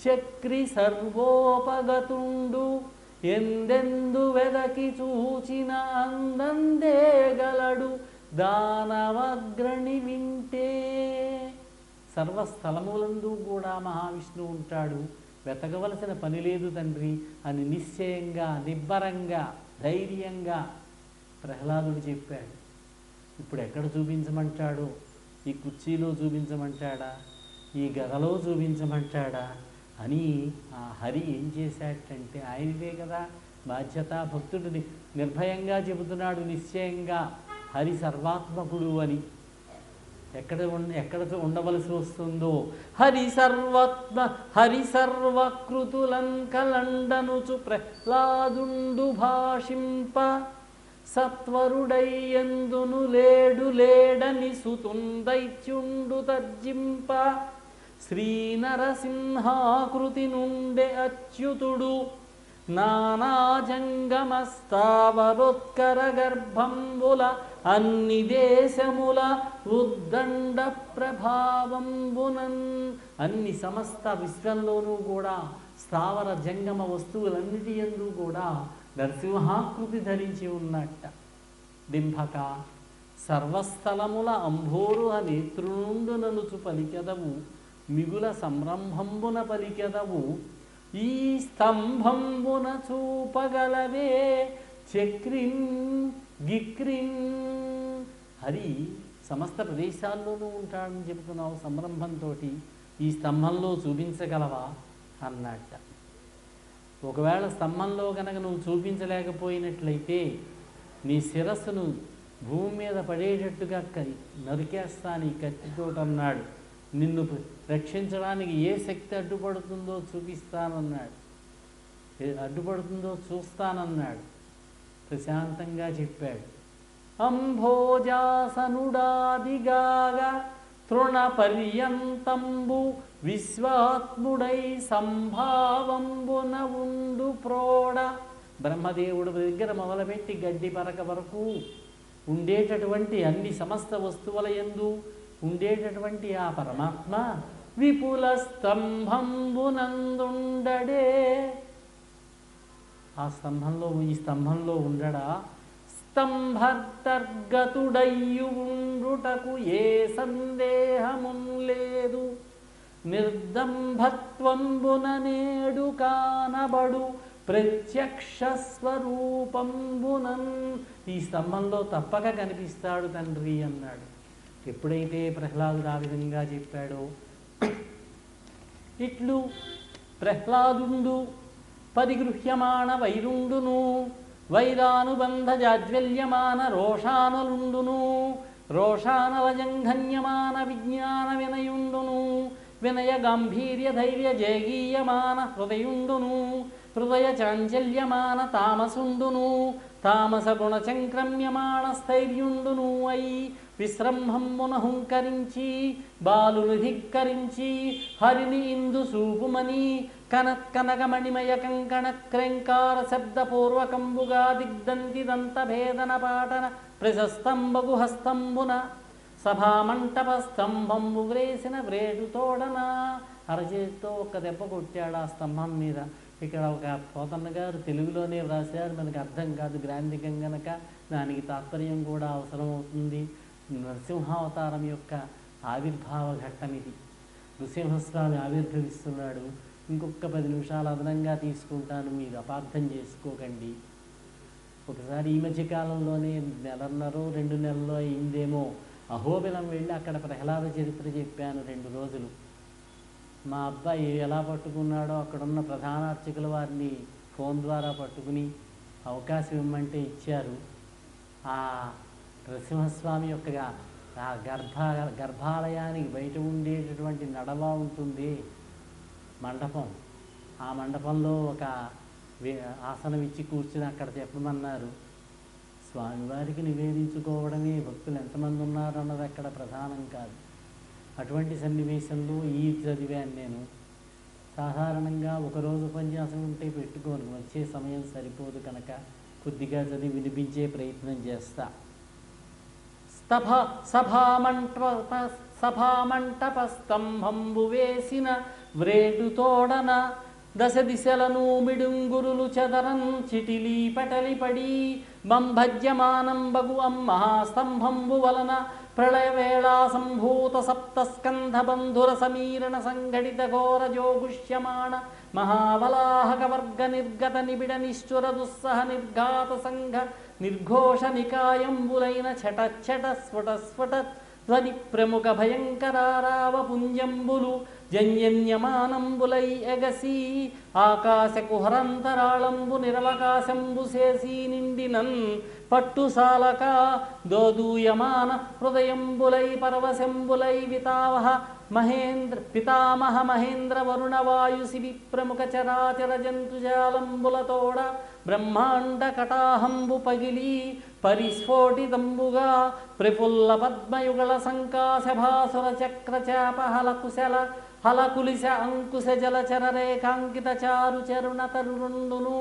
చక్రి సర్వోపగతుండు ఎందెందు వెదకి చూచిన అందందేగలడు దానవగ్రణి వింటే. సర్వస్థలములందు కూడా మహావిష్ణువు ఉంటాడు, వెతకవలసిన పని లేదు తండ్రి అని నిశ్చయంగా, నిబ్బరంగా, ధైర్యంగా ప్రహ్లాదుడు చెప్పాడు. ఇప్పుడు ఎక్కడ చూపించమంటాడో, ఈ కుర్చీలో చూపించమంటాడా, ఈ గదలో చూపించమంటాడా అని ఆ హరి ఏం చేశాడంటే, ఆయనదే కదా బాధ్యత. భక్తుడిని నిర్భయంగా చెబుతున్నాడు, నిశ్చయంగా హరి సర్వాత్మకుడు అని. ఎక్కడ ఉండవలసి వస్తుందో, హరి సర్వకృతులం కలండనుచు ప్రహ్లాదుండు భాషింప, సత్వరుడయ్యందును లేడు లేడని సుతుందైత్యుండు తర్జింప, శ్రీనరసింహాకృతి నుండే అచ్యుతుడు నానాజంగమస్తావరోత్కర గర్భంబుల అన్ని దేశముల ఉద్దండ ప్రభావంబునన్, అన్ని సమస్త విశ్వంలోనూ కూడా స్థావర జంగమ వస్తువులన్నిటి యందు కూడా నరసింహాకృతి ధరించి ఉన్నట్ట. డింభక సర్వస్థలముల అంభోరుహ నేత్రునుండు ననుచు పలికెదవు, మిగుల సంరంభంబున పలికెదవు, ఈ స్తంభంబున చూపగలవే చక్రిన్ గిక్రిన్. హరి సమస్త ప్రదేశాల్లోనూ ఉంటాడని చెబుతున్నావు సంరంభంతో, ఈ స్తంభంలో చూపించగలవా అన్నట్ట. ఒకవేళ స్తంభంలో కనుక నువ్వు చూపించలేకపోయినట్లయితే నీ శిరస్సును భూమి మీద పడేటట్టుగా నరికేస్తాను ఈ కత్తితోటన్నాడు. నిన్ను రక్షించడానికి ఏ శక్తి అడ్డుపడుతుందో చూపిస్తానన్నాడు, అడ్డుపడుతుందో చూస్తానన్నాడు. ప్రశాంతంగా చెప్పాడు. అంభోజాసనుడాదిగాగా తృణ పర్యంతంబు విశ్వాత్ముడై సంభావంబున ఉండు ప్రోడ. బ్రహ్మదేవుడు దగ్గర మొదలుపెట్టి గడ్డి పరక వరకు ఉండేటటువంటి అన్ని సమస్త వస్తువుల యందు ఉండేటటువంటి ఆ పరమాత్మ విపుల స్తంభంబునందుండడే. ఆ స్తంభంలో, ఈ స్తంభంలో ఉండడా, స్తంభర్తర్గతుడయ్యు ఉండుటకు ఏ సందేహము లేదు, నిర్దంభత్వంబున నేడు కానబడు ప్రత్యక్ష స్వరూపంబునన్. ఈ స్తంభంలో తప్పక కనిపిస్తాడు తండ్రి అన్నాడు. ఎప్పుడైతే ప్రహ్లాదుడు ఆ విధంగా చెప్పాడో, ఇట్లు ప్రహ్లాదుండు పరిగృహ్యమాణ వైరుండును, వైరానుబంధ జాజ్వల్యమాన రోషానలుండును, రోషానల జంఘన్యమాన విజ్ఞాన వినయుండును, వినయ గాంభీర్య ధైర్య జయగీయమాన హృదయుండును, హృదయ చాంచల్యమాన తామసుండును, తామస గుణ చంక్రమ్యమాణ స్థైర్యుండును అయి విశ్రంభంబున హుంకరించి బాలుని ధిక్కరించి హరిని ఇందు సూపుమని కనకనకమణిమయ కంకణ క్రంకార శబ్దపూర్వకంబుగా దిగ్దంతిదంత భేదన పాటన ప్రశస్తంబగు హస్తంబున సభామంటప స్తంభంబు వ్రేసిన వ్రేడు తోడన. అరచేతితో ఒక్క దెబ్బ కొట్టాడు ఆ స్తంభం మీద. ఇక్కడ ఒక పోతన్న గారు తెలుగులోనే వ్రాశారు, మనకు అర్థం కాదు గ్రాంధికం గనక దానికి తాత్పర్యం కూడా అవసరం అవుతుంది. నరసింహావతారం యొక్క ఆవిర్భావ ఘట్టం ఇది. నృసింహస్వామి ఆవిర్భవిస్తున్నాడు. ఇంకొక 10 నిమిషాలు అదనంగా తీసుకుంటాను, మీరు అపార్థం చేసుకోకండి. ఒకసారి ఈ మధ్యకాలంలోనే 1.5-2 నెలల్లో అయిందేమో అహోబిలం వెళ్ళి అక్కడ ప్రహ్లాద చరిత్ర చెప్పాను 2 రోజులు. మా అబ్బాయి ఎలా పట్టుకున్నాడో అక్కడున్న ప్రధాన అర్చకుల వారిని ఫోన్ ద్వారా పట్టుకుని అవకాశం ఇవ్వమంటే ఇచ్చారు. ఆ నరసింహస్వామి యొక్క ఆ గర్భాలయానికి బయట ఉండేటటువంటి నడవ ఉంటుంది మండపం. ఆ మండపంలో ఒక ఆసనం ఇచ్చి కూర్చుని అక్కడ చెప్పమన్నారు. స్వామివారికి నివేదించుకోవడమే, భక్తులు ఎంతమంది ఉన్నారు అన్నది అక్కడ ప్రధానం కాదు. అటువంటి సన్నివేశంలో ఈ చదివాను నేను. సాధారణంగా ఒకరోజు ఉపన్యాసం ఉంటే పెట్టుకోను, వచ్చే సమయం సరిపోదు కనుక కొద్దిగా చదివి వినిపించే ప్రయత్నం చేస్తా. సభామంటప స్తంభంబు వేసిన వ్రేటు తోడన దశ దిశలను మిడుంగురులు చదరం చిటిలీ పటలిపడి బంభజ్యమానం బగు మహాస్తంభంబు వలన ప్రళయవేళా సంభూత సప్తస్కంధ బంధుర సమీరణ సంఘటిత ఘోర జోగుష్యమాణ మహావలాహక వర్గ నిర్గత నిబిడ నిష్ఠుర దుస్సహ నిర్ఘాత సంఘ నిర్ఘోష నికాయంబులైన ఛట స్ఫుట స్ఫుట ధ్వని ప్రముఖ భయంకరారావ పుంజంబులు జన్యన్యమానంబులై ఎగసి ఆకాశ కుహరంతరాళంబు నిరవకాశంబు చేసి నిండినన్ పట్టుసాలక దోదూయమాన హృదయంబులై పరవశంబులై పితామహ మహేంద్ర వరుణ వాయుశివి ప్రముఖ చరాచర జంతుజాలంబులతోడ బ్రహ్మాండ కటాహంబు పగిలి పరిస్ఫోటితంబుగా ప్రఫుల్ల పద్మయుగళ సంకాశభాసుర చక్రచాప హలకులిశ అంకుశ జలచర రేఖాంకిత చారు చరుణ తరురుండును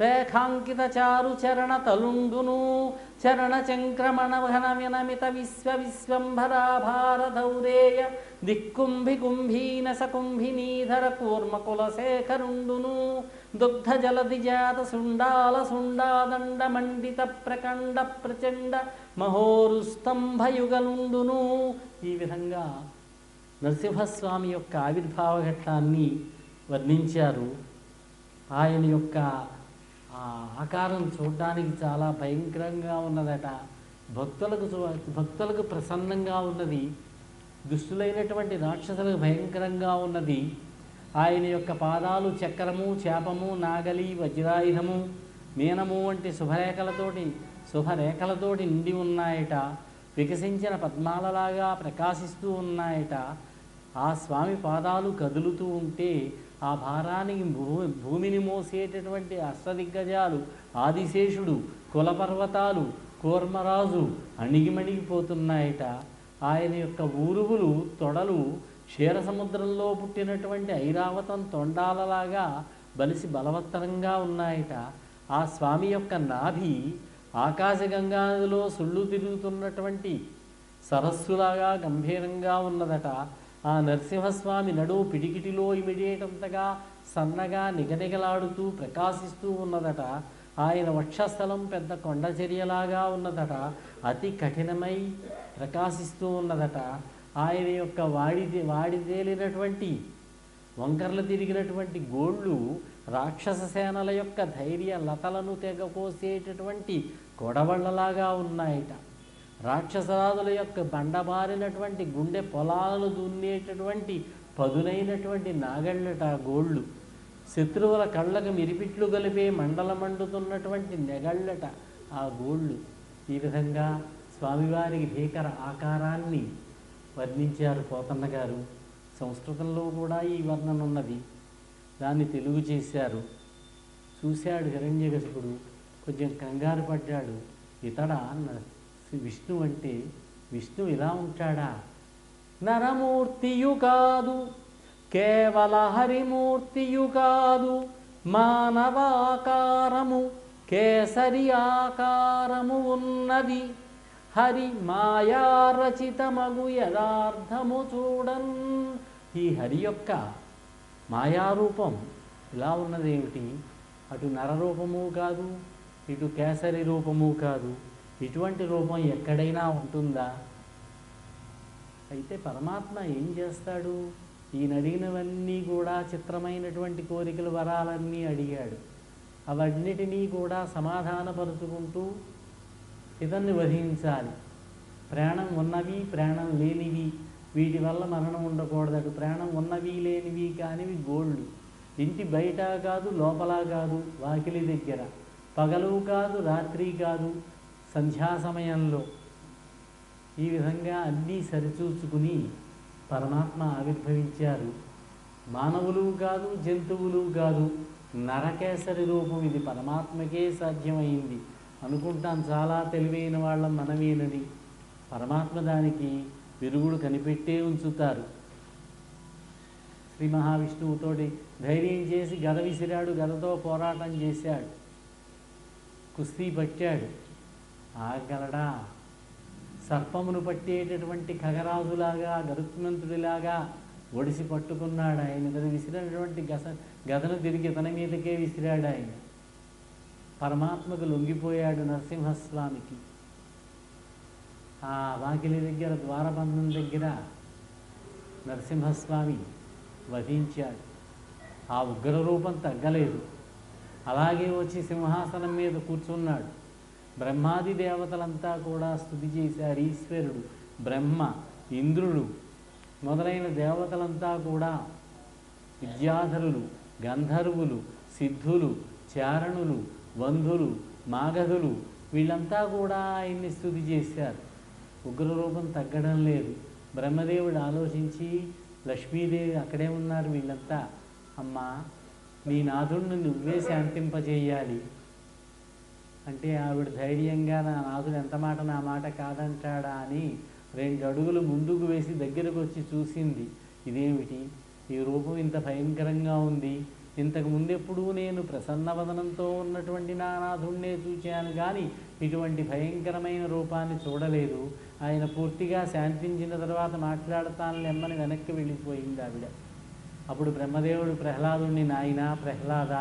రేఖాంకిత చారు చరణ తలుండును చరణ చంక్రమణ ఘన వినమిత విశ్వంభరాభారధౌరేయ దిక్కుంభి కుంభీనస కుంభినీధర కూర్మకుల శేఖరుండును దుగ్ధ జలది జాత సుండాల సుండాదండ మండిత ప్రకండ ప్రచండ మహోరుస్తంభయుగలుండును. ఈ విధంగా నరసింహస్వామి యొక్క ఆవిర్భావ ఘట్టాన్ని వర్ణించారు. ఆయన యొక్క ఆకారం చూడడానికి చాలా భయంకరంగా ఉన్నదట. భక్తులకు ప్రసన్నంగా ఉన్నది, దుష్టులైనటువంటి రాక్షసులకు భయంకరంగా ఉన్నది. ఆయన యొక్క పాదాలు చక్రము, చేపము, నాగలి, వజ్రాయుధము, మీనము వంటి శుభరేఖలతోటి నిండి ఉన్నాయట. వికసించిన పద్మాలలాగా ప్రకాశిస్తూ ఉన్నాయట. ఆ స్వామి పాదాలు కదులుతూ ఉంటే ఆ భారానికి భూమిని మోసేటటువంటి అష్టదిగ్గజాలు, ఆదిశేషుడు, కులపర్వతాలు, కూర్మరాజు అణిగిమణిగిపోతున్నాయట. ఆయన యొక్క ఊరువులు తొడలు క్షీరసముద్రంలో పుట్టినటువంటి ఐరావతం తొండాలలాగా బలిసి బలవత్తరంగా ఉన్నాయట. ఆ స్వామి యొక్క నాభి ఆకాశగంగాలో సుళ్ళు తిరుగుతున్నటువంటి సరస్సులాగా గంభీరంగా ఉన్నదట. ఆ నరసింహస్వామి నడువు పిడికిటిలో ఇమిడేటంతగా సన్నగా నిగనిగలాడుతూ ప్రకాశిస్తూ ఉన్నదట. ఆయన వక్షస్థలం పెద్ద కొండచర్యలాగా ఉన్నదట. అతి కఠినమై ప్రకాశిస్తూ ఉన్నదట. ఆయన యొక్క వాడితేలినటువంటి వంకర్లు తిరిగినటువంటి గోళ్ళు రాక్షస సేనల యొక్క ధైర్య లతలను తెగపోసేటటువంటి కొడవళ్ళలాగా ఉన్నాయట. రాక్షసరాజుల యొక్క బండబారినటువంటి గుండె పొలాలను దున్నేటటువంటి పదునైనటువంటి నాగళ్ళట గోళ్ళు. శత్రువుల కళ్ళకు మిరిపిట్లు గలిపే మండల మండుతున్నటువంటి నెగళ్ళట ఆ గోళ్ళు. ఈ విధంగా స్వామివారికి భీకర ఆకారాన్ని వర్ణించారు పోతన్న గారు. సంస్కృతంలో కూడా ఈ వర్ణన ఉన్నది, దాన్ని తెలుగు చేశారు. చూశాడు హిరణ్యకశిపుడు. కొంచెం కంగారు పడ్డాడు. ఇతడా విష్ణు అంటే, విష్ణు ఇలా ఉంటాడా? నరమూర్తియు కాదు, కేవల హరిమూర్తియు కాదు, మానవాకారము కేసరి ఆకారము ఉన్నది, హరి మాయారచితమగు యథార్థము చూడన్. ఈ హరి యొక్క మాయారూపం ఇలా ఉన్నదేమిటి? అటు నరరూపము కాదు, ఇటు కేసరి రూపము కాదు. ఇటువంటి రూపం ఎక్కడైనా ఉంటుందా? అయితే పరమాత్మ ఏం చేస్తాడు? ఈయన అడిగినవన్నీ కూడా చిత్రమైనటువంటి కోరికలు, వరాలన్నీ అడిగాడు. అవన్నిటినీ కూడా సమాధానపరుచుకుంటూ ఇతన్ని వధించాలి. ప్రాణం ఉన్నవి, ప్రాణం లేనివి, వీటి వల్ల మరణం ఉండకూడదు. ప్రాణం ఉన్నవి లేనివి కానివి గోళ్ళు. ఇంటి బయట కాదు, లోపల కాదు, వాకిలి దగ్గర, పగలు కాదు, రాత్రి కాదు, సంధ్యా సమయంలో. ఈ విధంగా అన్నీ సరిచూసుకుని పరమాత్మ ఆవిర్భవించారు. మానవులు కాదు, జంతువులు కాదు, నరకేసరి రూపం. ఇది పరమాత్మకే సాధ్యమైంది. అనుకుంటాం చాలా తెలివైన వాళ్ళం మనమేనని. పరమాత్మ దానికి విరుగుడు కనిపెట్టే ఉంచుతారు. శ్రీ మహావిష్ణువుతోటి ధైర్యం చేసి గద విసిరాడు, గదతో పోరాటం చేశాడు, కుస్తీ పట్టాడు. ఆగలడా? సర్పమును పట్టేటటువంటి ఖగరాజులాగా, గరుత్మంతుడిలాగా ఒడిసి పట్టుకున్నాడు ఆయన. గద విసిరినటువంటి గదను తిరిగి తన మీదకే విసిరాడు ఆయన. పరమాత్మకు లొంగిపోయాడు నరసింహస్వామికి. ఆ వాకిలి దగ్గర, ద్వారబంధం దగ్గర నరసింహస్వామి వధించాడు. ఆ ఉగ్రరూపం తగ్గలేదు. అలాగే వచ్చి సింహాసనం మీద కూర్చున్నాడు. బ్రహ్మాది దేవతలంతా కూడా స్తుతి చేశారు. ఈశ్వరుడు, బ్రహ్మ, ఇంద్రుడు మొదలైన దేవతలంతా కూడా, విద్యాధరులు, గంధర్వులు, సిద్ధులు, చారణులు, వంధులు, మాగధులు వీళ్ళంతా కూడా ఆయన్ని స్తుతి చేశారు. ఉగ్రరూపం తగ్గడం లేదు. బ్రహ్మదేవుడు ఆలోచించి, లక్ష్మీదేవి అక్కడే ఉన్నారు వీళ్ళంతా, అమ్మా నీ నాథుడిని నువ్వే శాంతింపజేయాలి అంటే ఆవిడ ధైర్యంగా, నా నాథుడు ఎంత మాట నా మాట కాదంటాడా అని 2 అడుగులు ముందుకు వేసి దగ్గరకు వచ్చి చూసింది. ఇదేమిటి ఈ రూపం ఇంత భయంకరంగా ఉంది? ఇంతకు ముందెప్పుడూ నేను ప్రసన్నవదనంతో ఉన్నటువంటి నా నాథుడినే చూశాను కానీ ఇటువంటి భయంకరమైన రూపాన్ని చూడలేదు. ఆయన పూర్తిగా శాంతించిన తర్వాత మాట్లాడతాను లెమ్మని వెనక్కి వెళ్ళిపోయింది ఆవిడ. అప్పుడు బ్రహ్మదేవుడు ప్రహ్లాదుడిని, నాయనా ప్రహ్లాద,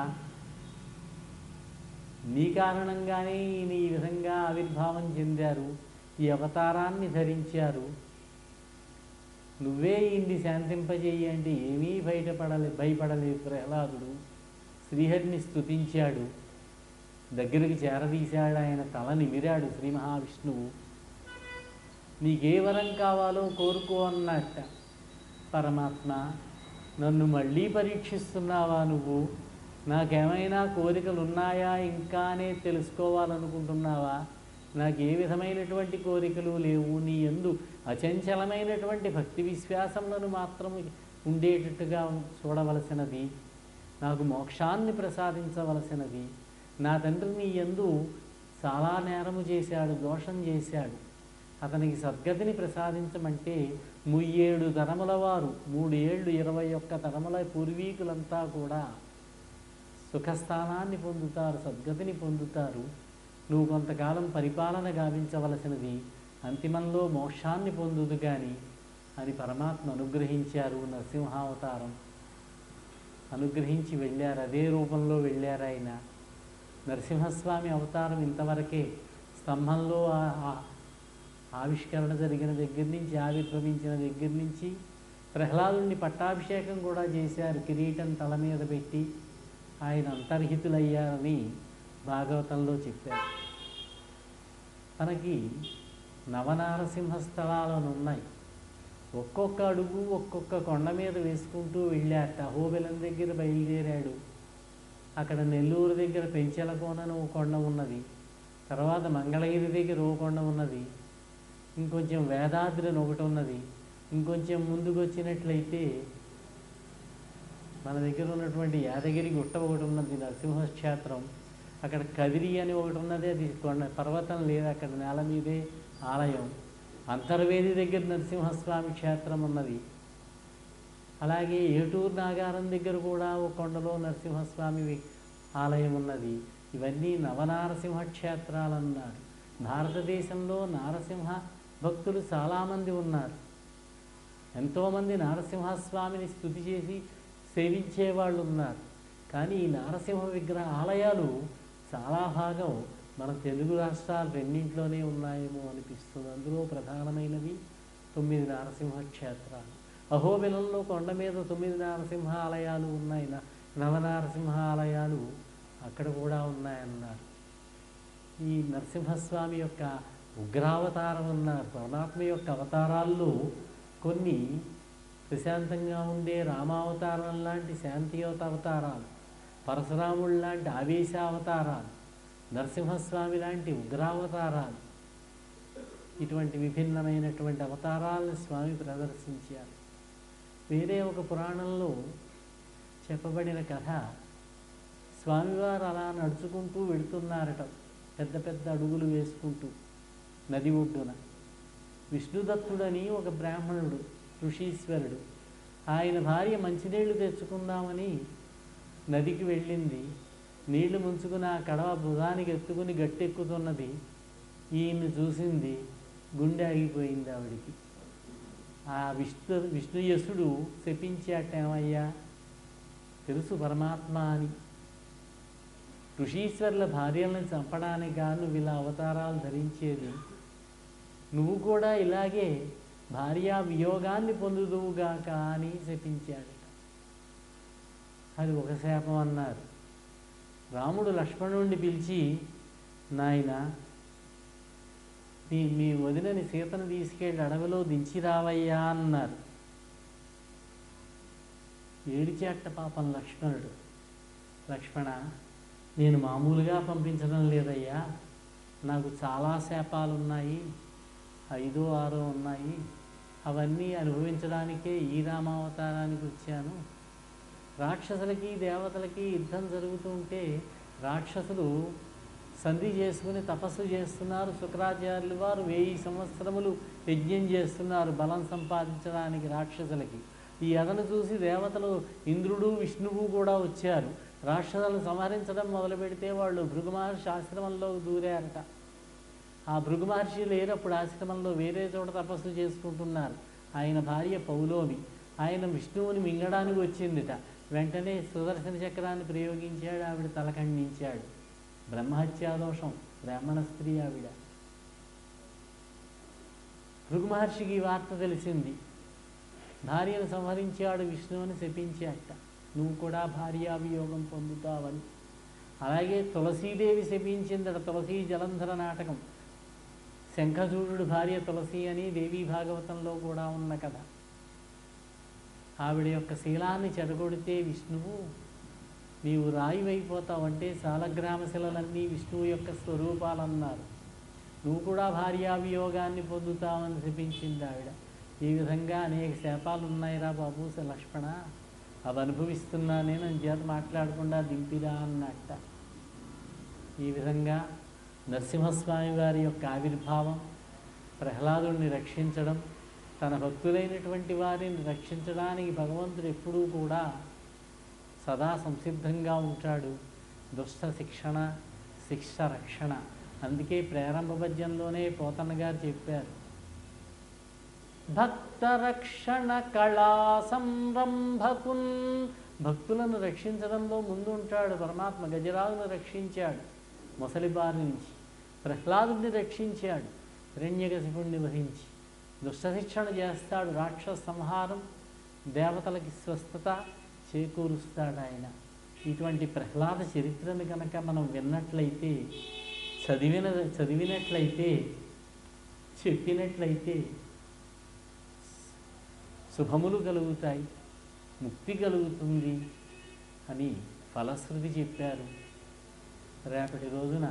నీ కారణంగానే ఈయన ఈ విధంగా ఆవిర్భావం చెందారు, ఈ అవతారాన్ని ధరించారు, నువ్వే ఈయన్ని శాంతింపజేయి అంటే ఏమీ భయపడలేదు ప్రహ్లాదుడు. శ్రీహరిని స్తుతించాడు, దగ్గరికి చేరదీశాడు, ఆయన తల నిమిరాడు శ్రీ మహావిష్ణువు. నీకే వరం కావాలో కోరుకో అన్నట్ట. పరమాత్మ, నన్ను మళ్ళీ పరీక్షిస్తున్నావా నువ్వు? నాకేమైనా కోరికలు ఉన్నాయా ఇంకానే తెలుసుకోవాలనుకుంటున్నావా? నాకు ఏ విధమైనటువంటి కోరికలు లేవు. నీ యందు అచంచలమైనటువంటి భక్తి విశ్వాసములను మాత్రం ఉండేటట్టుగా చూడవలసినది. నాకు మోక్షాన్ని ప్రసాదించవలసినది. నా తండ్రి నీ యందు చాలా నేరము చేశాడు, దోషం చేశాడు. అతనికి సద్గతిని ప్రసాదించమంటే 37 తరముల వారు, 3 ఏళ్ళు 21 తరముల పూర్వీకులంతా కూడా సుఖస్థానాన్ని పొందుతారు, సద్గతిని పొందుతారు. నువ్వు కొంతకాలం పరిపాలన గావించవలసినది, అంతిమంలో మోక్షాన్ని పొందుదు కానీ అని పరమాత్మ అనుగ్రహించారు. నరసింహావతారం అనుగ్రహించి వెళ్ళారు. అదే రూపంలో వెళ్ళారు ఆయన. నరసింహస్వామి అవతారం ఇంతవరకే. స్తంభంలో ఆవిష్కరణ జరిగిన దగ్గర నుంచి, ఆవిర్భవించిన దగ్గర నుంచి ప్రహ్లాదుని పట్టాభిషేకం కూడా చేశారు. కిరీటం తల మీద పెట్టి ఆయన అంతర్హితులయ్యారని భాగవతంలో చెప్పారు. మనకి నవనారసింహ స్థలాలను ఉన్నాయి. ఒక్కొక్క అడుగు ఒక్కొక్క కొండ మీద వేసుకుంటూ వెళ్ళాట. అహోబిలం దగ్గర బయలుదేరాడు. అక్కడ నెల్లూరు దగ్గర పెంచెలకోనని ఓ కొండ ఉన్నది. తర్వాత మంగళగిరి దగ్గర ఓ కొండ ఉన్నది. ఇంకొంచెం వేదాద్రి అని ఒకటి ఉన్నది. ఇంకొంచెం ముందుకు వచ్చినట్లయితే మన దగ్గర ఉన్నటువంటి యాదగిరి గుట్ట ఒకటి ఉన్నది, నరసింహక్షేత్రం. అక్కడ కదిరి అని ఒకటి ఉన్నది, అది పర్వతం లేదు, అక్కడ నేల మీదే ఆలయం. అంతర్వేది దగ్గర నరసింహస్వామి క్షేత్రం ఉన్నది. అలాగే ఏటూరు నాగారం దగ్గర కూడా ఒక కొండలో నరసింహస్వామి ఆలయం ఉన్నది. ఇవన్నీ నవనారసింహ క్షేత్రాలు అన్నారు. భారతదేశంలో నారసింహ భక్తులు చాలామంది ఉన్నారు. ఎంతోమంది నారసింహస్వామిని స్తుతి చేసి సేవించే వాళ్ళు ఉన్నారు. కానీ ఈ నారసింహ విగ్రహ ఆలయాలు చాలా భాగం మన తెలుగు రాష్ట్రాలు రెండింటిలోనే ఉన్నాయేమో అనిపిస్తుంది. అందులో ప్రధానమైనవి 9 నారసింహ క్షేత్రాలు. అహోబిలంలో కొండ మీద 9 నారసింహ ఆలయాలు ఉన్నాయి. నవనారసింహ ఆలయాలు అక్కడ కూడా ఉన్నాయన్నారు. ఈ నరసింహస్వామి యొక్క ఉగ్రావతారం అన్నారు. పరమాత్మ యొక్క అవతారాల్లో కొన్ని ప్రశాంతంగా ఉండే రామావతారం లాంటి శాంతియుత అవతారాలు, పరశురాముడు లాంటి ఆవేశావతారాలు, నరసింహస్వామి లాంటి ఉగ్రావతారాలు, ఇటువంటి విభిన్నమైనటువంటి అవతారాలను స్వామి ప్రదర్శించారు. వేరే ఒక పురాణంలో చెప్పబడిన కథ, స్వామివారు అలా నడుచుకుంటూ వెళుతున్నారట, పెద్ద పెద్ద అడుగులు వేసుకుంటూ నది ఒడ్డున. విష్ణుదత్తుడని ఒక బ్రాహ్మణుడు, ఋషీశ్వరుడు, ఆయన భార్య మంచినీళ్లు తెచ్చుకుందామని నదికి వెళ్ళింది. నీళ్లు ముంచుకుని ఆ కడవ భుజానికి ఎత్తుకుని గట్టెక్కుతున్నది. ఈయన్ని చూసింది, గుండె ఆగిపోయింది ఆవిడికి. ఆ విష్ణుయసుడు శపించాట, ఏమయ్యా తెలుసు పరమాత్మ అని, ఋషీశ్వరుల భార్యలను చంపడానికి కాదు నువ్వు ఇలా అవతారాలు ధరించేది, నువ్వు కూడా ఇలాగే భార్యా వియోగాన్ని పొందుదువుగాక అని శపించాడు. అది ఒక శాపం అన్నారు. రాముడు లక్ష్మణుడిని పిలిచి, నాయన మీ వదినని సీతను తీసుకెళ్ళి అడవిలో దించి రావయ్యా అన్నారు. ఏడిచేట పాపం లక్ష్మణుడు. లక్ష్మణ, నేను మామూలుగా పంపించడం లేదయ్యా, నాకు చాలా శాపాలు ఉన్నాయి, 5, 6 ఉన్నాయి, అవన్నీ అనుభవించడానికే ఈ రామావతారానికి వచ్చాను. రాక్షసులకి దేవతలకి యుద్ధం జరుగుతుంటే రాక్షసులు సంధి చేసుకుని తపస్సు చేస్తున్నారు. శుక్రాచార్యులు వారు 1000 సంవత్సరములు యజ్ఞం చేస్తున్నారు బలం సంపాదించడానికి రాక్షసులకి. ఈ అదను చూసి దేవతలు ఇంద్రుడు విష్ణువు కూడా వచ్చారు. రాక్షసులను సంహరించడం మొదలు పెడితే వాళ్ళు భృగు మహర్షి ఆశ్రమంలో దూరారట. ఆ భృగు మహర్షి లేనప్పుడు ఆశ్రమంలో వేరే చోట తపస్సు చేసుకుంటున్నారు. ఆయన భార్య పౌలోమి, ఆయన విష్ణువుని మింగడానికి వచ్చిందిట. వెంటనే సుదర్శన చక్రాన్ని ప్రయోగించాడు, ఆవిడ తల ఖండించాడు. బ్రహ్మహత్యాదోషం, బ్రాహ్మణ స్త్రీ ఆవిడ. భృగు మహర్షికి ఈ వార్త తెలిసింది. భార్యను సంహరించాడు విష్ణువుని శపించాట, నువ్వు కూడా భార్యావియోగం పొందుతావని. అలాగే తులసీదేవి శపించిందట. తులసీ జలంధర నాటకం, శంఖచూడు భార్య తులసి అని దేవీ భాగవతంలో కూడా ఉన్న కథ. ఆవిడ యొక్క శీలాన్ని చెడగొడితే విష్ణువు, నీవు రాయివైపోతావంటే సాలగ్రామ శిలలన్నీ విష్ణువు యొక్క స్వరూపాలన్నారు. నువ్వు కూడా భార్యావియోగాన్ని పొందుతావని శపించింది ఆవిడ. ఈ విధంగా అనేక శాపాలు ఉన్నాయిరా బాబు లక్ష్మణ, అవి అనుభవిస్తున్నా నేను చేత మాట్లాడకుండా దింపిరా అన్నట్ట. ఈ విధంగా నరసింహస్వామి వారి యొక్క ఆవిర్భావం, ప్రహ్లాదుడిని రక్షించడం, తన భక్తులైనటువంటి వారిని రక్షించడానికి భగవంతుడు ఎప్పుడూ కూడా సదా సంసిద్ధంగా ఉంటాడు. దుష్ట శిక్షణ, శిక్ష రక్షణ. అందుకే ప్రారంభ పద్యంలోనే పోతన్న గారు చెప్పారు, భక్త రక్షణ కళా సంరంభకున్. భక్తులను రక్షించడంలో ముందు ఉంటాడు పరమాత్మ. గజరాజును రక్షించాడు మొసలి బారి నుంచి, ప్రహ్లాదుడిని రక్షించాడు హిరణ్యకశిపుణ్ణి వహించి, దుష్టశిక్షణ చేస్తాడు, రాక్షస సంహారం, దేవతలకి స్వస్థత చేకూరుస్తాడు ఆయన. ఇటువంటి ప్రహ్లాద చరిత్రను కనుక మనం విన్నట్లయితే, చదివినట్లయితే, చెప్పినట్లయితే శుభములు కలుగుతాయి, ముక్తి కలుగుతుంది అని ఫలశ్రుతి చెప్పారు. రేపటి రోజున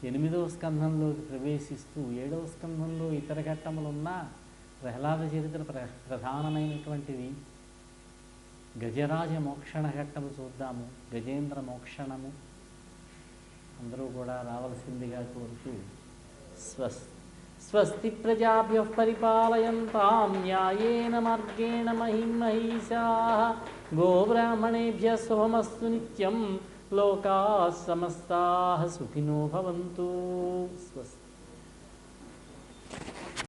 8వ స్కంధంలోకి ప్రవేశిస్తూ 7వ స్కంధంలో ఇతర ఘట్టములున్నా ప్రహ్లాద చరిత్ర ప్రధానమైనటువంటిది. గజరాజ మోక్షణ ఘట్టము చూద్దాము, గజేంద్ర మోక్షణము. అందరూ కూడా రావాల్సిందిగా కోరుతూ స్వస్తి ప్రజాభ్యః పరిపాలయంతాం న్యాయేన మార్గేణ మహిమహీషాః గోబ్రాహ్మణేభ్యः శుభమస్తు నిత్యం లోకాः సమస్తాः సుఖినో భవంతు. స్వస్తి.